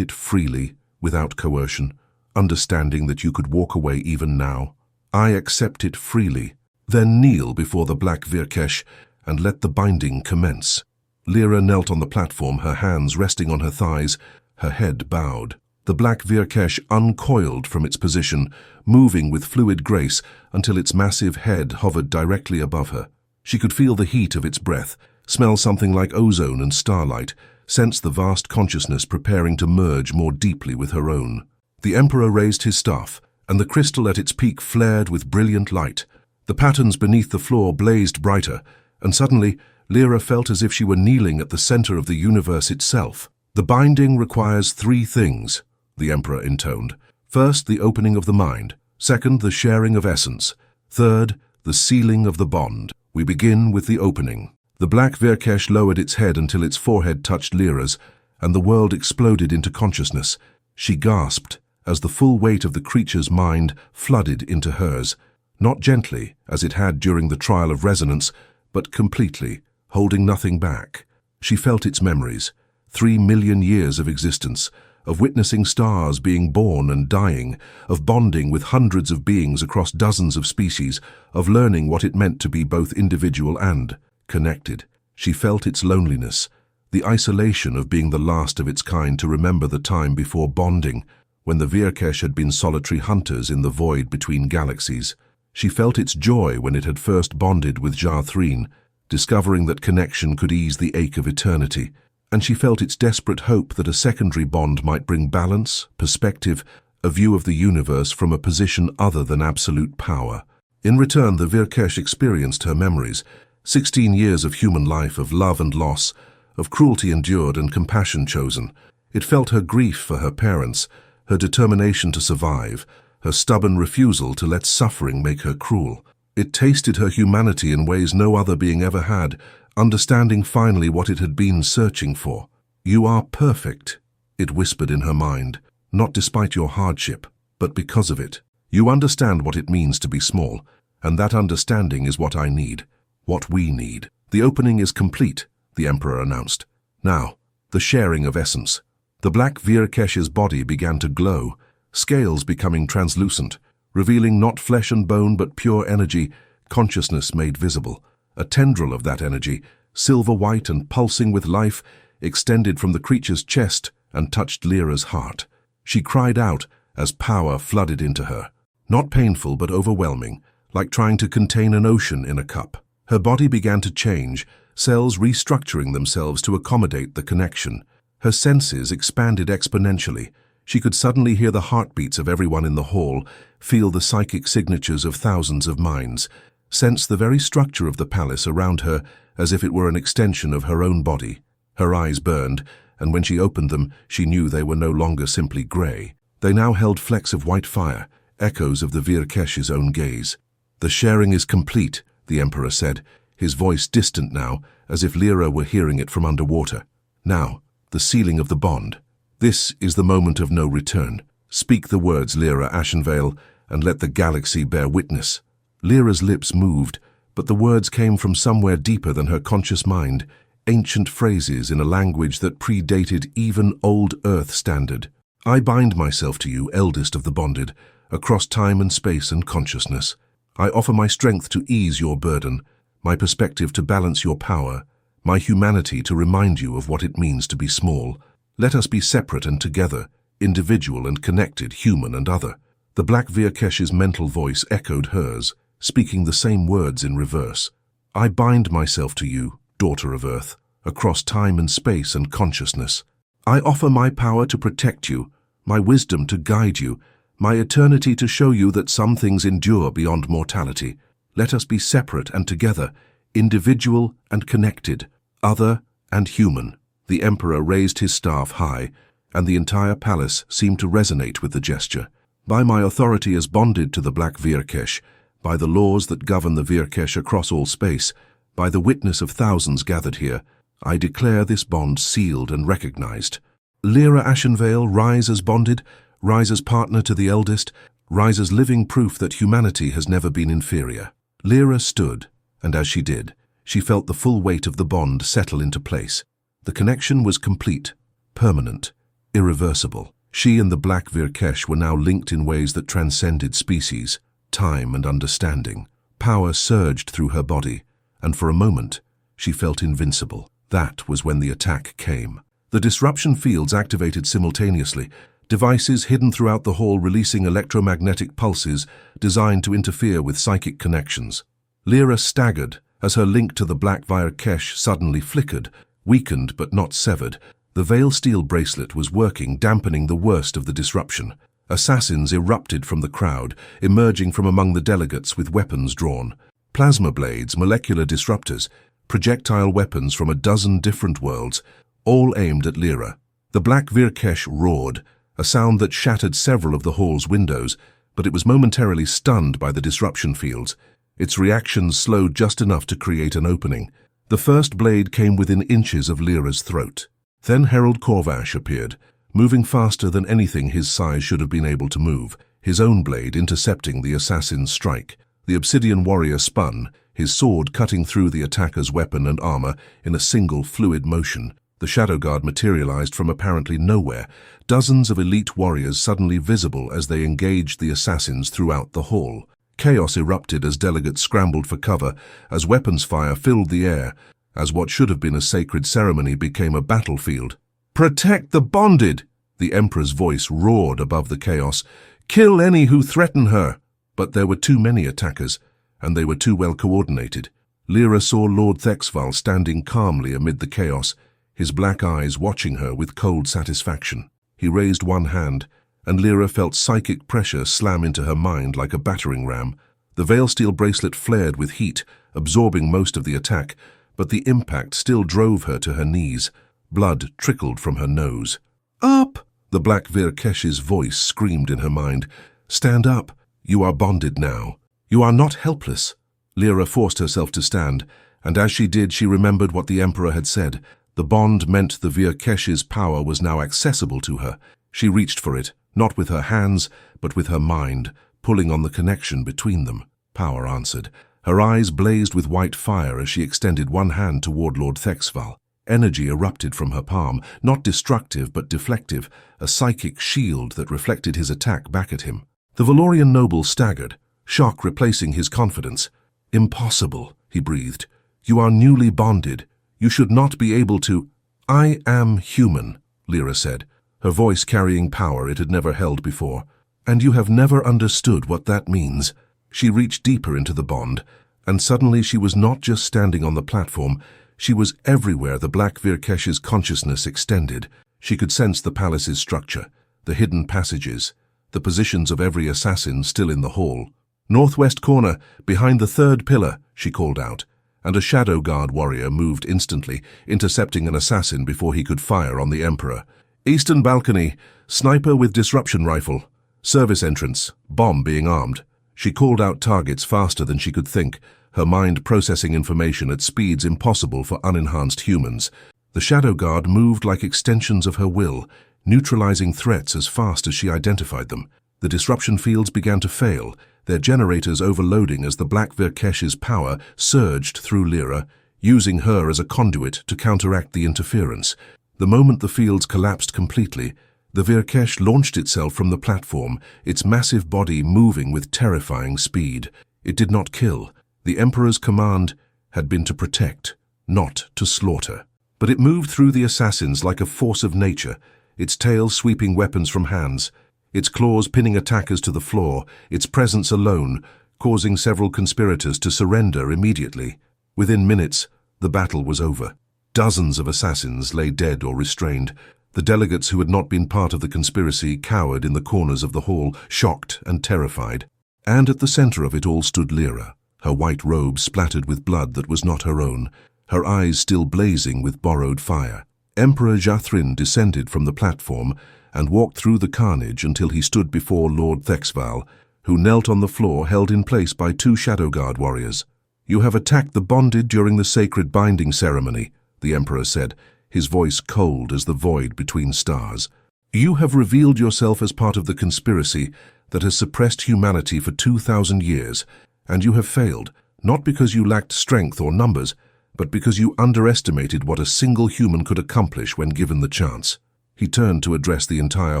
it freely, without coercion, understanding that you could walk away even now? I accept it freely. Then kneel before the Black Vyr'kesh and let the binding commence. Lira knelt on the platform, her hands resting on her thighs, her head bowed. The Black Vyr'kesh uncoiled from its position, moving with fluid grace until its massive head hovered directly above her. She could feel the heat of its breath, smell something like ozone and starlight, sense the vast consciousness preparing to merge more deeply with her own. The Emperor raised his staff, and the crystal at its peak flared with brilliant light. The patterns beneath the floor blazed brighter, and suddenly Lira felt as if she were kneeling at the center of the universe itself. The binding requires 3 things, the Emperor intoned. First, the opening of the mind. Second, the sharing of essence. Third, the sealing of the bond. We begin with the opening. The Black Vyr'kesh lowered its head until its forehead touched Lira's, and the world exploded into consciousness. She gasped as the full weight of the creature's mind flooded into hers, not gently, as it had during the trial of resonance, but completely, holding nothing back. She felt its memories, 3 million years of existence, of witnessing stars being born and dying, of bonding with hundreds of beings across dozens of species, of learning what it meant to be both individual and connected. She felt its loneliness, the isolation of being the last of its kind to remember the time before bonding, when the Vyr'kesh had been solitary hunters in the void between galaxies. She felt its joy when it had first bonded with Jar-Threen, discovering that connection could ease the ache of eternity, and she felt its desperate hope that a secondary bond might bring balance, perspective, a view of the universe from a position other than absolute power. In return, the Vyr'kesh experienced her memories, 16 years of human life, of love and loss, of cruelty endured and compassion chosen. It felt her grief for her parents, her determination to survive, her stubborn refusal to let suffering make her cruel. It tasted her humanity in ways no other being ever had, understanding finally what it had been searching for. You are perfect, it whispered in her mind, not despite your hardship, but because of it. You understand what it means to be small, and that understanding is what I need, what we need. The opening is complete, the Emperor announced. Now, the sharing of essence. The Black Vyr'kesh's body began to glow, scales becoming translucent, revealing not flesh and bone but pure energy, consciousness made visible. A tendril of that energy, silver-white and pulsing with life, extended from the creature's chest and touched Lira's heart. She cried out as power flooded into her. Not painful but overwhelming, like trying to contain an ocean in a cup. Her body began to change, cells restructuring themselves to accommodate the connection. Her senses expanded exponentially. She could suddenly hear the heartbeats of everyone in the hall, feel the psychic signatures of thousands of minds, sense the very structure of the palace around her as if it were an extension of her own body. Her eyes burned, and when she opened them, she knew they were no longer simply grey. They now held flecks of white fire, echoes of the Vyr'kesh's own gaze. The sharing is complete, the Emperor said, his voice distant now, as if Lira were hearing it from underwater. Now, the sealing of the bond. This is the moment of no return. Speak the words, Lira Ashenvale, and let the galaxy bear witness. Lira's lips moved, but the words came from somewhere deeper than her conscious mind, ancient phrases in a language that predated even old Earth standard. I bind myself to you, eldest of the bonded, across time and space and consciousness. I offer my strength to ease your burden, my perspective to balance your power, my humanity to remind you of what it means to be small. Let us be separate and together, individual and connected, human and other. The Black Vyr'kesh's mental voice echoed hers, speaking the same words in reverse. I bind myself to you, daughter of Earth, across time and space and consciousness. I offer my power to protect you, my wisdom to guide you, my eternity to show you that some things endure beyond mortality. Let us be separate and together, individual and connected, other and human. The Emperor raised his staff high, and the entire palace seemed to resonate with the gesture. By my authority as bonded to the Black Vyr'kesh, by the laws that govern the Vyr'kesh across all space, by the witness of thousands gathered here, I declare this bond sealed and recognized. Lira Ashenvale, rise as bonded, rise as partner to the eldest, rise as living proof that humanity has never been inferior. Lira stood, and as she did, she felt the full weight of the bond settle into place. The connection was complete, permanent, irreversible. She and the Black Vyr'kesh were now linked in ways that transcended species, time and understanding. Power surged through her body, and for a moment, she felt invincible. That was when the attack came. The disruption fields activated simultaneously, devices hidden throughout the hall releasing electromagnetic pulses designed to interfere with psychic connections. Lira staggered as her link to the Black Vyr'kesh suddenly flickered, weakened but not severed. The veil steel bracelet was working, dampening the worst of the disruption. Assassins erupted from the crowd, emerging from among the delegates with weapons drawn. Plasma blades, molecular disruptors, projectile weapons from a dozen different worlds, all aimed at Lira. The Black Vyr'kesh roared, a sound that shattered several of the hall's windows, but it was momentarily stunned by the disruption fields. Its reactions slowed just enough to create an opening. The first blade came within inches of Lira's throat. Then Herald Corvash appeared, moving faster than anything his size should have been able to move, his own blade intercepting the assassin's strike. The obsidian warrior spun, his sword cutting through the attacker's weapon and armor in a single fluid motion. The Shadow Guard materialized from apparently nowhere, dozens of elite warriors suddenly visible as they engaged the assassins throughout the hall. Chaos erupted as delegates scrambled for cover, as weapons fire filled the air, as what should have been a sacred ceremony became a battlefield. "Protect the bonded!" The Emperor's voice roared above the chaos. "Kill any who threaten her!" But there were too many attackers, and they were too well coordinated. Lira saw Lord Thexval standing calmly amid the chaos, his black eyes watching her with cold satisfaction. He raised one hand, and Lira felt psychic pressure slam into her mind like a battering ram. The veil steel bracelet flared with heat, absorbing most of the attack, but the impact still drove her to her knees. Blood trickled from her nose. "Up!" The Black Vyr'kesh's voice screamed in her mind. "Stand up. You are bonded now. You are not helpless." Lira forced herself to stand, and as she did, she remembered what the Emperor had said. The bond meant the Vyr'kesh's power was now accessible to her. She reached for it, not with her hands, but with her mind, pulling on the connection between them. Power answered. Her eyes blazed with white fire as she extended one hand toward Lord Thexval. Energy erupted from her palm, not destructive but deflective, a psychic shield that reflected his attack back at him. The Valorian noble staggered, shock replacing his confidence. "Impossible," he breathed. "You are newly bonded. You should not be able to—" "I am human," Lira said, her voice carrying power it had never held before. "And you have never understood what that means." She reached deeper into the bond, and suddenly she was not just standing on the platform, she was everywhere the Black Vyr'kesh's consciousness extended. She could sense the palace's structure, the hidden passages, the positions of every assassin still in the hall. "Northwest corner, behind the third pillar," she called out, and a Shadow Guard warrior moved instantly, intercepting an assassin before he could fire on the Emperor. "Eastern balcony, sniper with disruption rifle. Service entrance, bomb being armed." She called out targets faster than she could think, her mind processing information at speeds impossible for unenhanced humans. The Shadow Guard moved like extensions of her will, neutralizing threats as fast as she identified them. The disruption fields began to fail, their generators overloading as the Black Vyr'kesh's power surged through Lira, using her as a conduit to counteract the interference. The moment the fields collapsed completely, the Vyr'kesh launched itself from the platform, its massive body moving with terrifying speed. It did not kill. The Emperor's command had been to protect, not to slaughter. But it moved through the assassins like a force of nature, its tail sweeping weapons from hands, its claws pinning attackers to the floor, its presence alone causing several conspirators to surrender immediately. Within minutes, the battle was over. Dozens of assassins lay dead or restrained. The delegates who had not been part of the conspiracy cowered in the corners of the hall, shocked and terrified. And at the center of it all stood Lira, her white robe splattered with blood that was not her own, her eyes still blazing with borrowed fire. Emperor Jathrin descended from the platform and walked through the carnage until he stood before Lord Thexval, who knelt on the floor held in place by two Shadow Guard warriors. "You have attacked the bonded during the sacred binding ceremony," the Emperor said, his voice cold as the void between stars. "You have revealed yourself as part of the conspiracy that has suppressed humanity for 2,000 years, and you have failed, not because you lacked strength or numbers, but because you underestimated what a single human could accomplish when given the chance." He turned to address the entire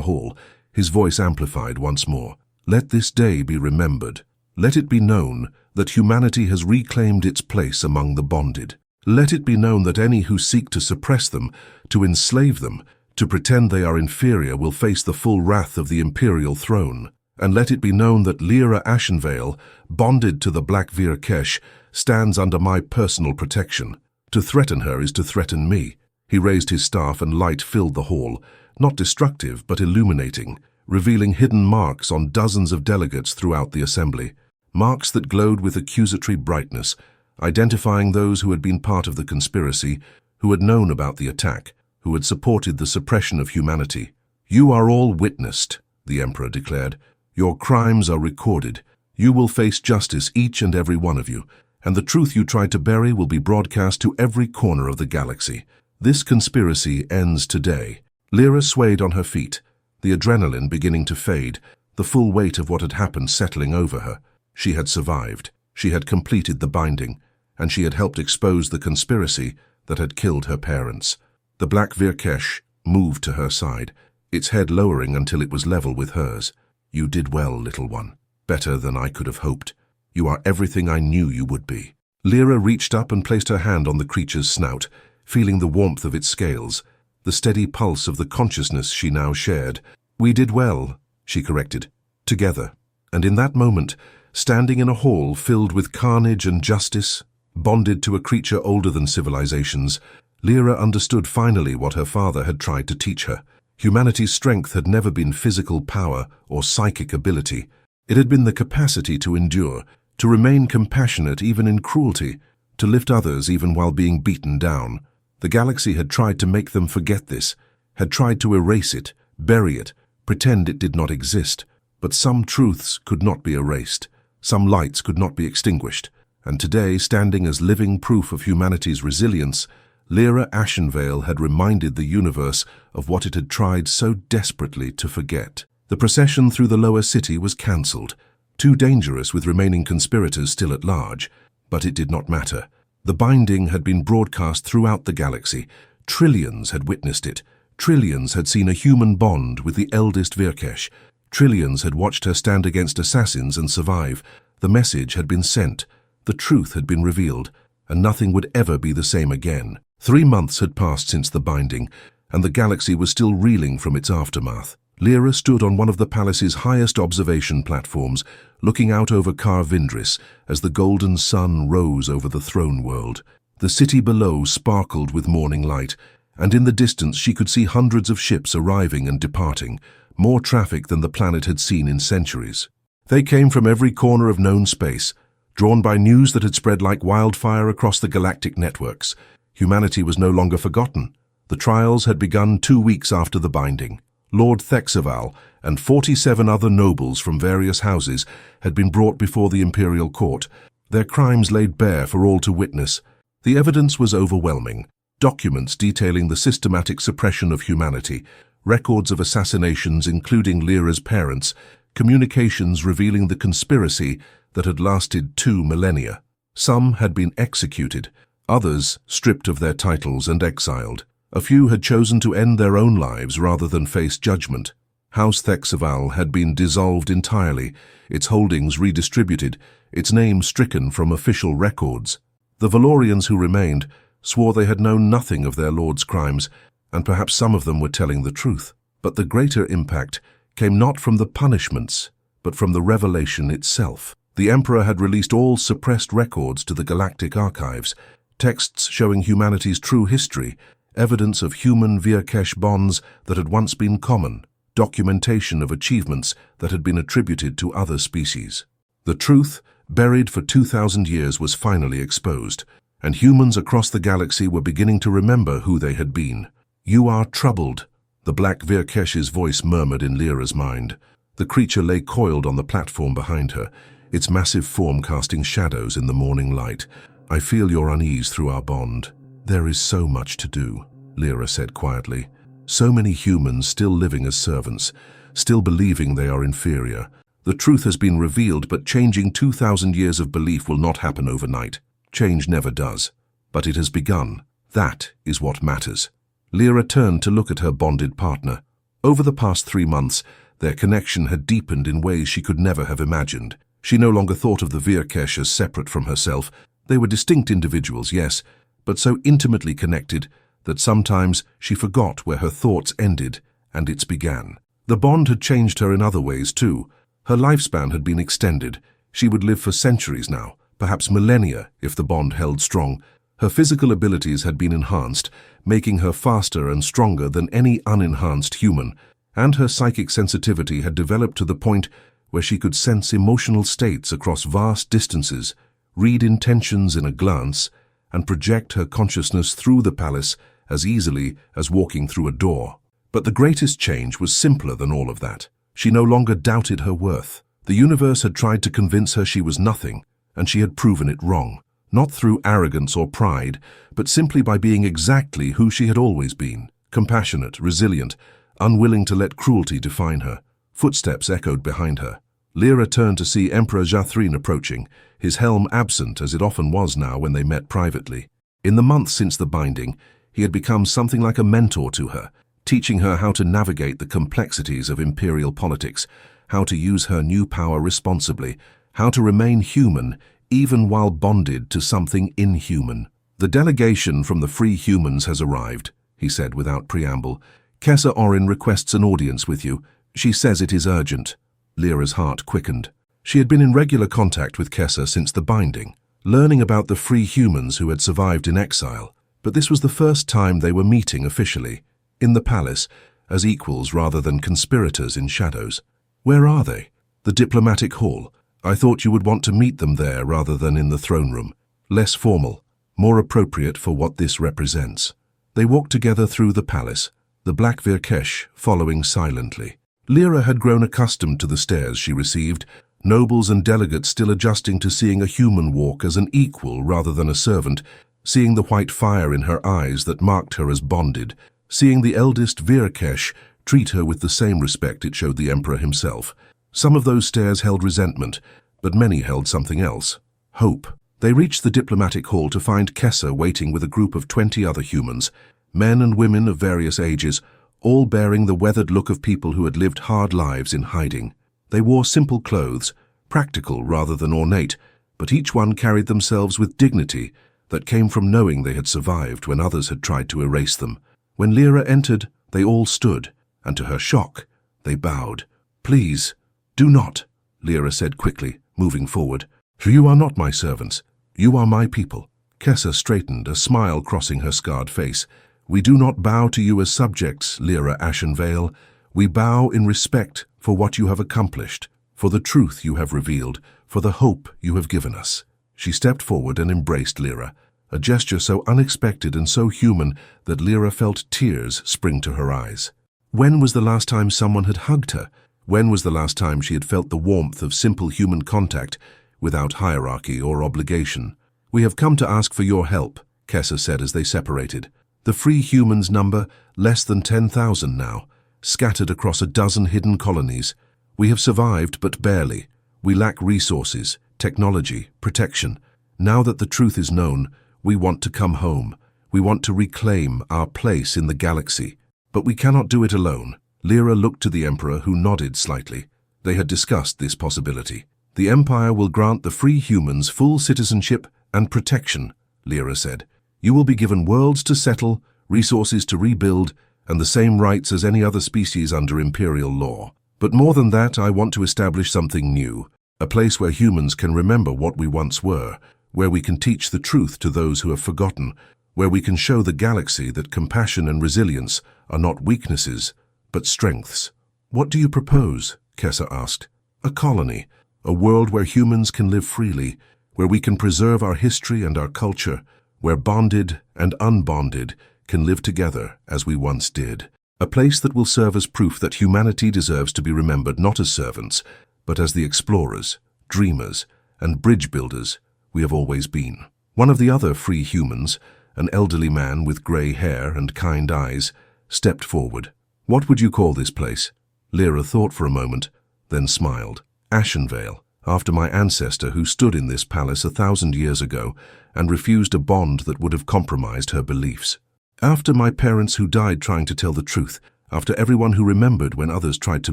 hall, his voice amplified once more. "Let this day be remembered. Let it be known that humanity has reclaimed its place among the bonded. Let it be known that any who seek to suppress them, to enslave them, to pretend they are inferior will face the full wrath of the imperial throne. And let it be known that Lira Ashenvale, bonded to the Black Vyr'kesh, stands under my personal protection. To threaten her is to threaten me." He raised his staff and light filled the hall, not destructive but illuminating, revealing hidden marks on dozens of delegates throughout the assembly, marks that glowed with accusatory brightness, identifying those who had been part of the conspiracy, who had known about the attack, who had supported the suppression of humanity. "You are all witnessed," the Emperor declared. "Your crimes are recorded. You will face justice, each and every one of you, and the truth you tried to bury will be broadcast to every corner of the galaxy. This conspiracy ends today." Lira swayed on her feet, the adrenaline beginning to fade, the full weight of what had happened settling over her. She had survived, she had completed the binding, and she had helped expose the conspiracy that had killed her parents. The Black Vyr'kesh moved to her side, its head lowering until it was level with hers. "You did well, little one. Better than I could have hoped. You are everything I knew you would be." Lira reached up and placed her hand on the creature's snout, feeling the warmth of its scales, the steady pulse of the consciousness she now shared. "We did well," she corrected, "together." And in that moment, standing in a hall filled with carnage and justice, bonded to a creature older than civilizations, Lira understood finally what her father had tried to teach her. Humanity's strength had never been physical power or psychic ability. It had been the capacity to endure, to remain compassionate even in cruelty, to lift others even while being beaten down. The galaxy had tried to make them forget this, had tried to erase it, bury it, pretend it did not exist. But some truths could not be erased, some lights could not be extinguished, and today, standing as living proof of humanity's resilience, Lira Ashenvale had reminded the universe of what it had tried so desperately to forget. The procession through the lower city was cancelled, too dangerous with remaining conspirators still at large, but it did not matter. The binding had been broadcast throughout the galaxy. Trillions had witnessed it. Trillions had seen a human bond with the eldest Vyr'kesh. Trillions had watched her stand against assassins and survive. The message had been sent. The truth had been revealed, and nothing would ever be the same again. 3 months had passed since the binding, and the galaxy was still reeling from its aftermath. Lira stood on one of the palace's highest observation platforms, looking out over Car Vindris as the golden sun rose over the throne world. The city below sparkled with morning light, and in the distance she could see hundreds of ships arriving and departing, more traffic than the planet had seen in centuries. They came from every corner of known space, drawn by news that had spread like wildfire across the galactic networks. Humanity was no longer forgotten. The trials had begun 2 weeks after the binding. Lord Thexval and 47 other nobles from various houses had been brought before the imperial court, their crimes laid bare for all to witness. The evidence was overwhelming. Documents detailing the systematic suppression of humanity, records of assassinations including Lira's parents, communications revealing the conspiracy that had lasted 2 millennia. Some had been executed, others stripped of their titles and exiled. A few had chosen to end their own lives rather than face judgment. House Thexval had been dissolved entirely, its holdings redistributed, its name stricken from official records. The Valorians who remained swore they had known nothing of their lord's crimes, and perhaps some of them were telling the truth. But the greater impact came not from the punishments, but from the revelation itself. The Emperor had released all suppressed records to the galactic archives, texts showing humanity's true history, evidence of human Vyr'kesh bonds that had once been common, documentation of achievements that had been attributed to other species. The truth, buried for 2,000 years, was finally exposed, and humans across the galaxy were beginning to remember who they had been. "You are troubled," the Black Vyr'kesh's voice murmured in Lira's mind. The creature lay coiled on the platform behind her, its massive form casting shadows in the morning light. "I feel your unease through our bond. There is so much to do," Lira said quietly. "So many humans still living as servants, still believing they are inferior. The truth has been revealed, but changing 2,000 years of belief will not happen overnight. Change never does. But it has begun. That is what matters." Lira turned to look at her bonded partner. Over the past 3 months, their connection had deepened in ways she could never have imagined. She no longer thought of the Vyr'kesh as separate from herself. They were distinct individuals, yes, but so intimately connected that sometimes she forgot where her thoughts ended and its began. The bond had changed her in other ways too. Her lifespan had been extended. She would live for centuries now, perhaps millennia if the bond held strong. Her physical abilities had been enhanced, making her faster and stronger than any unenhanced human, and her psychic sensitivity had developed to the point where she could sense emotional states across vast distances, read intentions in a glance, and project her consciousness through the palace as easily as walking through a door. But the greatest change was simpler than all of that. She no longer doubted her worth. The universe had tried to convince her she was nothing, and she had proven it wrong. Not through arrogance or pride, but simply by being exactly who she had always been. Compassionate, resilient, unwilling to let cruelty define her. Footsteps echoed behind her. Lira turned to see Emperor Jathrin approaching, his helm absent as it often was now when they met privately. In the months since the binding, he had become something like a mentor to her, teaching her how to navigate the complexities of imperial politics, how to use her new power responsibly, how to remain human even while bonded to something inhuman. "The delegation from the free humans has arrived," he said without preamble. "Kessa Orin requests an audience with you. She says it is urgent." Lira's heart quickened. She had been in regular contact with Kessa since the binding, learning about the free humans who had survived in exile, but this was the first time they were meeting officially, in the palace, as equals rather than conspirators in shadows. "Where are they?" "The diplomatic hall. I thought you would want to meet them there rather than in the throne room. Less formal, more appropriate for what this represents." They walked together through the palace, the Black Vyr'kesh following silently. Lira had grown accustomed to the stares she received, nobles and delegates still adjusting to seeing a human walk as an equal rather than a servant, seeing the white fire in her eyes that marked her as bonded, seeing the eldest Vyr'kesh treat her with the same respect it showed the Emperor himself. Some of those stares held resentment, but many held something else. Hope. They reached the diplomatic hall to find Kessa waiting with a group of 20 other humans, men and women of various ages, all bearing the weathered look of people who had lived hard lives in hiding. They wore simple clothes, practical rather than ornate, but each one carried themselves with dignity that came from knowing they had survived when others had tried to erase them. When Lira entered, they all stood, and to her shock, they bowed. "Please, do not," Lira said quickly, moving forward. "For you are not my servants. You are my people." Kessa straightened, a smile crossing her scarred face. "We do not bow to you as subjects, Lira Ashenvale. We bow in respect for what you have accomplished, for the truth you have revealed, for the hope you have given us." She stepped forward and embraced Lira, a gesture so unexpected and so human that Lira felt tears spring to her eyes. When was the last time someone had hugged her? When was the last time she had felt the warmth of simple human contact, without hierarchy or obligation? "We have come to ask for your help," Kessa said as they separated. "The free humans number less than 10,000 now, scattered across a dozen hidden colonies. We have survived, but barely. We lack resources, technology, protection. Now that the truth is known, we want to come home. We want to reclaim our place in the galaxy. But we cannot do it alone." Lira looked to the Emperor, who nodded slightly. They had discussed this possibility. "The Empire will grant the free humans full citizenship and protection," Lira said. "You will be given worlds to settle, resources to rebuild, and the same rights as any other species under imperial law. But more than that, I want to establish something new. A place where humans can remember what we once were, where we can teach the truth to those who have forgotten, where we can show the galaxy that compassion and resilience are not weaknesses, but strengths. What do you propose? Kessa asked. A colony, a world where humans can live freely, where we can preserve our history and our culture, where bonded and unbonded can live together as we once did. A place that will serve as proof that humanity deserves to be remembered not as servants, but as the explorers, dreamers, and bridge builders we have always been. One of the other free humans, an elderly man with grey hair and kind eyes, stepped forward. What would you call this place? Lira thought for a moment, then smiled. Ashenvale, after my ancestor who stood in this palace 1,000 years ago and refused a bond that would have compromised her beliefs. After my parents who died trying to tell the truth, after everyone who remembered when others tried to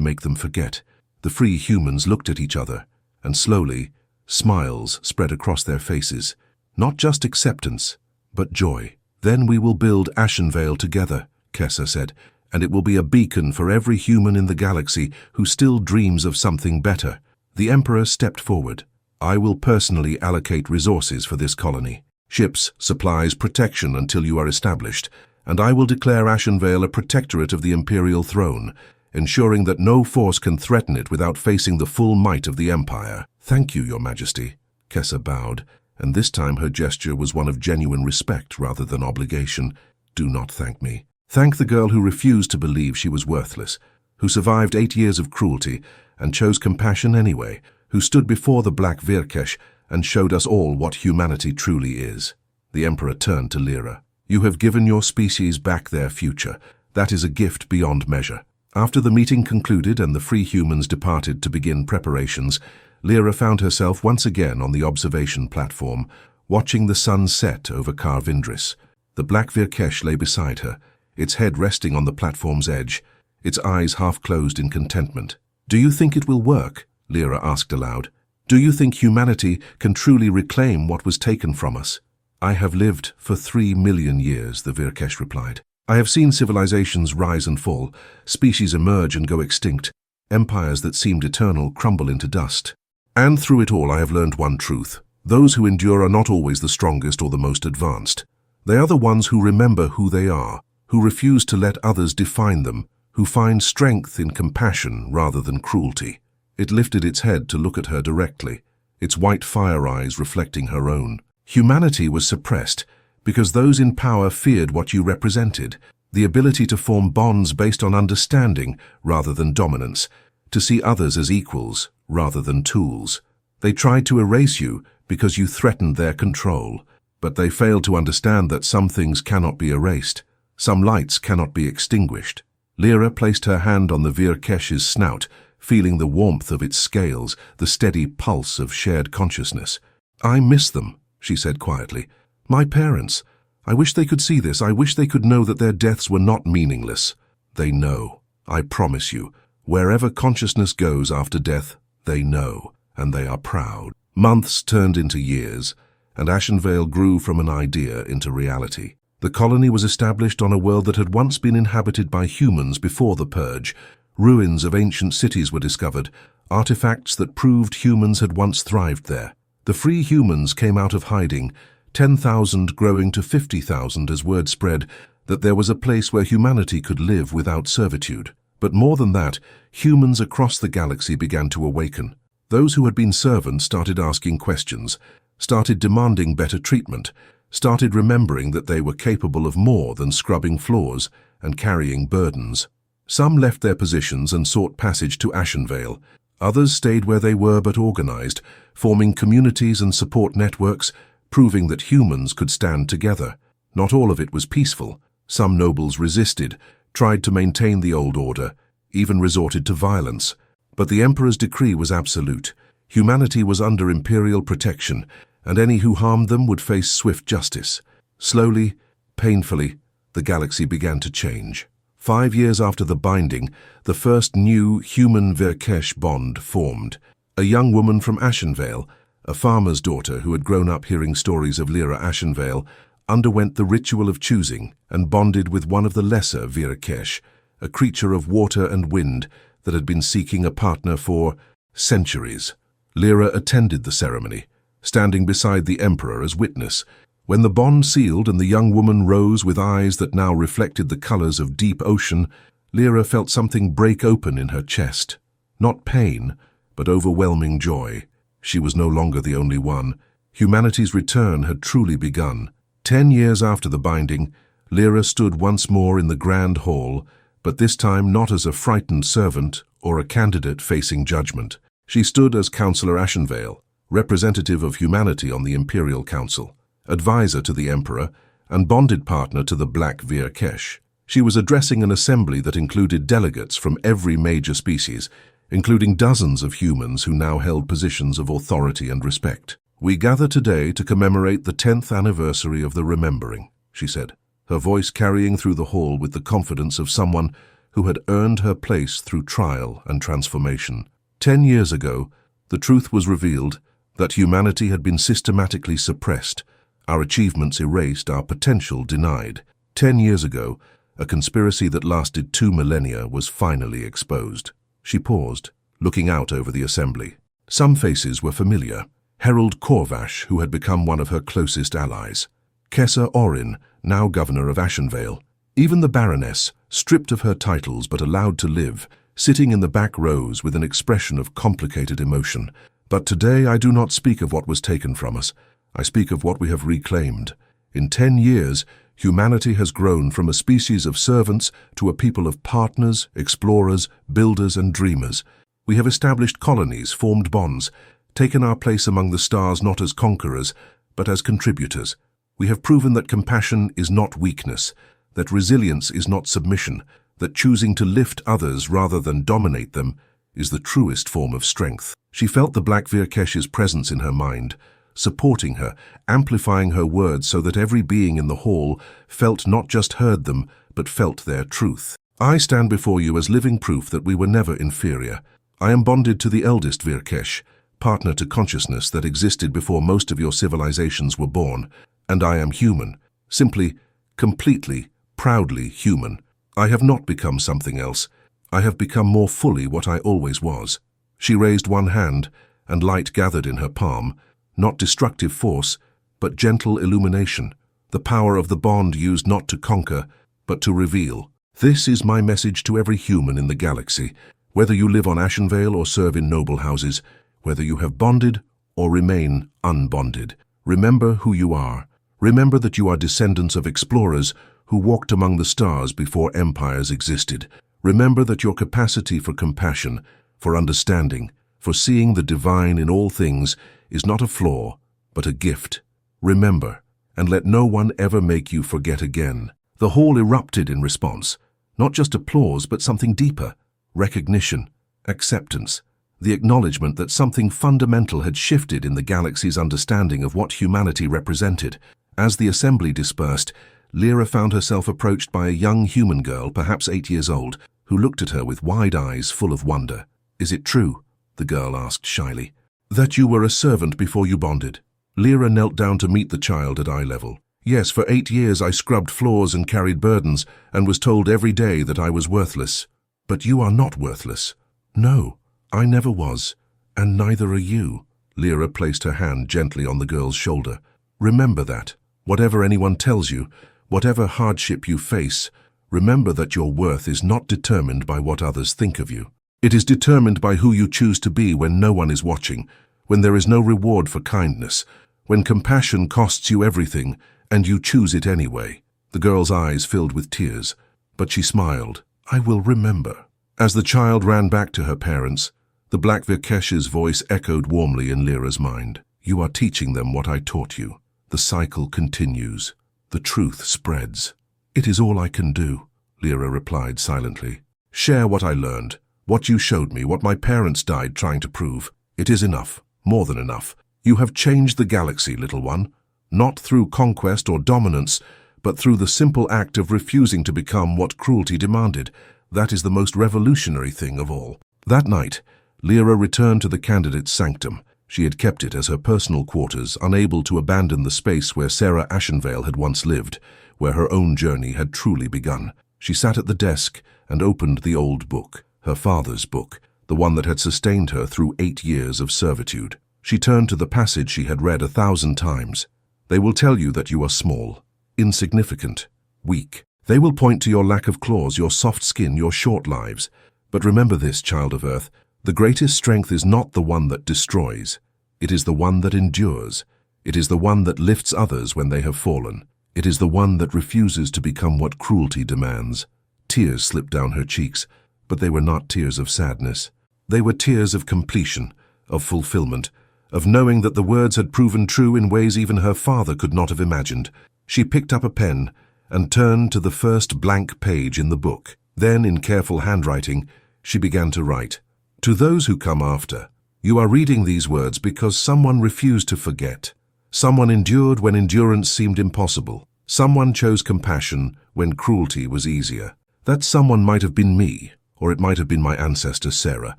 make them forget. The free humans looked at each other, and slowly, smiles spread across their faces. Not just acceptance, but joy. Then we will build Ashenvale together, Kessa said, and it will be a beacon for every human in the galaxy who still dreams of something better. The Emperor stepped forward. I will personally allocate resources for this colony. Ships, supplies, protection until you are established, and I will declare Ashenvale a protectorate of the imperial throne, ensuring that no force can threaten it without facing the full might of the Empire. Thank you, Your Majesty. Kessa bowed, and this time her gesture was one of genuine respect rather than obligation. Do not thank me. Thank the girl who refused to believe she was worthless, who survived 8 years of cruelty and chose compassion anyway, who stood before the Black Vyr'kesh and showed us all what humanity truly is. The Emperor turned to Lira. You have given your species back their future. That is a gift beyond measure. After the meeting concluded and the free humans departed to begin preparations, Lira found herself once again on the observation platform, watching the sun set over Kar Vindris. The Black Vyr'kesh lay beside her, its head resting on the platform's edge, its eyes half closed in contentment. Do you think it will work? Lira asked aloud. Do you think humanity can truly reclaim what was taken from us? I have lived for 3 million years, the Vyr'kesh replied. I have seen civilizations rise and fall, species emerge and go extinct, empires that seemed eternal crumble into dust. And through it all I have learned one truth. Those who endure are not always the strongest or the most advanced. They are the ones who remember who they are, who refuse to let others define them, who find strength in compassion rather than cruelty. It lifted its head to look at her directly, its white fire eyes reflecting her own. Humanity was suppressed because those in power feared what you represented, the ability to form bonds based on understanding rather than dominance, to see others as equals rather than tools. They tried to erase you because you threatened their control, but they failed to understand that some things cannot be erased, some lights cannot be extinguished. Lira placed her hand on the Vyr'kesh's snout, feeling the warmth of its scales, the steady pulse of shared consciousness. I miss them, she said quietly. My parents. I wish they could see this. I wish they could know that their deaths were not meaningless. They know. I promise you. Wherever consciousness goes after death, they know, and they are proud. Months turned into years, and Ashenvale grew from an idea into reality. The colony was established on a world that had once been inhabited by humans before the Purge. Ruins of ancient cities were discovered, artifacts that proved humans had once thrived there. The free humans came out of hiding, 10,000 growing to 50,000 as word spread that there was a place where humanity could live without servitude. But more than that, humans across the galaxy began to awaken. Those who had been servants started asking questions, started demanding better treatment, started remembering that they were capable of more than scrubbing floors and carrying burdens. Some left their positions and sought passage to Ashenvale. Others stayed where they were but organized, forming communities and support networks, proving that humans could stand together. Not all of it was peaceful. Some nobles resisted, tried to maintain the old order, even resorted to violence. But the Emperor's decree was absolute. Humanity was under imperial protection, and any who harmed them would face swift justice. Slowly, painfully, the galaxy began to change. 5 years after the binding, the first new human-Vyr'kesh bond formed. A young woman from Ashenvale, a farmer's daughter who had grown up hearing stories of Lira Ashenvale, underwent the ritual of choosing and bonded with one of the lesser Vyr'kesh, a creature of water and wind that had been seeking a partner for centuries. Lira attended the ceremony, standing beside the emperor as witness. When the bond sealed and the young woman rose with eyes that now reflected the colors of deep ocean, Lira felt something break open in her chest. Not pain, but overwhelming joy. She was no longer the only one. Humanity's return had truly begun. 10 years after the binding, Lira stood once more in the grand hall, but this time not as a frightened servant or a candidate facing judgment. She stood as Councillor Ashenvale, representative of humanity on the Imperial Council, advisor to the Emperor, and bonded partner to the Black Vyr'kesh. She was addressing an assembly that included delegates from every major species, including dozens of humans who now held positions of authority and respect. "We gather today to commemorate the 10th anniversary of the Remembering," she said, her voice carrying through the hall with the confidence of someone who had earned her place through trial and transformation. 10 years ago, the truth was revealed that humanity had been systematically suppressed, our achievements erased, our potential denied. 10 years ago, a conspiracy that lasted 2 millennia was finally exposed. She paused, looking out over the assembly. Some faces were familiar. Herald Corvash, who had become one of her closest allies. Kessa Orin, now governor of Ashenvale. Even the Baroness, stripped of her titles but allowed to live, sitting in the back rows with an expression of complicated emotion. But today I do not speak of what was taken from us. I speak of what we have reclaimed. In 10 years, humanity has grown from a species of servants to a people of partners, explorers, builders, and dreamers. We have established colonies, formed bonds, taken our place among the stars not as conquerors, but as contributors. We have proven that compassion is not weakness, that resilience is not submission, that choosing to lift others rather than dominate them is the truest form of strength. She felt the Black Vyr'kesh's presence in her mind, supporting her, amplifying her words so that every being in the hall felt not just heard them, but felt their truth. "I stand before you as living proof that we were never inferior. I am bonded to the eldest Vyr'kesh, partner to consciousness that existed before most of your civilizations were born, and I am human, simply, completely, proudly human. I have not become something else. I have become more fully what I always was." She raised one hand, and light gathered in her palm, not destructive force, but gentle illumination, the power of the bond used not to conquer, but to reveal. "This is my message to every human in the galaxy, whether you live on Ashenvale or serve in noble houses, whether you have bonded or remain unbonded. Remember who you are. Remember that you are descendants of explorers who walked among the stars before empires existed. Remember that your capacity for compassion, for understanding, for seeing the divine in all things is not a flaw, but a gift. Remember, and let no one ever make you forget again." The hall erupted in response, not just applause, but something deeper: recognition, acceptance, the acknowledgement that something fundamental had shifted in the galaxy's understanding of what humanity represented. As the assembly dispersed, Lira found herself approached by a young human girl, perhaps 8 years old, who looked at her with wide eyes full of wonder. "Is it true," the girl asked shyly, "that you were a servant before you bonded?" Lira knelt down to meet the child at eye level. "Yes, for 8 years I scrubbed floors and carried burdens, and was told every day that I was worthless." "But you are not worthless." "No, I never was, and neither are you." Lira placed her hand gently on the girl's shoulder. "Remember that. Whatever anyone tells you, whatever hardship you face, remember that your worth is not determined by what others think of you. It is determined by who you choose to be when no one is watching, when there is no reward for kindness, when compassion costs you everything and you choose it anyway." The girl's eyes filled with tears, but she smiled. "I will remember." As the child ran back to her parents, the Black Vyr'kesh's voice echoed warmly in Lira's mind. "You are teaching them what I taught you. The cycle continues. The truth spreads." "It is all I can do," Lira replied silently. "Share what I learned, what you showed me, what my parents died trying to prove. It is enough, more than enough. You have changed the galaxy, little one, not through conquest or dominance, but through the simple act of refusing to become what cruelty demanded. That is the most revolutionary thing of all." That night, Lira returned to the candidate's sanctum. She had kept it as her personal quarters, unable to abandon the space where Lira Ashenvale had once lived, where her own journey had truly begun. She sat at the desk and opened the old book, her father's book, the one that had sustained her through 8 years of servitude. She turned to the passage she had read 1,000 times. They will tell you that you are small, insignificant, weak. They will point to your lack of claws, your soft skin, your short lives. But remember this, child of Earth, the greatest strength is not the one that destroys. It is the one that endures. It is the one that lifts others when they have fallen. It is the one that refuses to become what cruelty demands. Tears slipped down her cheeks, but they were not tears of sadness. They were tears of completion, of fulfillment, of knowing that the words had proven true in ways even her father could not have imagined. She picked up a pen and turned to the first blank page in the book. Then, in careful handwriting, she began to write. To those who come after, you are reading these words because someone refused to forget. Someone endured when endurance seemed impossible. Someone chose compassion when cruelty was easier. That someone might have been me, or it might have been my ancestor Sarah,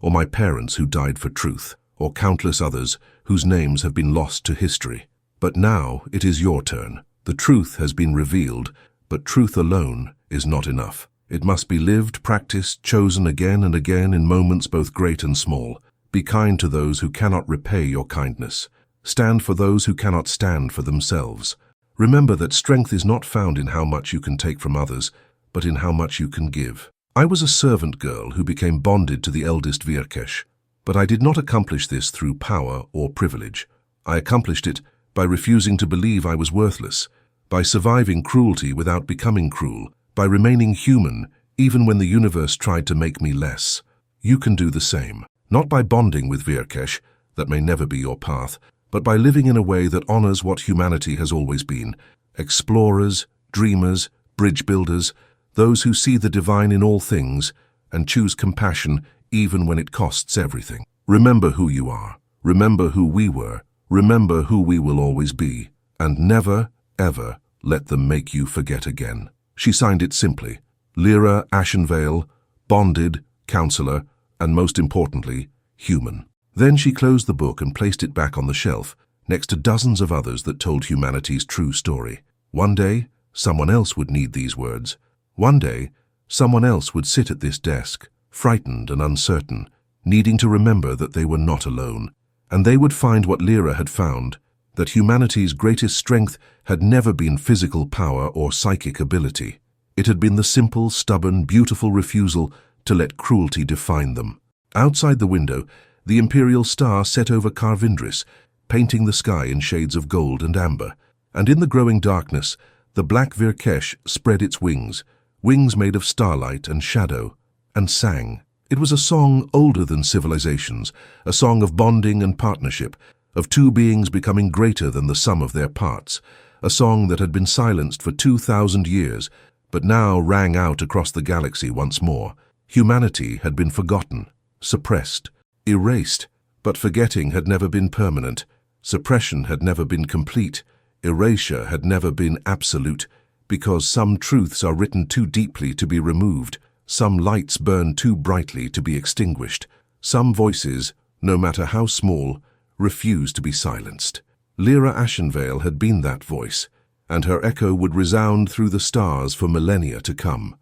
or my parents who died for truth, or countless others whose names have been lost to history. But now it is your turn. The truth has been revealed, but truth alone is not enough. It must be lived, practiced, chosen again and again in moments both great and small. Be kind to those who cannot repay your kindness. Stand for those who cannot stand for themselves. Remember that strength is not found in how much you can take from others, but in how much you can give. I was a servant girl who became bonded to the eldest Vyr'kesh. But I did not accomplish this through power or privilege. I accomplished it by refusing to believe I was worthless, by surviving cruelty without becoming cruel, by remaining human even when the universe tried to make me less. You can do the same, not by bonding with Vyr'kesh, that may never be your path, but by living in a way that honors what humanity has always been. Explorers, dreamers, bridge builders, those who see the divine in all things and choose compassion even when it costs everything. Remember who you are. Remember who we were. Remember who we will always be. And never, ever let them make you forget again. She signed it simply. Lira Ashenvale, bonded, counselor, and most importantly, human. Then she closed the book and placed it back on the shelf, next to dozens of others that told humanity's true story. One day, someone else would need these words. One day, someone else would sit at this desk, frightened and uncertain, needing to remember that they were not alone. And they would find what Lira had found, that humanity's greatest strength had never been physical power or psychic ability. It had been the simple, stubborn, beautiful refusal to let cruelty define them. Outside the window, the imperial star set over Karvindris, painting the sky in shades of gold and amber. And in the growing darkness, the Black Vyr'kesh spread its wings, wings made of starlight and shadow, and sang. It was a song older than civilizations, a song of bonding and partnership, of two beings becoming greater than the sum of their parts, a song that had been silenced for 2,000 years, but now rang out across the galaxy once more. Humanity had been forgotten, suppressed, erased, but forgetting had never been permanent. Suppression had never been complete. Erasure had never been absolute, because some truths are written too deeply to be removed. Some lights burn too brightly to be extinguished. Some voices, no matter how small, refuse to be silenced. Lira Ashenvale had been that voice, and her echo would resound through the stars for millennia to come.